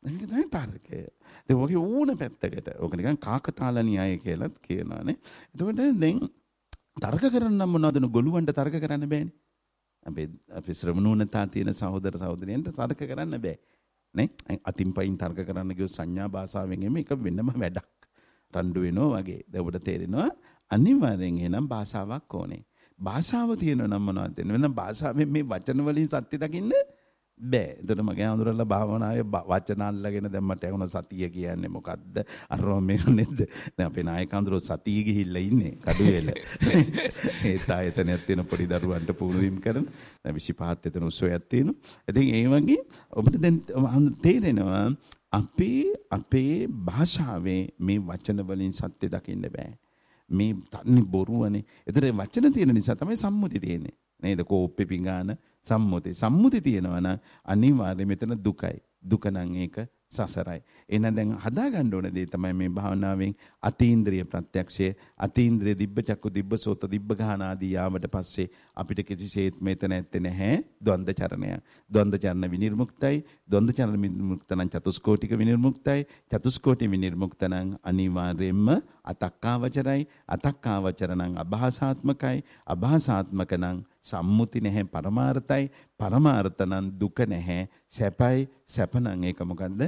ඒක තමයි තරකය. ඒ වගේ ඕන පැත්තකට. ඕක නිකන් කාකතාල න්‍යාය කියලා කියනවානේ. එතකොට දැන් තර්ක කරන්න මොනවද ගොළුවන්ට තර්ක කරන්න බෑනේ. අපි ශ්‍රමණෝනතා තියෙන සහෝදර සහෝදරියන්ට තර්ක කරන්න බෑ. නේ? අතින් පයින් තර්ක කරන්න ගියොත් සංඥා භාෂාවෙන් මේක වෙනම වැඩක්. රණ්ඩු වෙනවා වගේ. දැන් ඔබට තේරෙනවා අනිවාර්යෙන් එනම් භාෂාවක් ඕනේ. භාෂාව තියෙනවා නම් මොනවද දෙන්න වෙන භාෂාවෙන් මේ වචන වලින් සත්‍ය දකින්න බෑ. එතකොට මගේ අඳුරලා භාවනාවේ වචන අල්ලගෙන දැන් මට ඇහුණ සතිය කියන්නේ මොකද්ද? අරෝ මේක නේද? දැන් අපේ නායක අඳුර සතිය ගිහිල්ලා ඉන්නේ කඩුවෙල. ඒ තායතනයක් තියෙන පොඩි දරුවන්ට පුහුණු වීම කරන. දැන් 25ත් එතන උත්සවයක් තියෙනවා. ඉතින් ඒ වගේ ඔබට දැන් තේරෙනවා අපේ භාෂාවේ මේ වචන වලින් සත්‍ය දකින්න බෑ. මේ තන්නේ බොරුවනේ. ඒතර වචන තියෙන නිසා තමයි සම්මුති තියෙන්නේ. නේද? කෝප්පේ පිඟාන සම්මුති තියෙනවා නම් අනිවාර්යයෙන් මෙතන දුකයි. දුක නම් ඒක සසරයි. එහෙනම් දැන් හදා ගන්න ඕන දේ තමයි මේ භාවනාවෙන් අතීන්ද්‍රිය ප්‍රත්‍යක්ෂය, අතීන්ද්‍රිය දිබ්බ චක්කු දිබ්බ සෝත දිබ්බ ගාන ආදී යාමට පස්සේ අපිට කිසිසේත් මෙතන ඇත්තේ නැහැ ද්වන්ද චරණය. ද්වන්ද චරණ විනිර්මුක්තයි. ද්වන්ද චරණ විනිර්මුක්ත නම් චතුස්කෝටික විනිර්මුක්තයි. චතුස්කෝටි විනිර්මුක්ත නම් අනිවාර්යයෙන්ම අතක්කාවචරයි. අතක්කාවචර නම් අභාසාත්මකයි. අභාසාත්මක නම් සම්මුති නැහැ පරමාර්ථයි. පරමාර්ථ නම් දුක නැහැ සැපයි. සැප නම් ඒක මොකද්ද?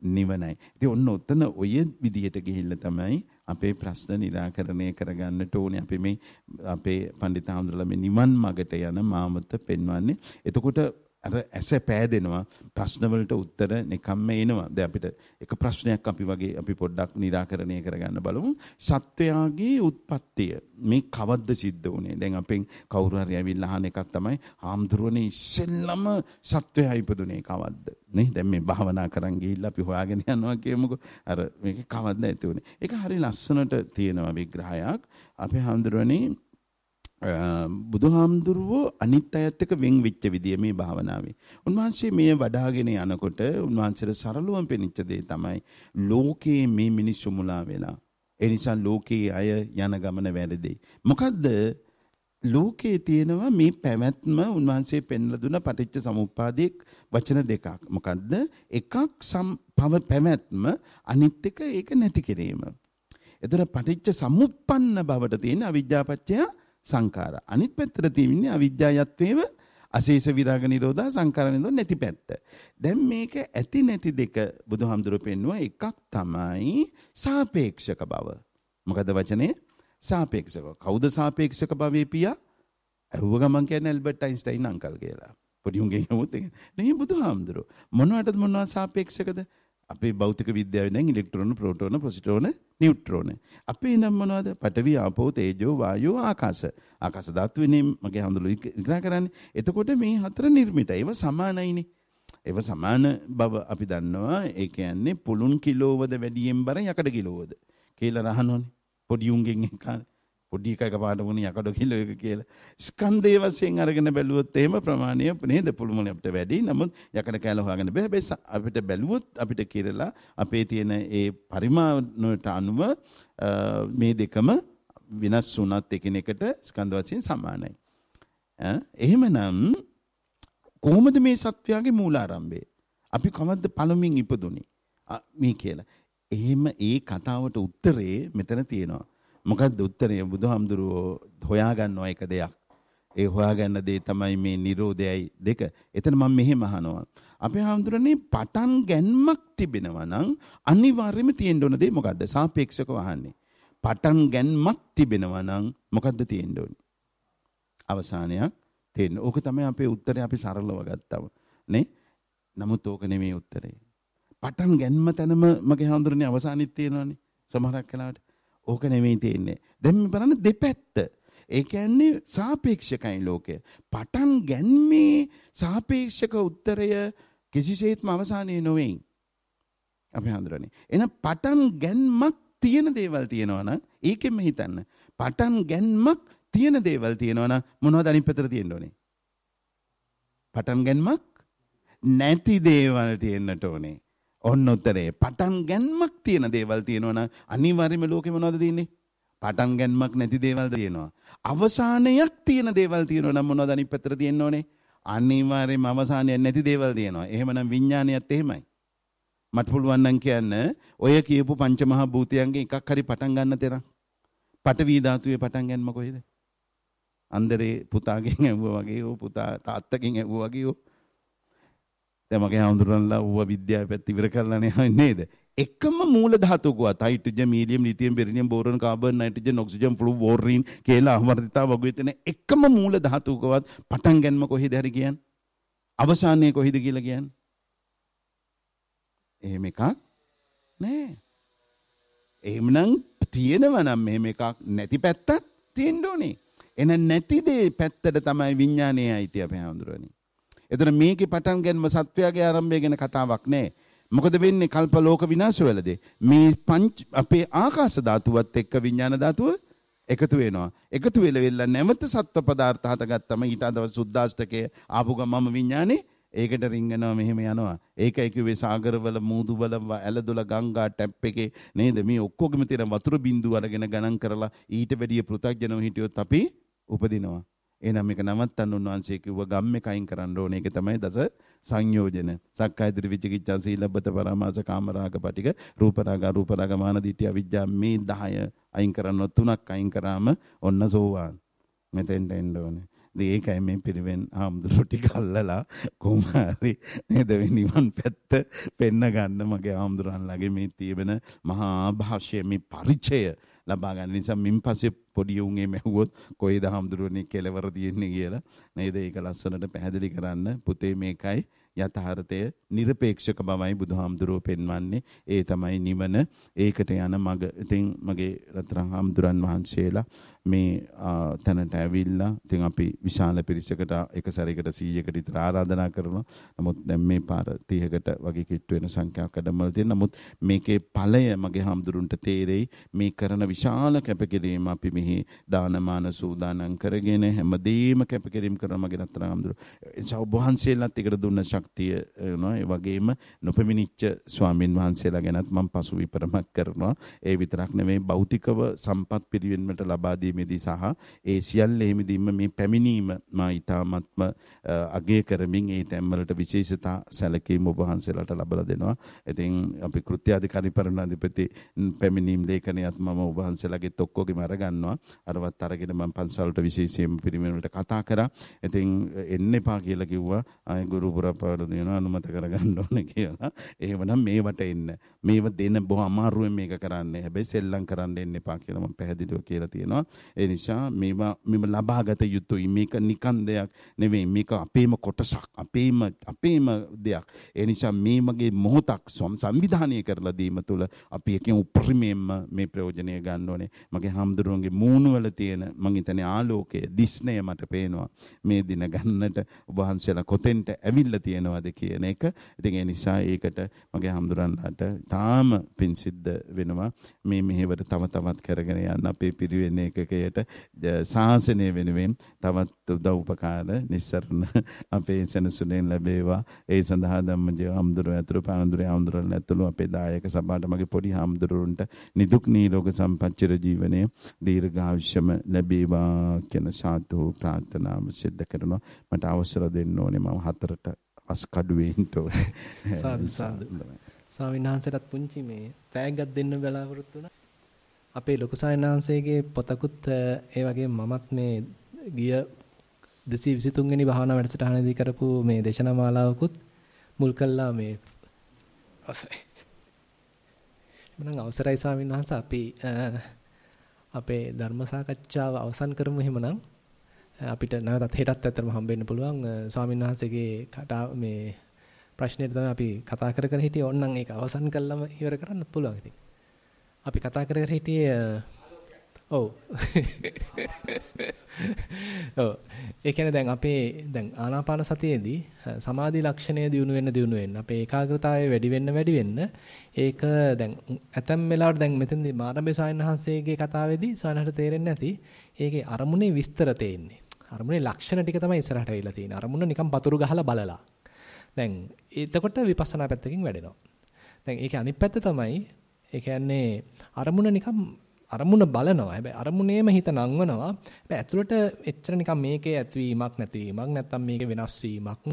නිවනයි. ඉතින් ඔන්න ඔතන ඔය විදියට ගිහිල්ලා තමයි අපේ ප්‍රශ්න निराකරණය කරගන්නට ඕනේ. අපි මේ අපේ පඬිත හඳුරලා මේ නිවන් මාර්ගට යන මාමත පෙන්වන්නේ. එතකොට අර ඇස පෑදෙනවා ප්‍රශ්න වලට උත්තර නිකම්ම එනවා. දැන් අපිට එක ප්‍රශ්නයක් අපි පොඩ්ඩක් निराකරණය කරගන්න බලමු. සත්වයාගේ උත්පත්තිය මේ කවද්ද සිද්ධ වුනේ? දැන් අපෙන් කවුරු හරි ඇවිල්ලා අහන එකක් තමයි හාමුදුරුවනේ ඉස්සෙල්ලම සත්වයා ඉපදුනේ කවද්ද? නේ? දැන් මේ භාවනා කරන් ගිහිල්ලා අපි හොයාගෙන යනවා කියමුකෝ. අර මේක කවද්ද ඇති වුනේ? ඒක හරි ලස්සනට තියෙනවා විග්‍රහයක්. අපේ හාමුදුරුවනේ බුදුහාමුදුරුවෝ අනිත් අයත් එක්ක වෙන් වෙච්ච විදිය මේ භාවනාවේ. උන්වහන්සේ මේ වඩාගෙන යනකොට උන්වහන්සේට සරලවම පෙනිච්ච දේ තමයි ලෝකයේ මේ මිනිස්සු මුලා වෙලා. ඒ නිසා ලෝකයේ අය යන ගමන වැරදි. මොකද්ද? ලෝකයේ තියෙනවා මේ පැවැත්ම උන්වහන්සේ පෙන්ලා දුන පටිච්ච සමුප්පාදයේ වචන දෙකක්. මොකද්ද? එකක් පැවැත්ම අනිත් එක ඒක නැති කිරීම. එතන පටිච්ච සමුප්පන්න බවට තියෙන අවිජ්ජාපච්චය සංඛාර. අනිත් පැත්තට තියෙන්නේ අවිජ්ජායත්වේව අශේෂ විරාග නිරෝධා සංඛාර නිරෝධ නැති පැත්ත. දැන් මේක ඇති නැති දෙක බුදුහාමුදුරුවෝ පෙන්වුවා. එකක් තමයි සාපේක්ෂක බව. මොකද වචනේ? සාපේක්ෂක. කවුද සාපේක්ෂක භවයේ පියා? අහුව ගමන් කියන්නේ ඇල්බර්ට් අයින්ස්ටයින් අංකල් කියලා. පොඩි උන්ගෙන් නමුත් නේ බුදුහාමුදුරුවෝ. මොනවටද සාපේක්ෂකද? අපේ භෞතික විද්‍යාවේ නම් ඉලෙක්ට්‍රෝන, ප්‍රෝටෝන, පොසිට්‍රෝන, නියුට්‍රෝන. අපේ නම් මොනවද? පඨවි, ආපෝ, තේජෝ, වායෝ, ආකාශ. ආකාශ ධාතුවනේ මගේ හඳුළු විග්‍රහ කරන්නේ. එතකොට මේ හතර නිර්මිතයි. ඒවා සමානයිනේ. ඒවා සමාන බව අපි දන්නවා. ඒ කියන්නේ පුළුන් කිලෝවද වැඩියෙන් බර යකඩ කිලෝවද කියලා අහනෝනේ. පොඩි උන්ගෙන් පොඩි එකක පාඩ වුණේ යකඩ කිලෝ එක කියලා. ස්කන්ධය වශයෙන් අරගෙන බැලුවොත් එහෙම ප්‍රමාණය නේද පුළුවන් අපිට වැඩි. නමුත් යකඩ කැල හොයාගන්න බෑ. හැබැයි අපිට බැලුවොත් අපිට කියලා අපේ තියෙන ඒ පරිමාණයට අනුව මේ දෙකම විනාශ වුණත් එකිනෙකට ස්කන්ධ වශයෙන් සමානයි. එහෙමනම් කොහොමද මේ සත්‍යයේ මූලාරම්භය? අපි කවද්ද පළමුවෙන් ඉපදුනේ? මේ කියලා. එහෙම ඒ කතාවට උත්තරේ මෙතන තියෙනවා. මොකද්ද උත්තරය? බුදුහාමුදුරුවෝ හොයාගන්නවා එක දෙයක්. ඒ හොයාගන්න දේ තමයි මේ Nirodhayයි දෙක. එතන මම මෙහෙම අහනවා. අපේ හාමුදුරනේ පටන් ගැන්මක් තිබෙනවා නම් අනිවාර්යයෙන්ම තියෙන්න ඕන දේ මොකද්ද? සාපේක්ෂකව අහන්නේ. පටන් ගැන්මක් තිබෙනවා නම් මොකද්ද තියෙන්න ඕනේ? අවසානයක් තියෙන්න. ඕක තමයි අපේ උත්තරේ. අපි සරලව ගත්තම නේ. නමුත් ඕක නෙමෙයි උත්තරේ. පටන් ගැන්ම තැනම මගේ හාමුදුරනේ අවසානෙත් තියෙනවානේ. සමහරක් වෙලාවට ඕක නෙමෙයි තියෙන්නේ. දැන් මේ බලන්න දෙපැත්ත. ඒ කියන්නේ සාපේක්ෂකයි ලෝකය. පටන් ගැන්මේ සාපේක්ෂක උත්තරය කිසිසේත්ම අවසානයේ නොවේ. අපි හඳුරන්නේ. එහෙනම් පටන් ගැන්මක් තියෙන දේවල් තියෙනවා නම් ඒකෙම හිතන්න. පටන් ගැන්මක් තියෙන දේවල් තියෙනවා නම් මොනවද අනිත් පැත්තට තියෙන්න ඕනේ? පටන් ගැන්මක් නැති දේවල් තියෙන්නට ඕනේ. ඔන්න උත්තරේ. පටන් ගැනීමක් තියෙන දේවල් තියෙනවා නම් අනිවාර්යයෙන්ම ලෝකෙ මොනවද තියෙන්නේ? පටන් ගැනීමක් නැති දේවල් තියෙනවා. අවසානයක් තියෙන දේවල් තියෙනවා නම් මොනවද අනිත් පැත්තට තියෙන්න ඕනේ? අනිවාර්යයෙන්ම අවසානයක් නැති දේවල් තියෙනවා. එහෙමනම් විඥානියත් එහෙමයි. මට පුළුවන් නම් කියන්න ඔය කියපු පංචමහා භූතයන්ගේ එකක් හරි පටන් ගන්න තැන. පඨවි ධාතුවේ පටන් ගන්නම කොහෙද? අන්දරේ පුතාගෙන් ඇහුවා වගේ ඕ පුතා තාත්තගෙන් ඇහුවා වගේ ඕ. දැන් මගේ හඳුරන්නලා ඌව විද්‍යාව පැත්ත ඉවර කරලානේ නේද? එකම මූල ධාතුකවත් hydrogen, helium, lithium, beryllium, boron, carbon, nitrogen, oxygen, fluorine කියලා අවර්ධිතා වගේ තියෙන එකම මූල ධාතුකවත් පටන් ගන්නම කොහෙද හරි කියන්නේ? අවසානයේ කොහෙද කියලා කියන්නේ? එහෙම එකක් නෑ. එහෙමනම් තියෙනවා නම් මෙහෙම එකක් නැති පැත්තක් තියෙන්න ඕනේ. එන නැති දේ පැත්තට තමයි විඥානයේ අයිති අපි හඳුරන්නේ. එතන මේකේ පටන් ගැනීම සත්වයාගේ ආරම්භය ගැන කතාවක් නෑ. මොකද වෙන්නේ කල්ප ලෝක විනාශවලදී මේ අපේ ආකාශ ධාතුවත් එක්ක විඥාන ධාතුව එකතු වෙනවා. එකතු වෙලා නැවත සත්ව පදාර්ථ හටගත්තම ඊට දවස් සුද්දාෂ්ටකයේ ආපු ගමම විඥානේ ඒකට රින්ගනවා මෙහෙම යනවා. ඒකයි කිව්වේ සාගරවල මූදුවල ඇලදොල ගංගා ටැප් එකේ නේද මේ ඔක්කොගෙම තියෙන වතුර බින්දුව අරගෙන ගණන් කරලා ඊට වැඩිය පෘථග්ජනව හිටියොත් අපි උපදිනවා. එහෙනම් මේක නවත්තන්න උන්වහන්සේ කිව්වා ගම් එක අයින් කරන්න ඕනේ. ඒක තමයි දස සංයෝජන. සක්කාය දිට්ඨි විචිකිච්ඡා සීලබ්බත පරාමාස කාමරාග පටික රූපරාග අරූපරාග මාන දිට්ඨි අවිජ්ජා මේ 10 අයින් කරන්න තුනක් අයින් කරාම ඔන්න සෝවාන්. මෙතෙන්ට එන්න ඕනේ. ඒකයි මේ පිරිවෙන් ආම්දුරු ටික අල්ලලා කොහොමරි නේද නිවන් පැත්ත පෙන්න ගන්න මගේ ආම්දුරන්ලාගේ මේ තියෙන මහා භාෂය මේ පරිචය ලබා ගන්න නිසා මින් පස්සේ පොඩි උන්ගේ මැහුවොත් කොයිද ආම්දුරුනේ කෙලවර තියෙන්නේ කියලා නේද ඒක ලස්සනට පැහැදිලි කරන්න පුතේ මේකයි යථාර්ථය නිර්පේක්ෂක බවයි බුදුහාමුදුරුව පෙන්වන්නේ. ඒ තමයි නිවන. ඒකට යන මඟ. ඉතින් මගේ රත්තරන් හාමුදුරන් වහන්සේලා මේ තැනට ඇවිල්ලා ඉතින් අපි විශාල පිරිසකට එක සැරයකට 100කට විතර ආරාධනා කරනවා. නමුත් දැන් මේ පාර 30කට වගේ කිට්ටු වෙන සංඛ්‍යාවක් අඩමවල තියෙන. නමුත් මේකේ ඵලය මගේ හාමුදුරුන්ට තේරෙයි. මේ කරන විශාල කැපකිරීම අපි මෙහි දානමාන සූදානම් කරගෙන හැමදේම කැපකිරීම කරන මගේ රත්තරන් හාමුදුරුව. ඒ ඔබ වහන්සේලාත් එකට දුන්න ශක්තිය නෝ ඒ වගේම නොපෙමිනිච්ච ස්වාමින් වහන්සේලා ගැනත් මම පසු විපරමක් කරනවා. ඒ විතරක් නෙමෙයි භෞතිකව සම්පත් පිරිවෙන්නට ලබා දීමේදී සහ ඒ සියල්ලෙහිදීම මේ පැමිණීම මා ඊ타ත්ම අගය කරමින් ඒ තැන්වලට විශේෂතා සැලකීම ඔබ වහන්සේලාට ලබා දෙනවා. ඉතින් අපි කෘත්‍යාධිකාරී පරිණාධිපති පැමිණීම් ලේඛනයත් මම ඔබ වහන්සේලාගෙත් ඔක්කොගෙම අරගන්නවා. අරවත් අරගෙන මම පන්සලට විශේෂයෙන්ම පිරිවෙන් වලට කතා කරා. ඉතින් එන්න එපා කියලා කිව්වා. ආය ගුරු පුරපාඩු දෙනවා අනුමත කරගන්න ඕනේ කියලා. එහෙමනම් මේවට එන්න. මේව දෙන බොහොම අමාරුවෙන් මේක කරන්නේ. හැබැයි සෙල්ලම් කරන්න එන්න එපා කියලා මම පැහැදිලිව කියලා තියෙනවා. ඒ නිසා මේවා මෙව ලබාගත යුතුයි. මේක නිකන් දෙයක් නෙවෙයි. මේක අපේම කොටසක්. අපේම දෙයක්. ඒ නිසා මේ වගේ මොහොතක් සංවිධානය කරලා දීම තුළ අපි එකෙන් උපරිමයෙන්ම මේ ප්‍රයෝජනය ගන්න ඕනේ. මගේ හාමුදුරුවන්ගේ මූණවල තියෙන මං හිතන්නේ ආලෝකය, දිස්නය මට පේනවා. මේ දින ගන්නට ඔබ වහන්සේලා කොතෙන්ට ඇවිල්ලා තියෙනවද කියන එක. ඉතින් ඒ නිසා ඒකට මගේ හාමුදුරන්ලාට තාම පින් සිද්ධ වෙනවා. මේ මෙහෙවර තව තවත් කරගෙන යන්න අපේ පිරිවෙන් එකකයට ශාසනය වෙනුවෙන් තවත් උදව් උපකාර නිස්සරණ අපේ සෙනසුනෙන් ලැබේවා. ඒ සඳහා ධම්මජීව හාමුදුරුවෝ ඇතුළු පාඳුරේ හාමුදුරුවෝ ඇතුළු අපේ දායක සභාවට මගේ පොඩි හාමුදුරුවන්ට නිදුක් නිරෝග සම්පත් ජීවනයේ දීර්ඝායුෂම ලැබේවා කියන සාදු ප්‍රාර්ථනාව සිද්ධ කරනවා. මට අවසර දෙන්න ඕනේ මම 4ට අස්කඩුවේ ඉන්න ඕනේ. සාදු සාදු. ස්වාමීන් වහන්සේටත් පුංචි මේ තෑග්ගක් දෙන්න බලාපොරොත්තු වුණා. අපේ ලොකු ස්වාමීන් වහන්සේගේ පොතකුත් ඒ වගේ මමත් මේ ගිය 223 වෙනි භාවනා වැඩසටහනේදී කරපු මේ දේශනා මාලාවකුත් මුල් කළා මේ මනම් අවසරයි ස්වාමීන් වහන්සේ අපි අපේ ධර්ම සාකච්ඡාව අවසන් කරමු එහෙමනම් අපිට නැවතත් හෙටත් ඇත්තටම හම්බෙන්න පුළුවන් ස්වාමීන් වහන්සේගේ මේ ප්‍රශ්නෙට තමයි අපි කතා කර හිටියේ. ඕනනම් ඒක අවසන් කළාම ඉවර කරන්න පුළුවන් ඉතින්. අපි කතා කර හිටියේ ඔව්. ඔව්. ඒ කියන්නේ දැන් අපේ දැන් ආනාපාන සතියේදී සමාධි ලක්ෂණය දිනු වෙන්න අපේ ඒකාග්‍රතාවය වැඩි වෙන්න ඒක දැන් ඇතැම් වෙලාවට දැන් මෙතනදී මාරඹේ ස්වාමීන් වහන්සේගේ කතාවේදී සානහට තේරෙන්නේ නැති ඒකේ අරමුණේ විස්තර තේන්නේ. අරමුණේ ලක්ෂණ ටික තමයි ඉස්සරහට වෙලා තියෙන්නේ. අරමුණ නිකන් පතුරු ගහලා බලලා. දැන් එතකොට විපස්සනා පැත්තකින් වැඩෙනවා. දැන් ඒකේ අනිත් පැත්ත තමයි ඒ කියන්නේ අරමුණ නිකම් අරමුණ බලනවා. හැබැයි අරමුණේම හිත නංවනවා. හැබැයි ඇතුළට එච්චර නිකම් මේකේ ඇතිවීමක් නැතිවීමක් නැත්තම් මේකේ වෙනස් වීමක්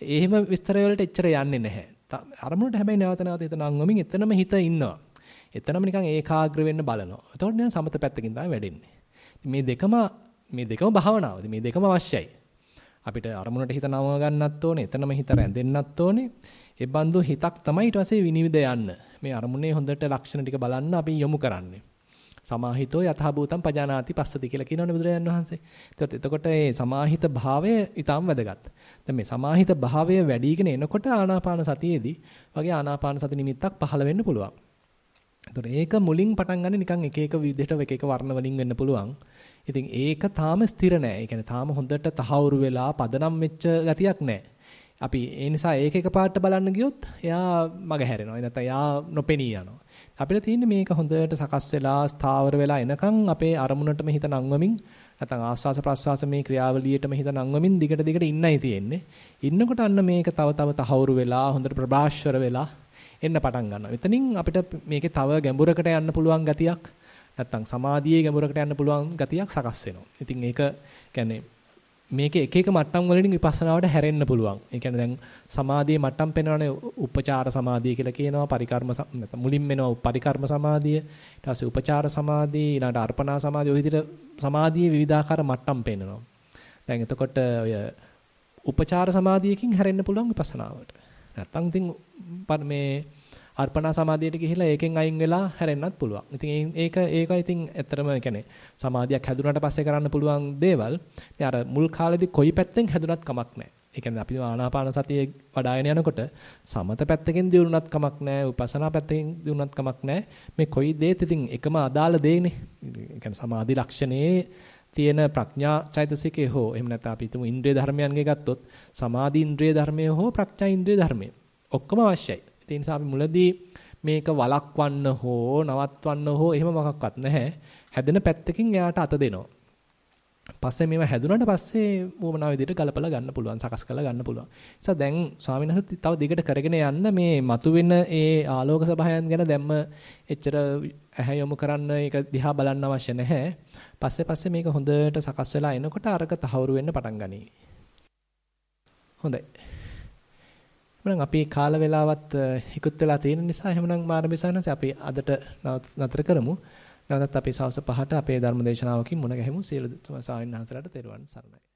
එහෙම විස්තර වලට එච්චර යන්නේ නැහැ. අරමුණට හැබැයි නැවත නැවත හිත නංවමින් එතනම හිත ඉන්නවා. එතනම නිකන් ඒකාග්‍ර වෙන්න බලනවා. එතකොට නිකන් සමත පැත්තකින් තමයි වැඩෙන්නේ. මේ දෙකම භාවනාව. මේ දෙකම අවශ්‍යයි. අපිට අරමුණට හිත නව ගන්නත් ඕනේ, එතනම හිත රැඳෙන්නත් ඕනේ. ඒ බඳු හිතක් තමයි ඊට පස්සේ විනිවිද යන්න. මේ අරමුණේ හොඳට ලක්ෂණ ටික බලන්න අපි යොමු කරන්නේ. සමාහිතෝ යථා භූතං පජානාති පස්සති කියලා කියනවනේ බුදුරජාණන් වහන්සේ. එතකොට මේ සමාහිත භාවය ඊටම වැදගත්. දැන් මේ සමාහිත භාවය වැඩිගෙන එනකොට ආනාපාන සතියේදී වගේ ආනාපාන සති නිමිත්තක් පහළ වෙන්න පුළුවන්. එතකොට ඒක මුලින් පටන් ගන්න නිකන් එක එක විදිහට එක එක වර්ණ වලින් වෙන්න පුළුවන්. ඉතින් ඒක තාම ස්ථිර නෑ. ඒ කියන්නේ තාම හොඳට තහවුරු වෙලා පදනම් වෙච්ච ගතියක් නෑ. අපි ඒ නිසා ඒක එකපාරට බලන්න ගියොත් එයා මග හැරෙනවා. නැත්නම් එයා නොපෙනී යනවා. අපිට තියෙන්නේ මේක හොඳට සකස් වෙලා ස්ථාවර වෙලා එනකන් අපේ අරමුණටම හිත නංවමින් නැත්නම් ආස්වාස ප්‍රස්වාස මේ ක්‍රියාවලියටම හිත නංවමින් දිගට ඉන්නයි තියෙන්නේ. ඉන්නකොට අන්න මේක තව තහවුරු වෙලා හොඳට ප්‍රභාෂ්වර වෙලා එන්න පටන් ගන්නවා. එතනින් අපිට මේකේ තව ගැඹුරකට යන්න පුළුවන් ගතියක් නැත්නම් සමාධියේ ගැඹුරකට යන්න පුළුවන් ගතියක් සකස් වෙනවා. ඉතින් ඒක කියන්නේ මේකේ එක එක මට්ටම් වලින් විපස්සනාවට හැරෙන්න පුළුවන්. ඒ කියන්නේ දැන් සමාධියේ මට්ටම් පෙන්වනනේ උපචාර සමාධිය කියලා කියනවා. පරිකර්ම නැත්නම් මුලින්ම එනවා පරිකර්ම සමාධිය. ඊට පස්සේ උපචාර සමාධිය, ඊළඟට අර්පණා සමාධිය. ඔය විදිහට සමාධියේ විවිධාකාර මට්ටම් පෙන්වනවා. දැන් එතකොට ඔය උපචාර සමාධියකින් හැරෙන්න පුළුවන් විපස්සනාවට. නැත්නම් ඉතින් මේ අර්පණා සමාධියට ගිහිලා ඒකෙන් අයින් වෙලා හැරෙන්නත් පුළුවන්. ඉතින් ඒක ඉතින් ඇත්තටම කියන්නේ සමාධියක් හැදුනට පස්සේ කරන්න පුළුවන් දේවල්. ඉතින් අර මුල් කාලේදී කොයි පැත්තෙන් හැදුනත් කමක් නැහැ. ඒ කියන්නේ අපි ආනාපාන සතියේ වඩාගෙන යනකොට සමත පැත්තකින් දියුණුවත් කමක් නැහැ, විපස්සනා පැත්තකින් දියුණුවත් කමක් නැහැ. මේ කොයි දේත් ඉතින් එකම අදාළ දෙයනේ. ඒ කියන්නේ සමාධි ලක්ෂණයේ තියෙන ප්‍රඥා චෛතසිකේ හෝ එහෙම නැත්නම් අපි හිතමු ඉන්ද්‍රිය ධර්මයන්ගේ ගත්තොත් සමාධි ඉන්ද්‍රිය ධර්මයේ හෝ ප්‍රඥා ඉන්ද්‍රිය ධර්මයේ ඔක්කොම අවශ්‍යයි. ඒ නිසා අපි මුලදී මේක වළක්වන්න හෝ නවත්වන්න හෝ එහෙම මොකක්වත් නැහැ. හැදෙන පැත්තකින් එයාට අත දෙනවා. පස්සේ මේවා හැදුනට පස්සේ වුමනා විදිහට ගලපලා ගන්න පුළුවන්, සකස් කරලා ගන්න පුළුවන්. ඒ නිසා දැන් ස්වාමීන් වහන්සේ තව දිගට කරගෙන යන්න මේ මතුවෙන ඒ ආලෝක සභායන් ගැන දැම්ම එච්චර ඇහැ යොමු කරන්න ඒක දිහා බලන්න අවශ්‍ය නැහැ. පස්සේ මේක හොඳට සකස් වෙලා එනකොට අරක තහවුරු වෙන්න පටන් ගනී. හොඳයි. එහෙනම් අපි කාල වේලාවත් ඉක්ුත් වෙලා තියෙන නිසා එහෙනම් මාර්ගබේසයන්ස අපි අදට නතර කරමු. නැවතත් අපි සවස් 5ට අපේ ධර්ම දේශනාවකින් මුණ ගැහෙමු. සියලු ස්වාමීන් වහන්සේලාට තෙරුවන් සරණයි.